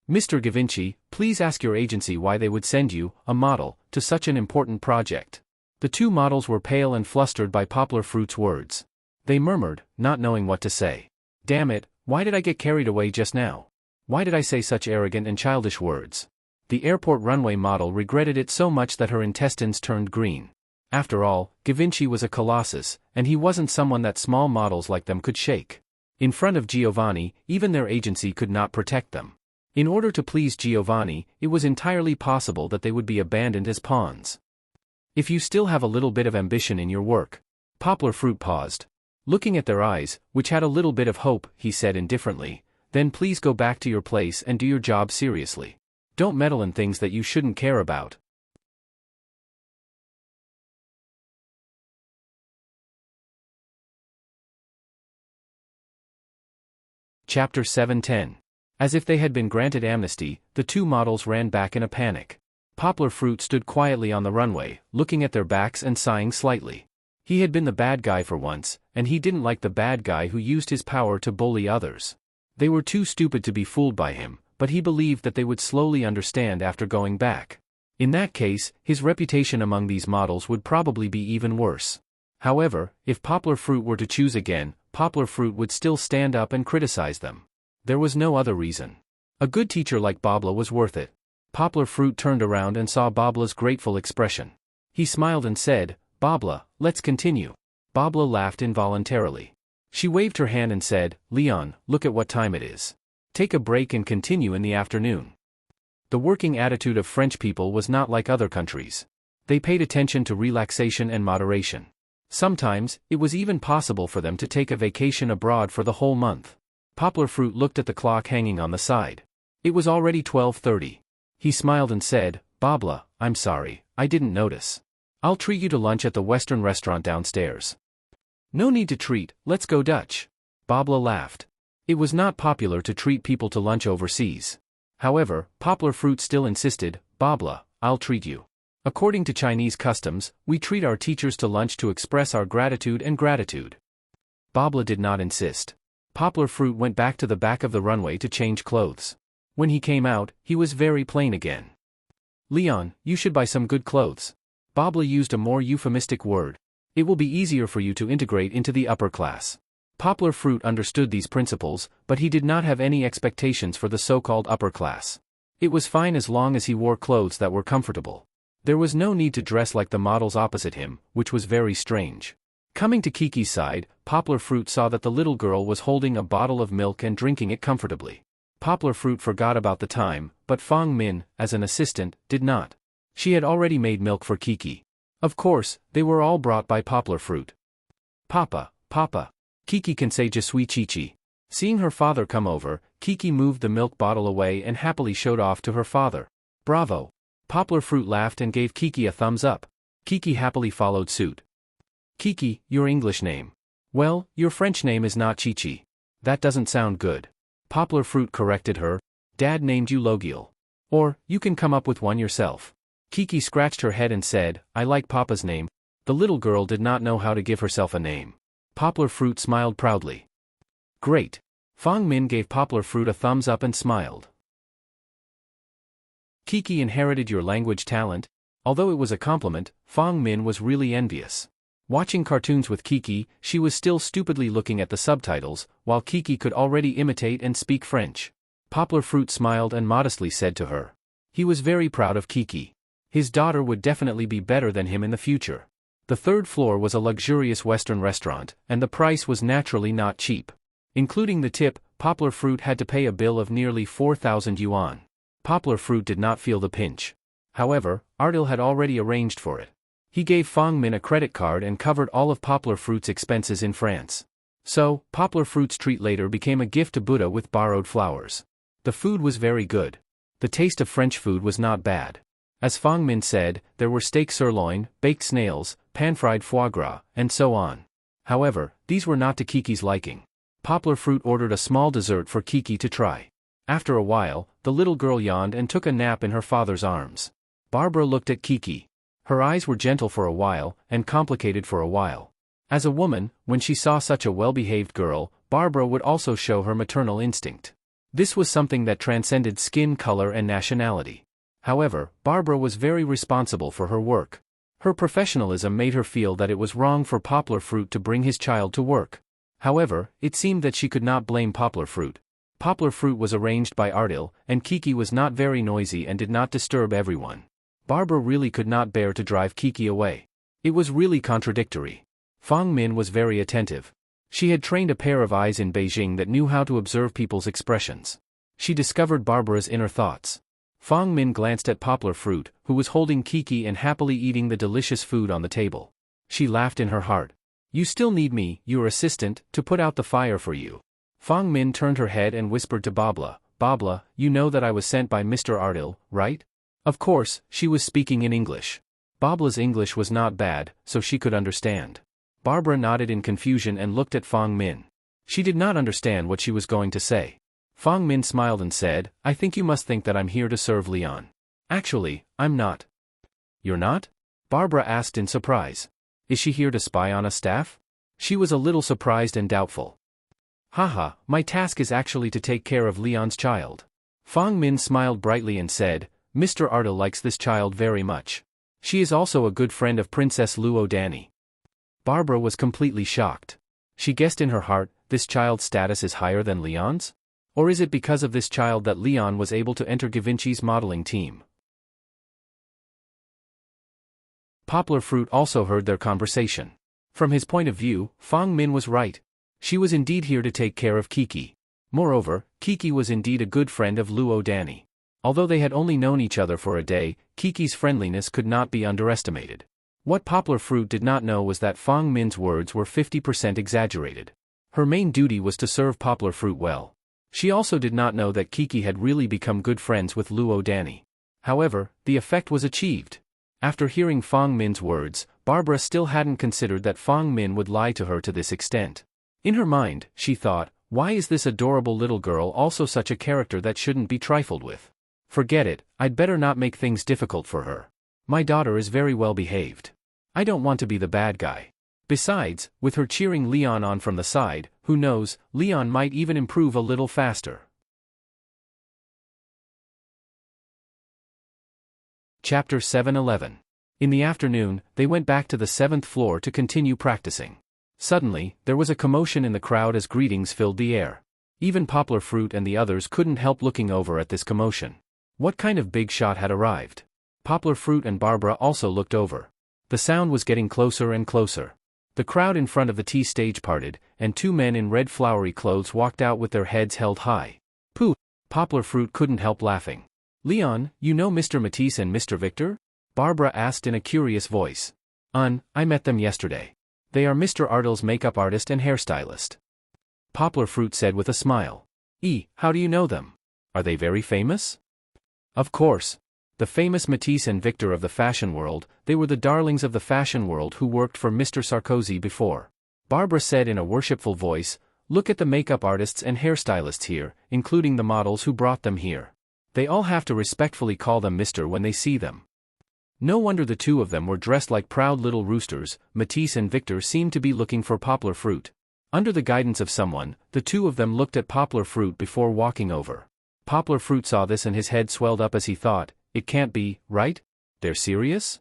Speaker 1: Mr. Givenchy, please ask your agency why they would send you, a model, to such an important project. The two models were pale and flustered by Poplar Fruit's words. They murmured, not knowing what to say. Damn it, why did I get carried away just now? Why did I say such arrogant and childish words? The airport runway model regretted it so much that her intestines turned green. After all, Givenchy was a colossus, and he wasn't someone that small models like them could shake. In front of Giovanni, even their agency could not protect them. In order to please Giovanni, it was entirely possible that they would be abandoned as pawns. If you still have a little bit of ambition in your work. Poplar Fruit paused. Looking at their eyes, which had a little bit of hope, he said indifferently, then please go back to your place and do your job seriously. Don't meddle in things that you shouldn't care about. Chapter 7:10. As if they had been granted amnesty, the two models ran back in a panic. Poplar Fruit stood quietly on the runway, looking at their backs and sighing slightly. He had been the bad guy for once, and he didn't like the bad guy who used his power to bully others. They were too stupid to be fooled by him, but he believed that they would slowly understand after going back. In that case, his reputation among these models would probably be even worse. However, if Poplar Fruit were to choose again, Poplar Fruit would still stand up and criticize them. There was no other reason. A good teacher like Babla was worth it. Poplar Fruit turned around and saw Babla's grateful expression. He smiled and said, Babla, let's continue. Babla laughed involuntarily. She waved her hand and said, Leon, look at what time it is. Take a break and continue in the afternoon. The working attitude of French people was not like other countries. They paid attention to relaxation and moderation. Sometimes, it was even possible for them to take a vacation abroad for the whole month. Poplar Fruit looked at the clock hanging on the side. It was already 12:30. He smiled and said, Babla, I'm sorry, I didn't notice. I'll treat you to lunch at the Western restaurant downstairs. No need to treat, let's go Dutch. Babla laughed. It was not popular to treat people to lunch overseas. However, Poplar Fruit still insisted, Babla, I'll treat you. According to Chinese customs, we treat our teachers to lunch to express our gratitude and gratitude. Babla did not insist. Poplar Fruit went back to the back of the runway to change clothes. When he came out, he was very plain again. Leon, you should buy some good clothes. Babla used a more euphemistic word. It will be easier for you to integrate into the upper class. Poplar Fruit understood these principles, but he did not have any expectations for the so-called upper class. It was fine as long as he wore clothes that were comfortable. There was no need to dress like the models opposite him, which was very strange. Coming to Kiki's side, Poplar Fruit saw that the little girl was holding a bottle of milk and drinking it comfortably. Poplar Fruit forgot about the time, but Fong Min, as an assistant, did not. She had already made milk for Kiki. Of course, they were all brought by Poplar Fruit. Papa, Papa. Kiki can say je suis Chichi. Seeing her father come over, Kiki moved the milk bottle away and happily showed off to her father. Bravo. Poplar Fruit laughed and gave Kiki a thumbs up. Kiki happily followed suit. Kiki, your English name. Well, your French name is not Chichi. That doesn't sound good. Poplar Fruit corrected her. Dad named you Logiel. Or, you can come up with one yourself. Kiki scratched her head and said, I like Papa's name. The little girl did not know how to give herself a name. Poplar Fruit smiled proudly. Great. Fong Min gave Poplar Fruit a thumbs up and smiled. Kiki inherited your language talent. Although it was a compliment, Fong Min was really envious. Watching cartoons with Kiki, she was still stupidly looking at the subtitles, while Kiki could already imitate and speak French. Poplar Fruit smiled and modestly said to her. He was very proud of Kiki. His daughter would definitely be better than him in the future. The third floor was a luxurious Western restaurant, and the price was naturally not cheap. Including the tip, Poplar Fruit had to pay a bill of nearly 4,000 yuan. Poplar Fruit did not feel the pinch. However, Ardil had already arranged for it. He gave Fong Min a credit card and covered all of Poplar Fruit's expenses in France. So, Poplar Fruit's treat later became a gift to Buddha with borrowed flowers. The food was very good. The taste of French food was not bad. As Fong Min said, there were steak sirloin, baked snails, pan-fried foie gras, and so on. However, these were not to Kiki's liking. Poplar Fruit ordered a small dessert for Kiki to try. After a while, the little girl yawned and took a nap in her father's arms. Barbara looked at Kiki. Her eyes were gentle for a while, and complicated for a while. As a woman, when she saw such a well-behaved girl, Barbara would also show her maternal instinct. This was something that transcended skin color and nationality. However, Barbara was very responsible for her work. Her professionalism made her feel that it was wrong for Poplar Fruit to bring his child to work. However, it seemed that she could not blame Poplar Fruit. Poplar Fruit was arranged by Ardil, and Kiki was not very noisy and did not disturb everyone. Barbara really could not bear to drive Kiki away. It was really contradictory. Fong Min was very attentive. She had trained a pair of eyes in Beijing that knew how to observe people's expressions. She discovered Barbara's inner thoughts. Fong Min glanced at Poplar Fruit, who was holding Kiki and happily eating the delicious food on the table. She laughed in her heart. You still need me, your assistant, to put out the fire for you. Fong Min turned her head and whispered to Babla, Babla, you know that I was sent by Mr. Ardil, right? Of course, she was speaking in English. Babla's English was not bad, so she could understand. Barbara nodded in confusion and looked at Fong Min. She did not understand what she was going to say. Fong Min smiled and said, I think you must think that I'm here to serve Leon. Actually, I'm not. You're not? Barbara asked in surprise. Is she here to spy on a staff? She was a little surprised and doubtful. Haha, my task is actually to take care of Leon's child. Fong Min smiled brightly and said, Mr. Ardil likes this child very much. She is also a good friend of Princess Luo Dani. Barbara was completely shocked. She guessed in her heart, this child's status is higher than Leon's? Or is it because of this child that Leon was able to enter Givenchy's modeling team? Poplar Fruit also heard their conversation. From his point of view, Fong Min was right. She was indeed here to take care of Kiki. Moreover, Kiki was indeed a good friend of Luo Dani. Although they had only known each other for a day, Kiki's friendliness could not be underestimated. What Poplar Fruit did not know was that Fong Min's words were 50% exaggerated. Her main duty was to serve Poplar Fruit well. She also did not know that Kiki had really become good friends with Luo Dani. However, the effect was achieved. After hearing Fong Min's words, Barbara still hadn't considered that Fong Min would lie to her to this extent. In her mind, she thought, why is this adorable little girl also such a character that shouldn't be trifled with? Forget it, I'd better not make things difficult for her. My daughter is very well behaved. I don't want to be the bad guy. Besides, with her cheering Leon on from the side, who knows, Leon might even improve a little faster. Chapter 7:11. In the afternoon, they went back to the 7th floor to continue practicing. Suddenly, there was a commotion in the crowd as greetings filled the air. Even Poplar Fruit and the others couldn't help looking over at this commotion. What kind of big shot had arrived? Poplar Fruit and Barbara also looked over. The sound was getting closer and closer. The crowd in front of the tea stage parted, and two men in red flowery clothes walked out with their heads held high. Pooh! Poplar Fruit couldn't help laughing. Leon, you know Mr. Matisse and Mr. Victor? Barbara asked in a curious voice. I met them yesterday. They are Mr. Ardil's makeup artist and hairstylist. Poplar Fruit said with a smile. How do you know them? Are they very famous? Of course. The famous Matisse and Victor of the fashion world, they were the darlings of the fashion world who worked for Mr. Sarkozy before. Barbara said in a worshipful voice, look at the makeup artists and hairstylists here, including the models who brought them here. They all have to respectfully call them Mr. when they see them. No wonder the two of them were dressed like proud little roosters. Matisse and Victor seemed to be looking for Poplar Fruit. Under the guidance of someone, the two of them looked at Poplar Fruit before walking over. Poplar Fruit saw this and his head swelled up as he thought, it can't be, right? They're serious?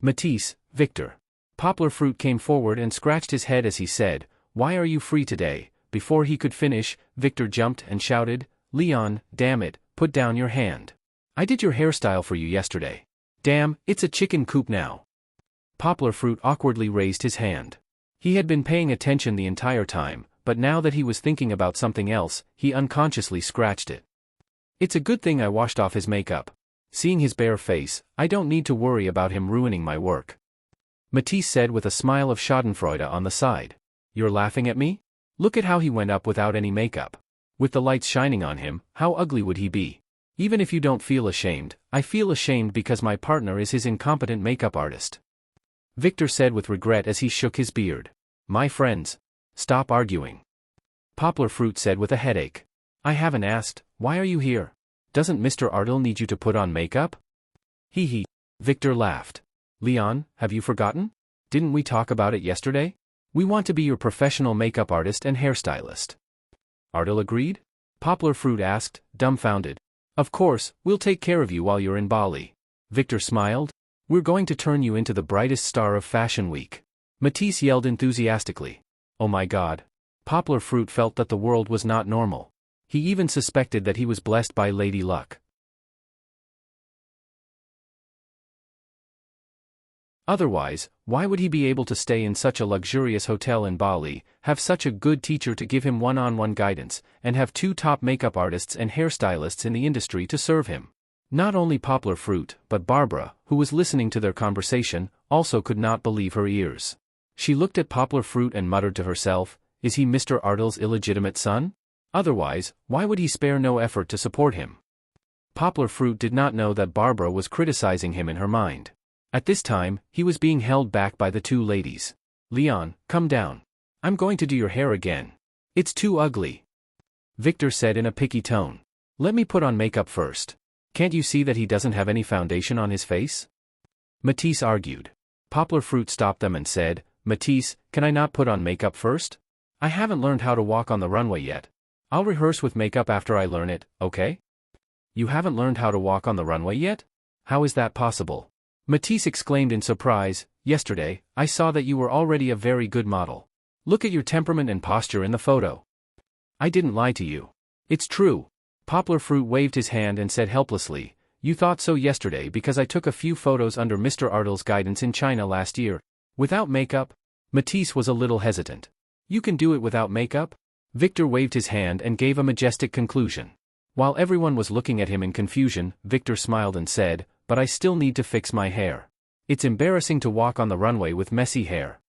Speaker 1: Matisse, Victor. Poplar Fruit came forward and scratched his head as he said, why are you free today? Before he could finish, Victor jumped and shouted, Leon, damn it, put down your hand. I did your hairstyle for you yesterday. Damn, it's a chicken coop now. Poplar Fruit awkwardly raised his hand. He had been paying attention the entire time, but now that he was thinking about something else, he unconsciously scratched it. It's a good thing I washed off his makeup. Seeing his bare face, I don't need to worry about him ruining my work. Matisse said with a smile of schadenfreude on the side. You're laughing at me? Look at how he went up without any makeup. With the lights shining on him, how ugly would he be? Even if you don't feel ashamed, I feel ashamed because my partner is his incompetent makeup artist. Victor said with regret as he shook his beard. My friends. Stop arguing. Poplar Fruit said with a headache. I haven't asked, why are you here? Doesn't Mr. Ardell need you to put on makeup? Hee hee. Victor laughed. Leon, have you forgotten? Didn't we talk about it yesterday? We want to be your professional makeup artist and hairstylist. Ardell agreed? Poplar Fruit asked, dumbfounded. Of course, we'll take care of you while you're in Bali. Victor smiled. We're going to turn you into the brightest star of Fashion Week. Matisse yelled enthusiastically. Oh my God. Poplar Fruit felt that the world was not normal. He even suspected that he was blessed by Lady Luck. Otherwise, why would he be able to stay in such a luxurious hotel in Bali, have such a good teacher to give him one-on-one guidance, and have two top makeup artists and hairstylists in the industry to serve him? Not only Poplar Fruit, but Barbara, who was listening to their conversation, also could not believe her ears. She looked at Poplar Fruit and muttered to herself, is he Mr. Ardell's illegitimate son? Otherwise, why would he spare no effort to support him? Poplar Fruit did not know that Barbara was criticizing him in her mind. At this time, he was being held back by the two ladies. Leon, come down. I'm going to do your hair again. It's too ugly. Victor said in a picky tone. Let me put on makeup first. Can't you see that he doesn't have any foundation on his face? Matisse argued. Poplar Fruit stopped them and said, Matisse, can I not put on makeup first? I haven't learned how to walk on the runway yet. I'll rehearse with makeup after I learn it, okay? You haven't learned how to walk on the runway yet? How is that possible? Matisse exclaimed in surprise, yesterday, I saw that you were already a very good model. Look at your temperament and posture in the photo. I didn't lie to you. It's true. Poplar Fruit waved his hand and said helplessly, you thought so yesterday because I took a few photos under Mr. Ardell's guidance in China last year. Without makeup? Matisse was a little hesitant. You can do it without makeup? Victor waved his hand and gave a majestic conclusion. While everyone was looking at him in confusion, Victor smiled and said, but I still need to fix my hair. It's embarrassing to walk on the runway with messy hair.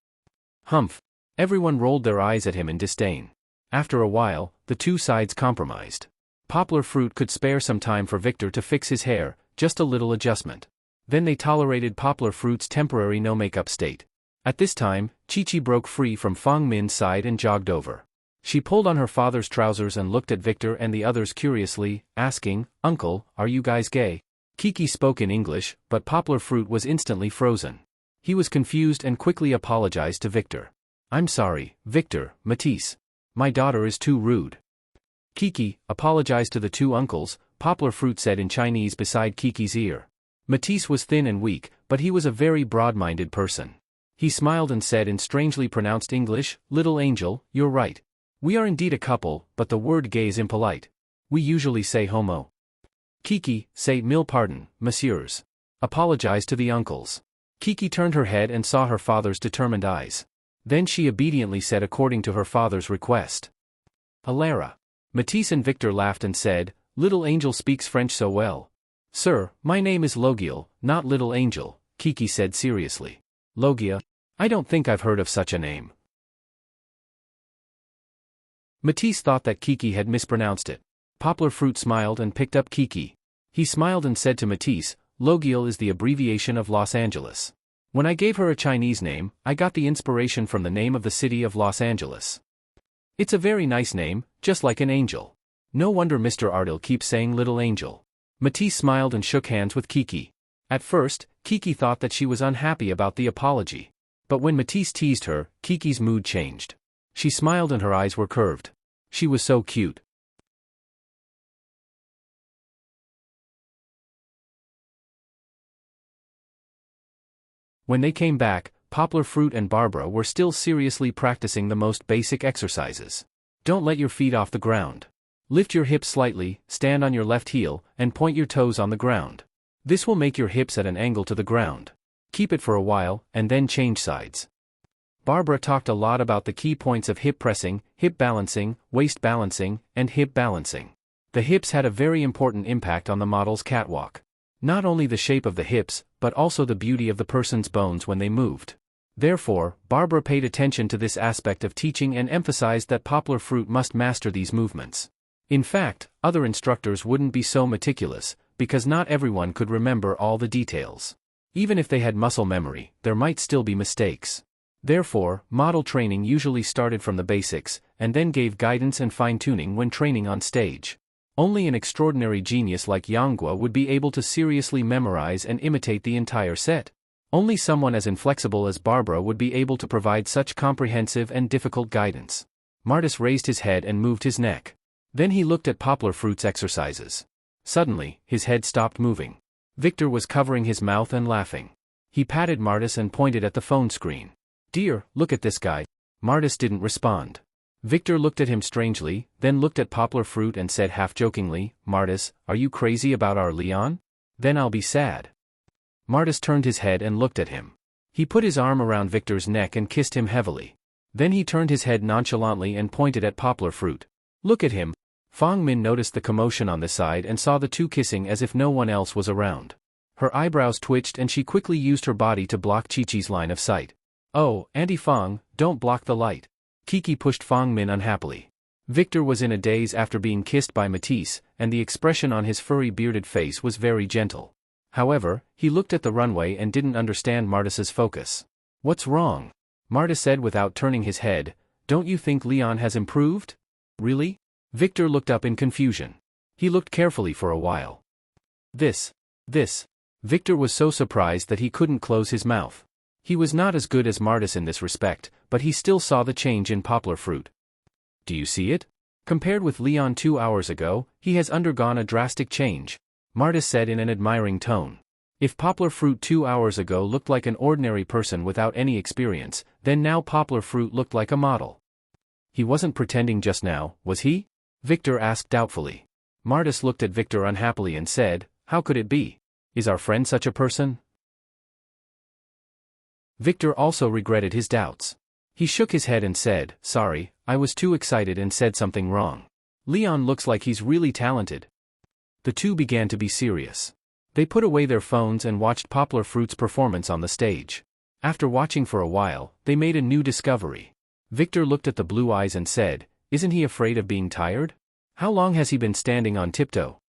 Speaker 1: Humph. Everyone rolled their eyes at him in disdain. After a while, the two sides compromised. Poplar Fruit could spare some time for Victor to fix his hair, just a little adjustment. Then they tolerated Poplar Fruit's temporary no-makeup state. At this time, Chi-Chi broke free from Fong Min's side and jogged over. She pulled on her father's trousers and looked at Victor and the others curiously, asking, Uncle, are you guys gay? Kiki spoke in English, but Poplar Fruit was instantly frozen. He was confused and quickly apologized to Victor. I'm sorry, Victor, Matisse. My daughter is too rude. Kiki, apologize to the two uncles, Poplar Fruit said in Chinese beside Kiki's ear. Matisse was thin and weak, but he was a very broad-minded person. He smiled and said in strangely pronounced English, Little angel, you're right. We are indeed a couple, but the word gay is impolite. We usually say homo. Kiki, say mille pardon, messieurs. Apologize to the uncles. Kiki turned her head and saw her father's determined eyes. Then she obediently said according to her father's request. Alara. Matisse and Victor laughed and said, Little angel speaks French so well. Sir, my name is Logiel, not Little Angel, Kiki said seriously. Logia? I don't think I've heard of such a name. Matisse thought that Kiki had mispronounced it. Poplar Fruit smiled and picked up Kiki. He smiled and said to Matisse, Logiel is the abbreviation of Los Angeles. When I gave her a Chinese name, I got the inspiration from the name of the city of Los Angeles. It's a very nice name, just like an angel. No wonder Mr. Ardell keeps saying Little Angel. Matisse smiled and shook hands with Kiki. At first, Kiki thought that she was unhappy about the apology. But when Matisse teased her, Kiki's mood changed. She smiled and her eyes were curved. She was so cute. When they came back, Poplar Fruit and Barbara were still seriously practicing the most basic exercises. Don't let your feet off the ground. Lift your hips slightly, stand on your left heel, and point your toes on the ground. This will make your hips at an angle to the ground. Keep it for a while, and then change sides. Barbara talked a lot about the key points of hip pressing, hip balancing, waist balancing, and hip balancing. The hips had a very important impact on the model's catwalk. Not only the shape of the hips, but also the beauty of the person's bones when they moved. Therefore, Barbara paid attention to this aspect of teaching and emphasized that Poplar Fruit must master these movements. In fact, other instructors wouldn't be so meticulous, because not everyone could remember all the details. Even if they had muscle memory, there might still be mistakes. Therefore, model training usually started from the basics, and then gave guidance and fine-tuning when training on stage. Only an extraordinary genius like Yanghua would be able to seriously memorize and imitate the entire set. Only someone as inflexible as Barbara would be able to provide such comprehensive and difficult guidance. Martis raised his head and moved his neck. Then he looked at Poplar Fruit's exercises. Suddenly, his head stopped moving. Victor was covering his mouth and laughing. He patted Martis and pointed at the phone screen. "Dear, look at this guy." Martis didn't respond. Victor looked at him strangely, then looked at Poplar Fruit and said half-jokingly, "Martis, are you crazy about our Leon? Then I'll be sad." Martis turned his head and looked at him. He put his arm around Victor's neck and kissed him heavily. Then he turned his head nonchalantly and pointed at Poplar Fruit. "Look at him." Fang Min noticed the commotion on the side and saw the two kissing as if no one else was around. Her eyebrows twitched and she quickly used her body to block Chi-Chi's line of sight. "Oh, Auntie Fang, don't block the light." Kiki pushed Fang Min unhappily. Victor was in a daze after being kissed by Matisse, and the expression on his furry bearded face was very gentle. However, he looked at the runway and didn't understand Martis's focus. "What's wrong?" Martis said without turning his head. "Don't you think Leon has improved?" "Really?" Victor looked up in confusion. He looked carefully for a while. This. Victor was so surprised that he couldn't close his mouth. He was not as good as Martis in this respect, but he still saw the change in Poplar Fruit. "Do you see it? Compared with Leon 2 hours ago, he has undergone a drastic change," Martis said in an admiring tone. If Poplar Fruit 2 hours ago looked like an ordinary person without any experience, then now Poplar Fruit looked like a model. "He wasn't pretending just now, was he?" Victor asked doubtfully. Martis looked at Victor unhappily and said, "How could it be? Is our friend such a person?" Victor also regretted his doubts. He shook his head and said, "Sorry, I was too excited and said something wrong. Leon looks like he's really talented." The two began to be serious. They put away their phones and watched Poplar Fruit's performance on the stage. After watching for a while, they made a new discovery. Victor looked at the blue eyes and said, "Isn't he afraid of being tired? How long has he been standing on tiptoe?"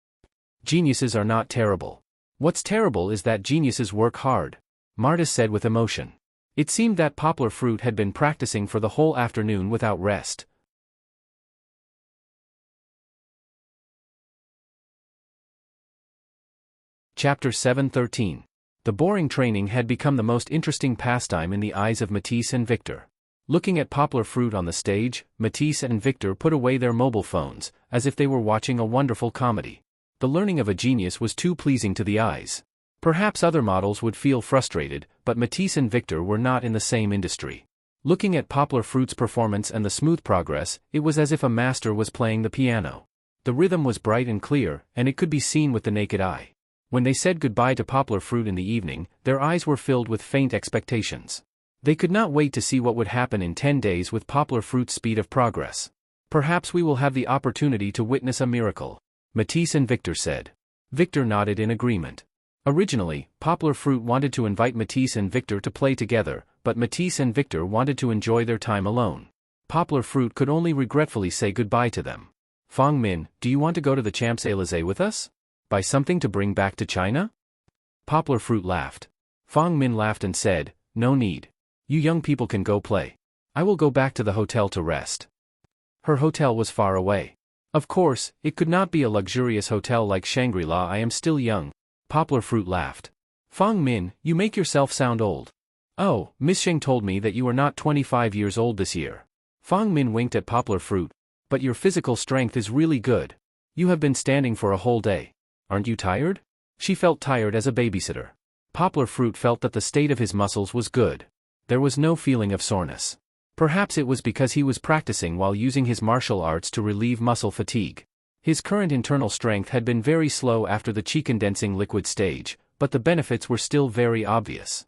Speaker 1: Geniuses are not terrible. What's terrible is that geniuses work hard, Martis said with emotion. It seemed that Poplar Fruit had been practicing for the whole afternoon without rest. Chapter 7:13. The boring training had become the most interesting pastime in the eyes of Matisse and Victor. Looking at Poplar Fruit on the stage, Matisse and Victor put away their mobile phones, as if they were watching a wonderful comedy. The learning of a genius was too pleasing to the eyes. Perhaps other models would feel frustrated, but Matisse and Victor were not in the same industry. Looking at Poplar Fruit's performance and the smooth progress, it was as if a master was playing the piano. The rhythm was bright and clear, and it could be seen with the naked eye. When they said goodbye to Poplar Fruit in the evening, their eyes were filled with faint expectations. They could not wait to see what would happen in 10 days with Poplar Fruit's speed of progress. "Perhaps we will have the opportunity to witness a miracle," Matisse and Victor said. Victor nodded in agreement. Originally, Poplar Fruit wanted to invite Matisse and Victor to play together, but Matisse and Victor wanted to enjoy their time alone. Poplar Fruit could only regretfully say goodbye to them. "Fang Min, do you want to go to the Champs-Élysées with us? Buy something to bring back to China?" Poplar Fruit laughed. Fang Min laughed and said, "No need. You young people can go play. I will go back to the hotel to rest." Her hotel was far away. Of course, it could not be a luxurious hotel like Shangri-La. I am still young. Poplar Fruit laughed. Fang Min, you make yourself sound old. Oh, Miss Sheng told me that you are not 25 years old this year. Fang Min winked at Poplar Fruit. But your physical strength is really good. You have been standing for a whole day. Aren't you tired? She felt tired as a babysitter. Poplar Fruit felt that the state of his muscles was good. There was no feeling of soreness. Perhaps it was because he was practicing while using his martial arts to relieve muscle fatigue. His current internal strength had been very slow after the qi-condensing liquid stage, but the benefits were still very obvious.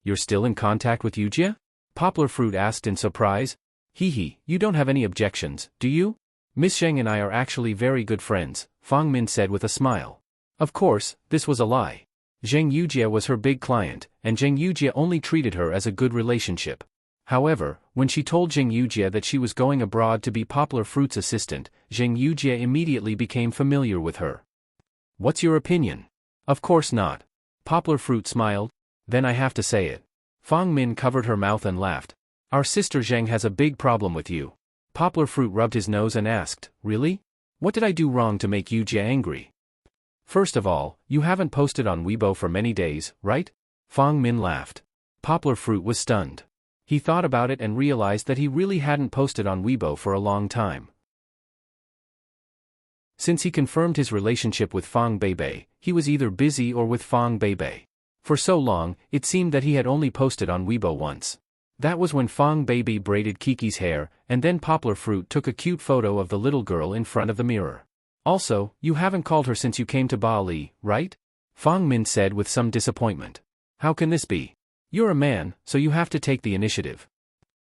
Speaker 1: You're still in contact with Yujia? Poplar Fruit asked in surprise. Hee, you don't have any objections, do you? Miss Sheng and I are actually very good friends, Fang Min said with a smile. Of course, this was a lie. Zheng Yujia was her big client, and Zheng Yujia only treated her as a good relationship. However, when she told Zheng Yujia that she was going abroad to be Poplar Fruit's assistant, Zheng Yujia immediately became familiar with her. What's your opinion? Of course not. Poplar Fruit smiled. Then I have to say it. Fang Min covered her mouth and laughed. Our sister Zheng has a big problem with you. Poplar Fruit rubbed his nose and asked, Really? What did I do wrong to make Yujia angry? First of all, you haven't posted on Weibo for many days, right? Fang Min laughed. Poplar Fruit was stunned. He thought about it and realized that he really hadn't posted on Weibo for a long time. Since he confirmed his relationship with Fang Beibei, he was either busy or with Fang Beibei. For so long, it seemed that he had only posted on Weibo once. That was when Fang Beibei braided Kiki's hair, and then Poplar Fruit took a cute photo of the little girl in front of the mirror. Also, you haven't called her since you came to Bali, right? Fang Min said with some disappointment. How can this be? You're a man, so you have to take the initiative.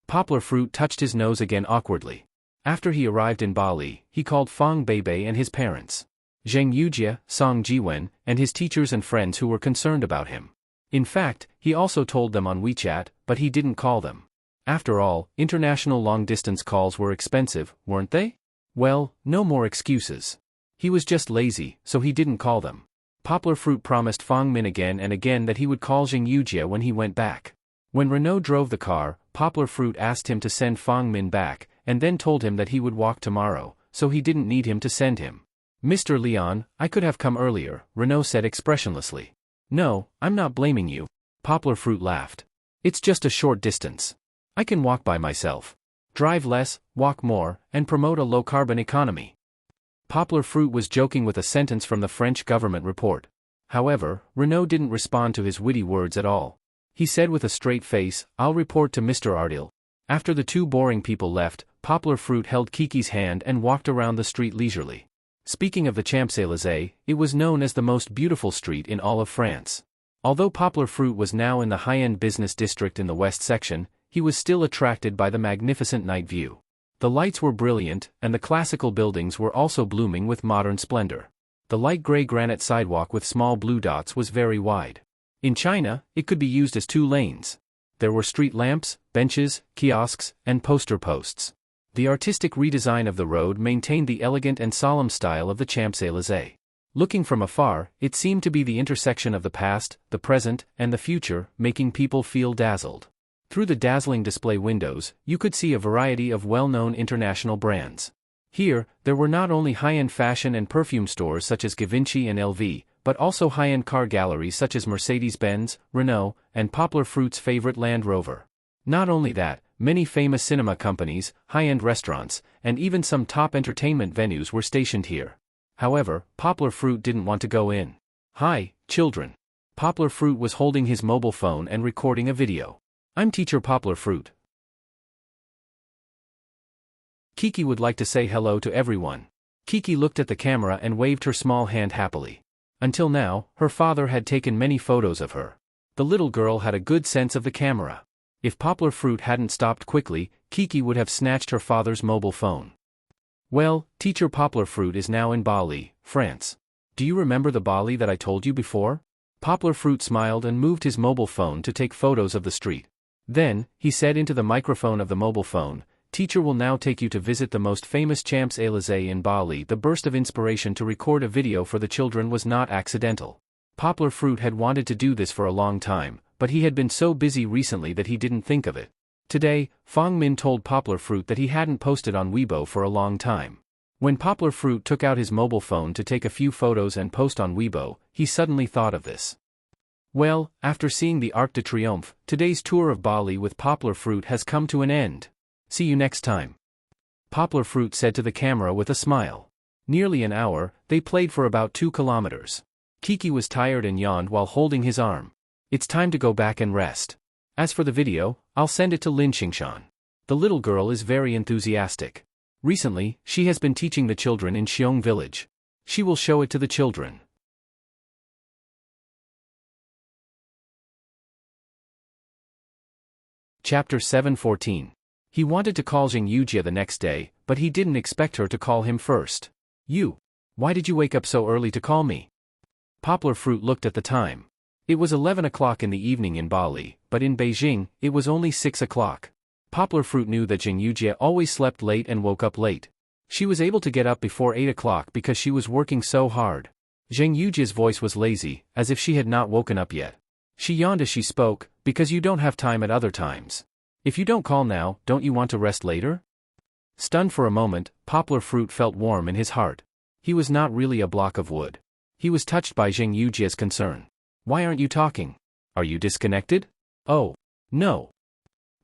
Speaker 1: Poplar Fruit touched his nose again awkwardly. After he arrived in Bali, he called Fang Beibei and his parents. Zheng Yujia, Song Jiwen, and his teachers and friends who were concerned about him. In fact, he also told them on WeChat, but he didn't call them. After all, international long-distance calls were expensive, weren't they? Well, no more excuses. He was just lazy, so he didn't call them. Poplar Fruit promised Fang Min again and again that he would call Zheng Yujia when he went back. When Renaud drove the car, Poplar Fruit asked him to send Fang Min back, and then told him that he would walk tomorrow, so he didn't need him to send him. Mr. Leon, I could have come earlier, Renaud said expressionlessly. No, I'm not blaming you. Poplar Fruit laughed. It's just a short distance. I can walk by myself. Drive less, walk more, and promote a low-carbon economy. Poplar Fruit was joking with a sentence from the French government report. However, Renaud didn't respond to his witty words at all. He said with a straight face, I'll report to Mr. Ardil. After the two boring people left, Poplar Fruit held Kiki's hand and walked around the street leisurely. Speaking of the Champs-Élysées, it was known as the most beautiful street in all of France. Although Poplar Fruit was now in the high-end business district in the west section, he was still attracted by the magnificent night view. The lights were brilliant, and the classical buildings were also blooming with modern splendor. The light gray granite sidewalk with small blue dots was very wide. In China, it could be used as 2 lanes. There were street lamps, benches, kiosks, and poster posts. The artistic redesign of the road maintained the elegant and solemn style of the Champs-Élysées. Looking from afar, it seemed to be the intersection of the past, the present, and the future, making people feel dazzled. Through the dazzling display windows, you could see a variety of well-known international brands. Here, there were not only high-end fashion and perfume stores such as Givenchy and LV, but also high-end car galleries such as Mercedes-Benz, Renault, and Poplar Fruit's favorite Land Rover. Not only that, many famous cinema companies, high-end restaurants, and even some top entertainment venues were stationed here. However, Poplar Fruit didn't want to go in. Hi, children. Poplar Fruit was holding his mobile phone and recording a video. I'm Teacher Poplar Fruit. Kiki would like to say hello to everyone. Kiki looked at the camera and waved her small hand happily. Until now, her father had taken many photos of her. The little girl had a good sense of the camera. If Poplar Fruit hadn't stopped quickly, Kiki would have snatched her father's mobile phone. Well, Teacher Poplar Fruit is now in Bali, France. Do you remember the Bali that I told you before? Poplar Fruit smiled and moved his mobile phone to take photos of the street. Then, he said into the microphone of the mobile phone, Teacher will now take you to visit the most famous Champs-Élysées in Bali. The burst of inspiration to record a video for the children was not accidental. Poplar Fruit had wanted to do this for a long time, but he had been so busy recently that he didn't think of it. Today, Fang Min told Poplar Fruit that he hadn't posted on Weibo for a long time. When Poplar Fruit took out his mobile phone to take a few photos and post on Weibo, he suddenly thought of this. Well, after seeing the Arc de Triomphe, today's tour of Bali with Poplar Fruit has come to an end. See you next time. Poplar Fruit said to the camera with a smile. Nearly an hour, they played for about 2 kilometers. Kiki was tired and yawned while holding his arm. It's time to go back and rest. As for the video, I'll send it to Lin Xingshan. The little girl is very enthusiastic. Recently, she has been teaching the children in Xiong village. She will show it to the children. Chapter 7:14. He wanted to call Zheng Yujie the next day, but he didn't expect her to call him first. You. Why did you wake up so early to call me? Poplar Fruit looked at the time. It was 11 o'clock in the evening in Bali, but in Beijing, it was only 6 o'clock. Poplar Fruit knew that Zheng Yujie always slept late and woke up late. She was able to get up before 8 o'clock because she was working so hard. Zheng Yujie's voice was lazy, as if she had not woken up yet. She yawned as she spoke, because you don't have time at other times. If you don't call now, don't you want to rest later? Stunned for a moment, Poplar Fruit felt warm in his heart. He was not really a block of wood. He was touched by Zheng Yujie's concern. Why aren't you talking? Are you disconnected? Oh. No.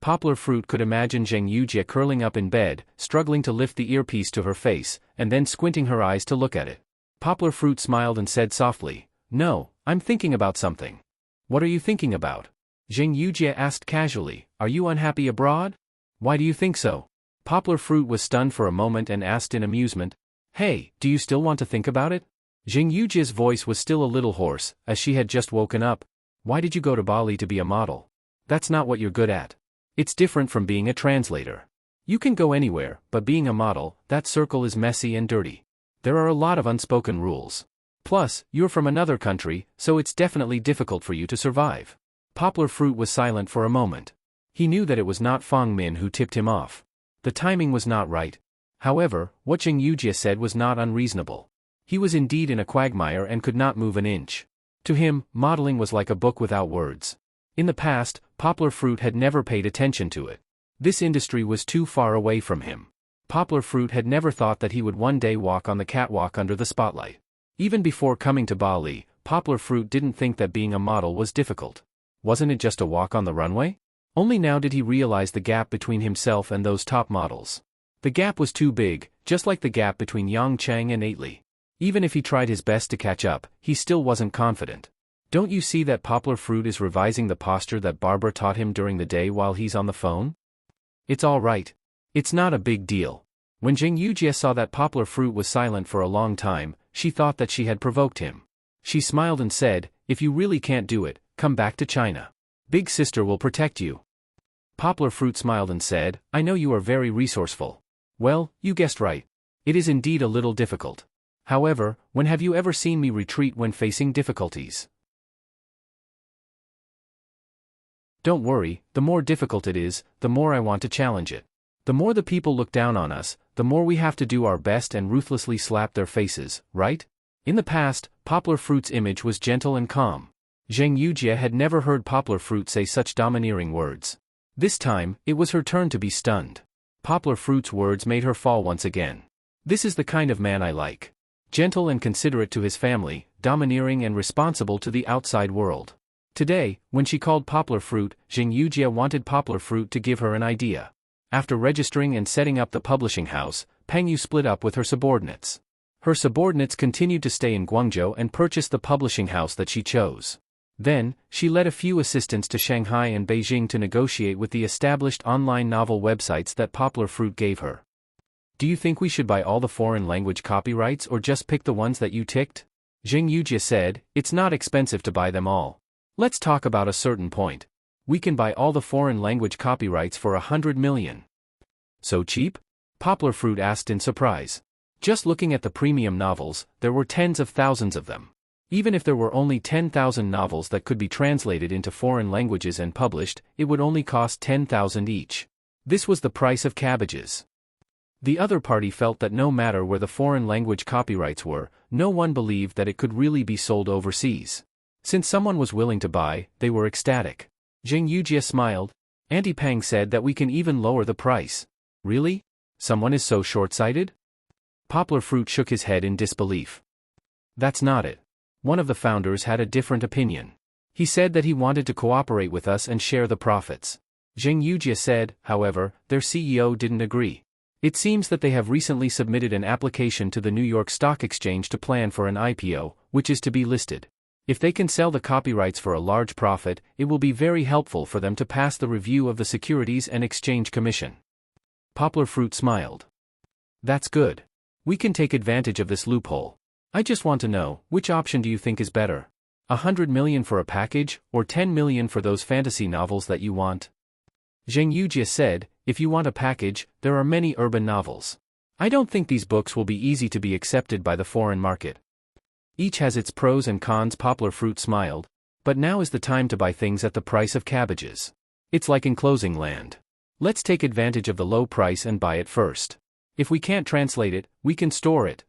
Speaker 1: Poplar Fruit could imagine Zheng Yujie curling up in bed, struggling to lift the earpiece to her face, and then squinting her eyes to look at it. Poplar Fruit smiled and said softly, "No, I'm thinking about something." "What are you thinking about?" Zheng Yujie asked casually. "Are you unhappy abroad?" "Why do you think so?" Poplar Fruit was stunned for a moment and asked in amusement, "Hey, do you still want to think about it?" Zheng Yujie's voice was still a little hoarse, as she had just woken up. "Why did you go to Bali to be a model? That's not what you're good at. It's different from being a translator. You can go anywhere, but being a model, that circle is messy and dirty. There are a lot of unspoken rules. Plus, you're from another country, so it's definitely difficult for you to survive." Poplar Fruit was silent for a moment. He knew that it was not Fang Min who tipped him off. The timing was not right. However, what Zheng Yujie said was not unreasonable. He was indeed in a quagmire and could not move an inch. To him, modeling was like a book without words. In the past, Poplar Fruit had never paid attention to it. This industry was too far away from him. Poplar Fruit had never thought that he would one day walk on the catwalk under the spotlight. Even before coming to Bali, Poplar Fruit didn't think that being a model was difficult. Wasn't it just a walk on the runway? Only now did he realize the gap between himself and those top models. The gap was too big, just like the gap between Yang Chang and Aitli. Even if he tried his best to catch up, he still wasn't confident. Don't you see that Poplar Fruit is revising the posture that Barbara taught him during the day while he's on the phone? It's all right. It's not a big deal. When Zheng Yujie saw that Poplar Fruit was silent for a long time, she thought that she had provoked him. She smiled and said, "If you really can't do it, come back to China. Big sister will protect you." Poplar Fruit smiled and said, "I know you are very resourceful." "Well, you guessed right. It is indeed a little difficult. However, when have you ever seen me retreat when facing difficulties? Don't worry, the more difficult it is, the more I want to challenge it. The more the people look down on us, the more we have to do our best and ruthlessly slap their faces, right?" In the past, Poplar Fruit's image was gentle and calm. Zheng Yujie had never heard Poplar Fruit say such domineering words. This time, it was her turn to be stunned. Poplar Fruit's words made her fall once again. This is the kind of man I like. Gentle and considerate to his family, domineering and responsible to the outside world. Today, when she called Poplar Fruit, Zheng Yujie wanted Poplar Fruit to give her an idea. After registering and setting up the publishing house, Peng Yu split up with her subordinates. Her subordinates continued to stay in Guangzhou and purchased the publishing house that she chose. Then, she led a few assistants to Shanghai and Beijing to negotiate with the established online novel websites that Poplar Fruit gave her. "Do you think we should buy all the foreign language copyrights or just pick the ones that you ticked?" Zheng Yujie said, "It's not expensive to buy them all. Let's talk about a certain point. We can buy all the foreign language copyrights for 100 million. So cheap? Poplar Fruit asked in surprise. Just looking at the premium novels, there were tens of thousands of them. Even if there were only 10,000 novels that could be translated into foreign languages and published, it would only cost 10,000 each. This was the price of cabbages. The other party felt that no matter where the foreign language copyrights were, no one believed that it could really be sold overseas. Since someone was willing to buy, they were ecstatic. Zheng Yujie smiled. Auntie Pang said that we can even lower the price. Really? Someone is so short-sighted? Poplar Fruit shook his head in disbelief. That's not it. One of the founders had a different opinion. He said that he wanted to cooperate with us and share the profits. Zheng Yujie said, however, their CEO didn't agree. It seems that they have recently submitted an application to the New York Stock Exchange to plan for an IPO, which is to be listed. If they can sell the copyrights for a large profit, it will be very helpful for them to pass the review of the Securities and Exchange Commission. Poplar Fruit smiled. That's good. We can take advantage of this loophole. I just want to know, which option do you think is better? 100 million for a package, or 10 million for those fantasy novels that you want? Zheng Yujie said, if you want a package, there are many urban novels. I don't think these books will be easy to be accepted by the foreign market. Each has its pros and cons. Poplar Fruit smiled, but now is the time to buy things at the price of cabbages. It's like enclosing land. Let's take advantage of the low price and buy it first. If we can't translate it, we can store it.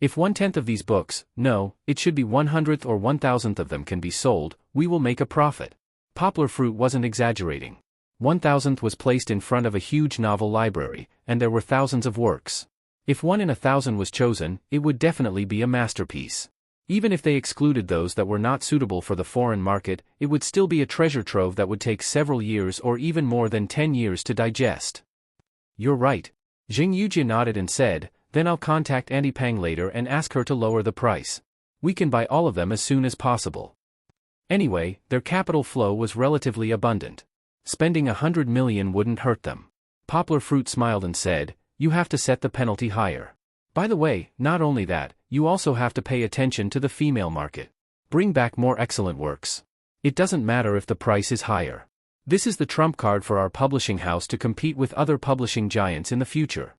Speaker 1: If 1/10 of these books, no, it should be 100th or 1,000th of them can be sold, we will make a profit. Poplar Fruit wasn't exaggerating. 1,000th was placed in front of a huge novel library, and there were thousands of works. If 1 in 1,000 was chosen, it would definitely be a masterpiece. Even if they excluded those that were not suitable for the foreign market, it would still be a treasure trove that would take several years or even more than 10 years to digest. You're right. Zheng Yujie nodded and said, then I'll contact Auntie Pang later and ask her to lower the price. We can buy all of them as soon as possible. Anyway, their capital flow was relatively abundant. Spending 100 million wouldn't hurt them. Poplar Fruit smiled and said, you have to set the penalty higher. By the way, not only that, you also have to pay attention to the female market. Bring back more excellent works. It doesn't matter if the price is higher. This is the trump card for our publishing house to compete with other publishing giants in the future.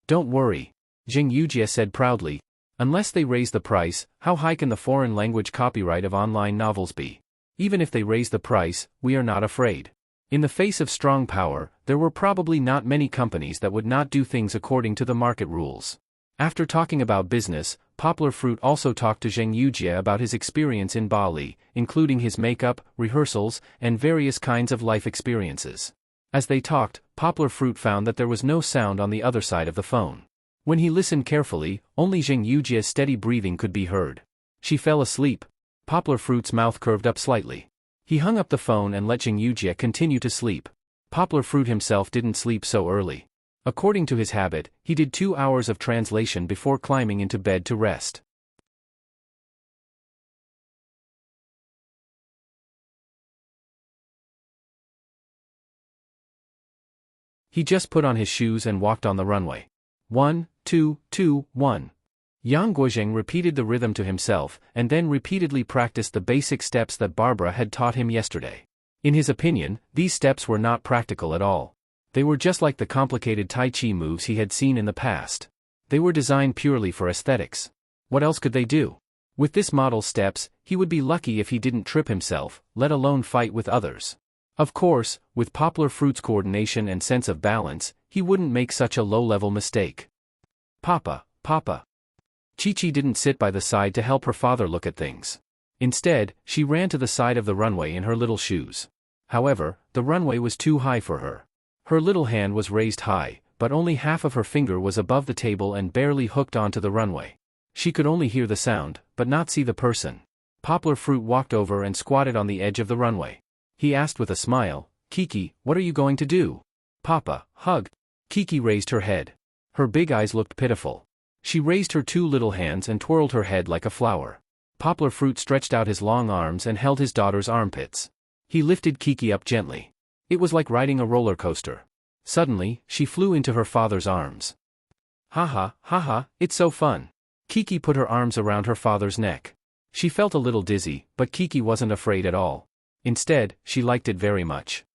Speaker 1: Don't worry. Zheng Yujie said proudly, unless they raise the price, how high can the foreign language copyright of online novels be? Even if they raise the price, we are not afraid. In the face of strong power, there were probably not many companies that would not do things according to the market rules. After talking about business, Poplar Fruit also talked to Zheng Yujie about his experience in Bali, including his makeup, rehearsals, and various kinds of life experiences. As they talked, Poplar Fruit found that there was no sound on the other side of the phone. When he listened carefully, only Zheng Yujie's steady breathing could be heard. She fell asleep. Poplar Fruit's mouth curved up slightly. He hung up the phone and let Zheng Yujie continue to sleep. Poplar Fruit himself didn't sleep so early. According to his habit, he did 2 hours of translation before climbing into bed to rest. He just put on his shoes and walked on the runway. 1, 2, 2, 1. Yang Guozheng repeated the rhythm to himself, and then repeatedly practiced the basic steps that Barbara had taught him yesterday. In his opinion, these steps were not practical at all. They were just like the complicated Tai Chi moves he had seen in the past. They were designed purely for aesthetics. What else could they do? With this model's steps, he would be lucky if he didn't trip himself, let alone fight with others. Of course, with Poplar Fruit's coordination and sense of balance, he wouldn't make such a low-level mistake. Papa, Papa. Chi-Chi didn't sit by the side to help her father look at things. Instead, she ran to the side of the runway in her little shoes. However, the runway was too high for her. Her little hand was raised high, but only half of her finger was above the table and barely hooked onto the runway. She could only hear the sound, but not see the person. Poplar Fruit walked over and squatted on the edge of the runway. He asked with a smile, Kiki, what are you going to do? Papa, hug. Kiki raised her head. Her big eyes looked pitiful. She raised her 2 little hands and twirled her head like a flower. Poplar Fruit stretched out his long arms and held his daughter's armpits. He lifted Kiki up gently. It was like riding a roller coaster. Suddenly, she flew into her father's arms. Haha, it's so fun. Kiki put her arms around her father's neck. She felt a little dizzy, but Kiki wasn't afraid at all. Instead, she liked it very much.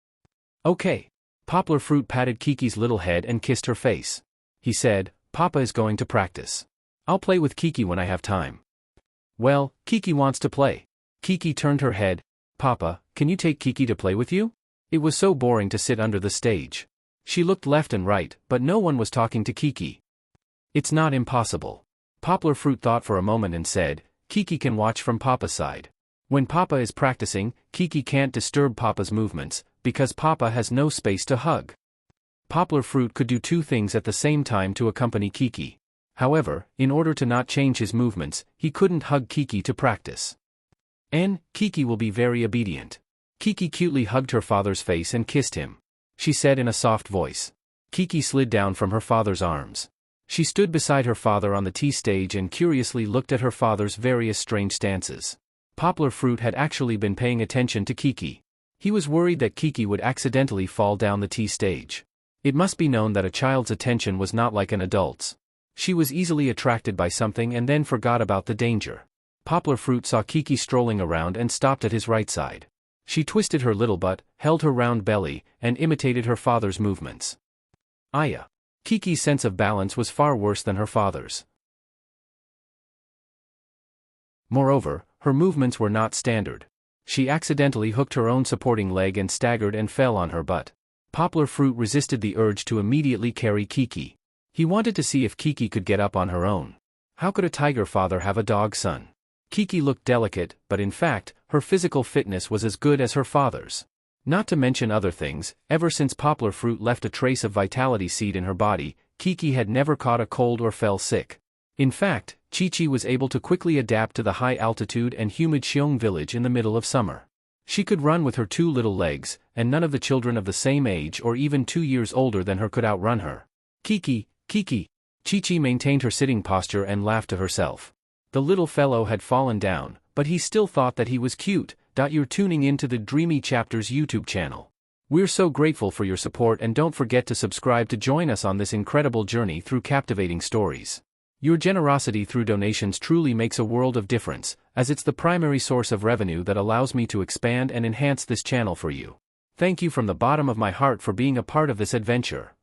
Speaker 1: Okay. Poplar Fruit patted Kiki's little head and kissed her face. He said, Papa is going to practice. I'll play with Kiki when I have time. Well, Kiki wants to play. Kiki turned her head. Papa, can you take Kiki to play with you? It was so boring to sit under the stage. She looked left and right, but no one was talking to Kiki. It's not impossible. Poplar Fruit thought for a moment and said, Kiki can watch from Papa's side. When Papa is practicing, Kiki can't disturb Papa's movements, because Papa has no space to hug. Poplar Fruit could do two things at the same time to accompany Kiki. However, in order to not change his movements, he couldn't hug Kiki to practice. And Kiki will be very obedient. Kiki cutely hugged her father's face and kissed him. She said in a soft voice. Kiki slid down from her father's arms. She stood beside her father on the tea stage and curiously looked at her father's various strange stances. Poplar Fruit had actually been paying attention to Kiki. He was worried that Kiki would accidentally fall down the tea stage. It must be known that a child's attention was not like an adult's. She was easily attracted by something and then forgot about the danger. Poplar Fruit saw Kiki strolling around and stopped at his right side. She twisted her little butt, held her round belly, and imitated her father's movements. Aya. Kiki's sense of balance was far worse than her father's. Moreover, her movements were not standard. She accidentally hooked her own supporting leg and staggered and fell on her butt. Poplar Fruit resisted the urge to immediately carry Kiki. He wanted to see if Kiki could get up on her own. How could a tiger father have a dog son? Kiki looked delicate, but in fact, her physical fitness was as good as her father's. Not to mention other things, ever since Poplar Fruit left a trace of vitality seed in her body, Kiki had never caught a cold or fell sick. In fact, Chi-Chi was able to quickly adapt to the high altitude and humid Xiong village in the middle of summer. She could run with her two little legs, and none of the children of the same age or even 2 years older than her could outrun her. Kiki, Kiki. Chi-Chi maintained her sitting posture and laughed to herself. The little fellow had fallen down, but he still thought that he was cute. You're tuning into the Dreamy Chapters YouTube channel. We're so grateful for your support, and don't forget to subscribe to join us on this incredible journey through captivating stories. Your generosity through donations truly makes a world of difference, as it's the primary source of revenue that allows me to expand and enhance this channel for you. Thank you from the bottom of my heart for being a part of this adventure.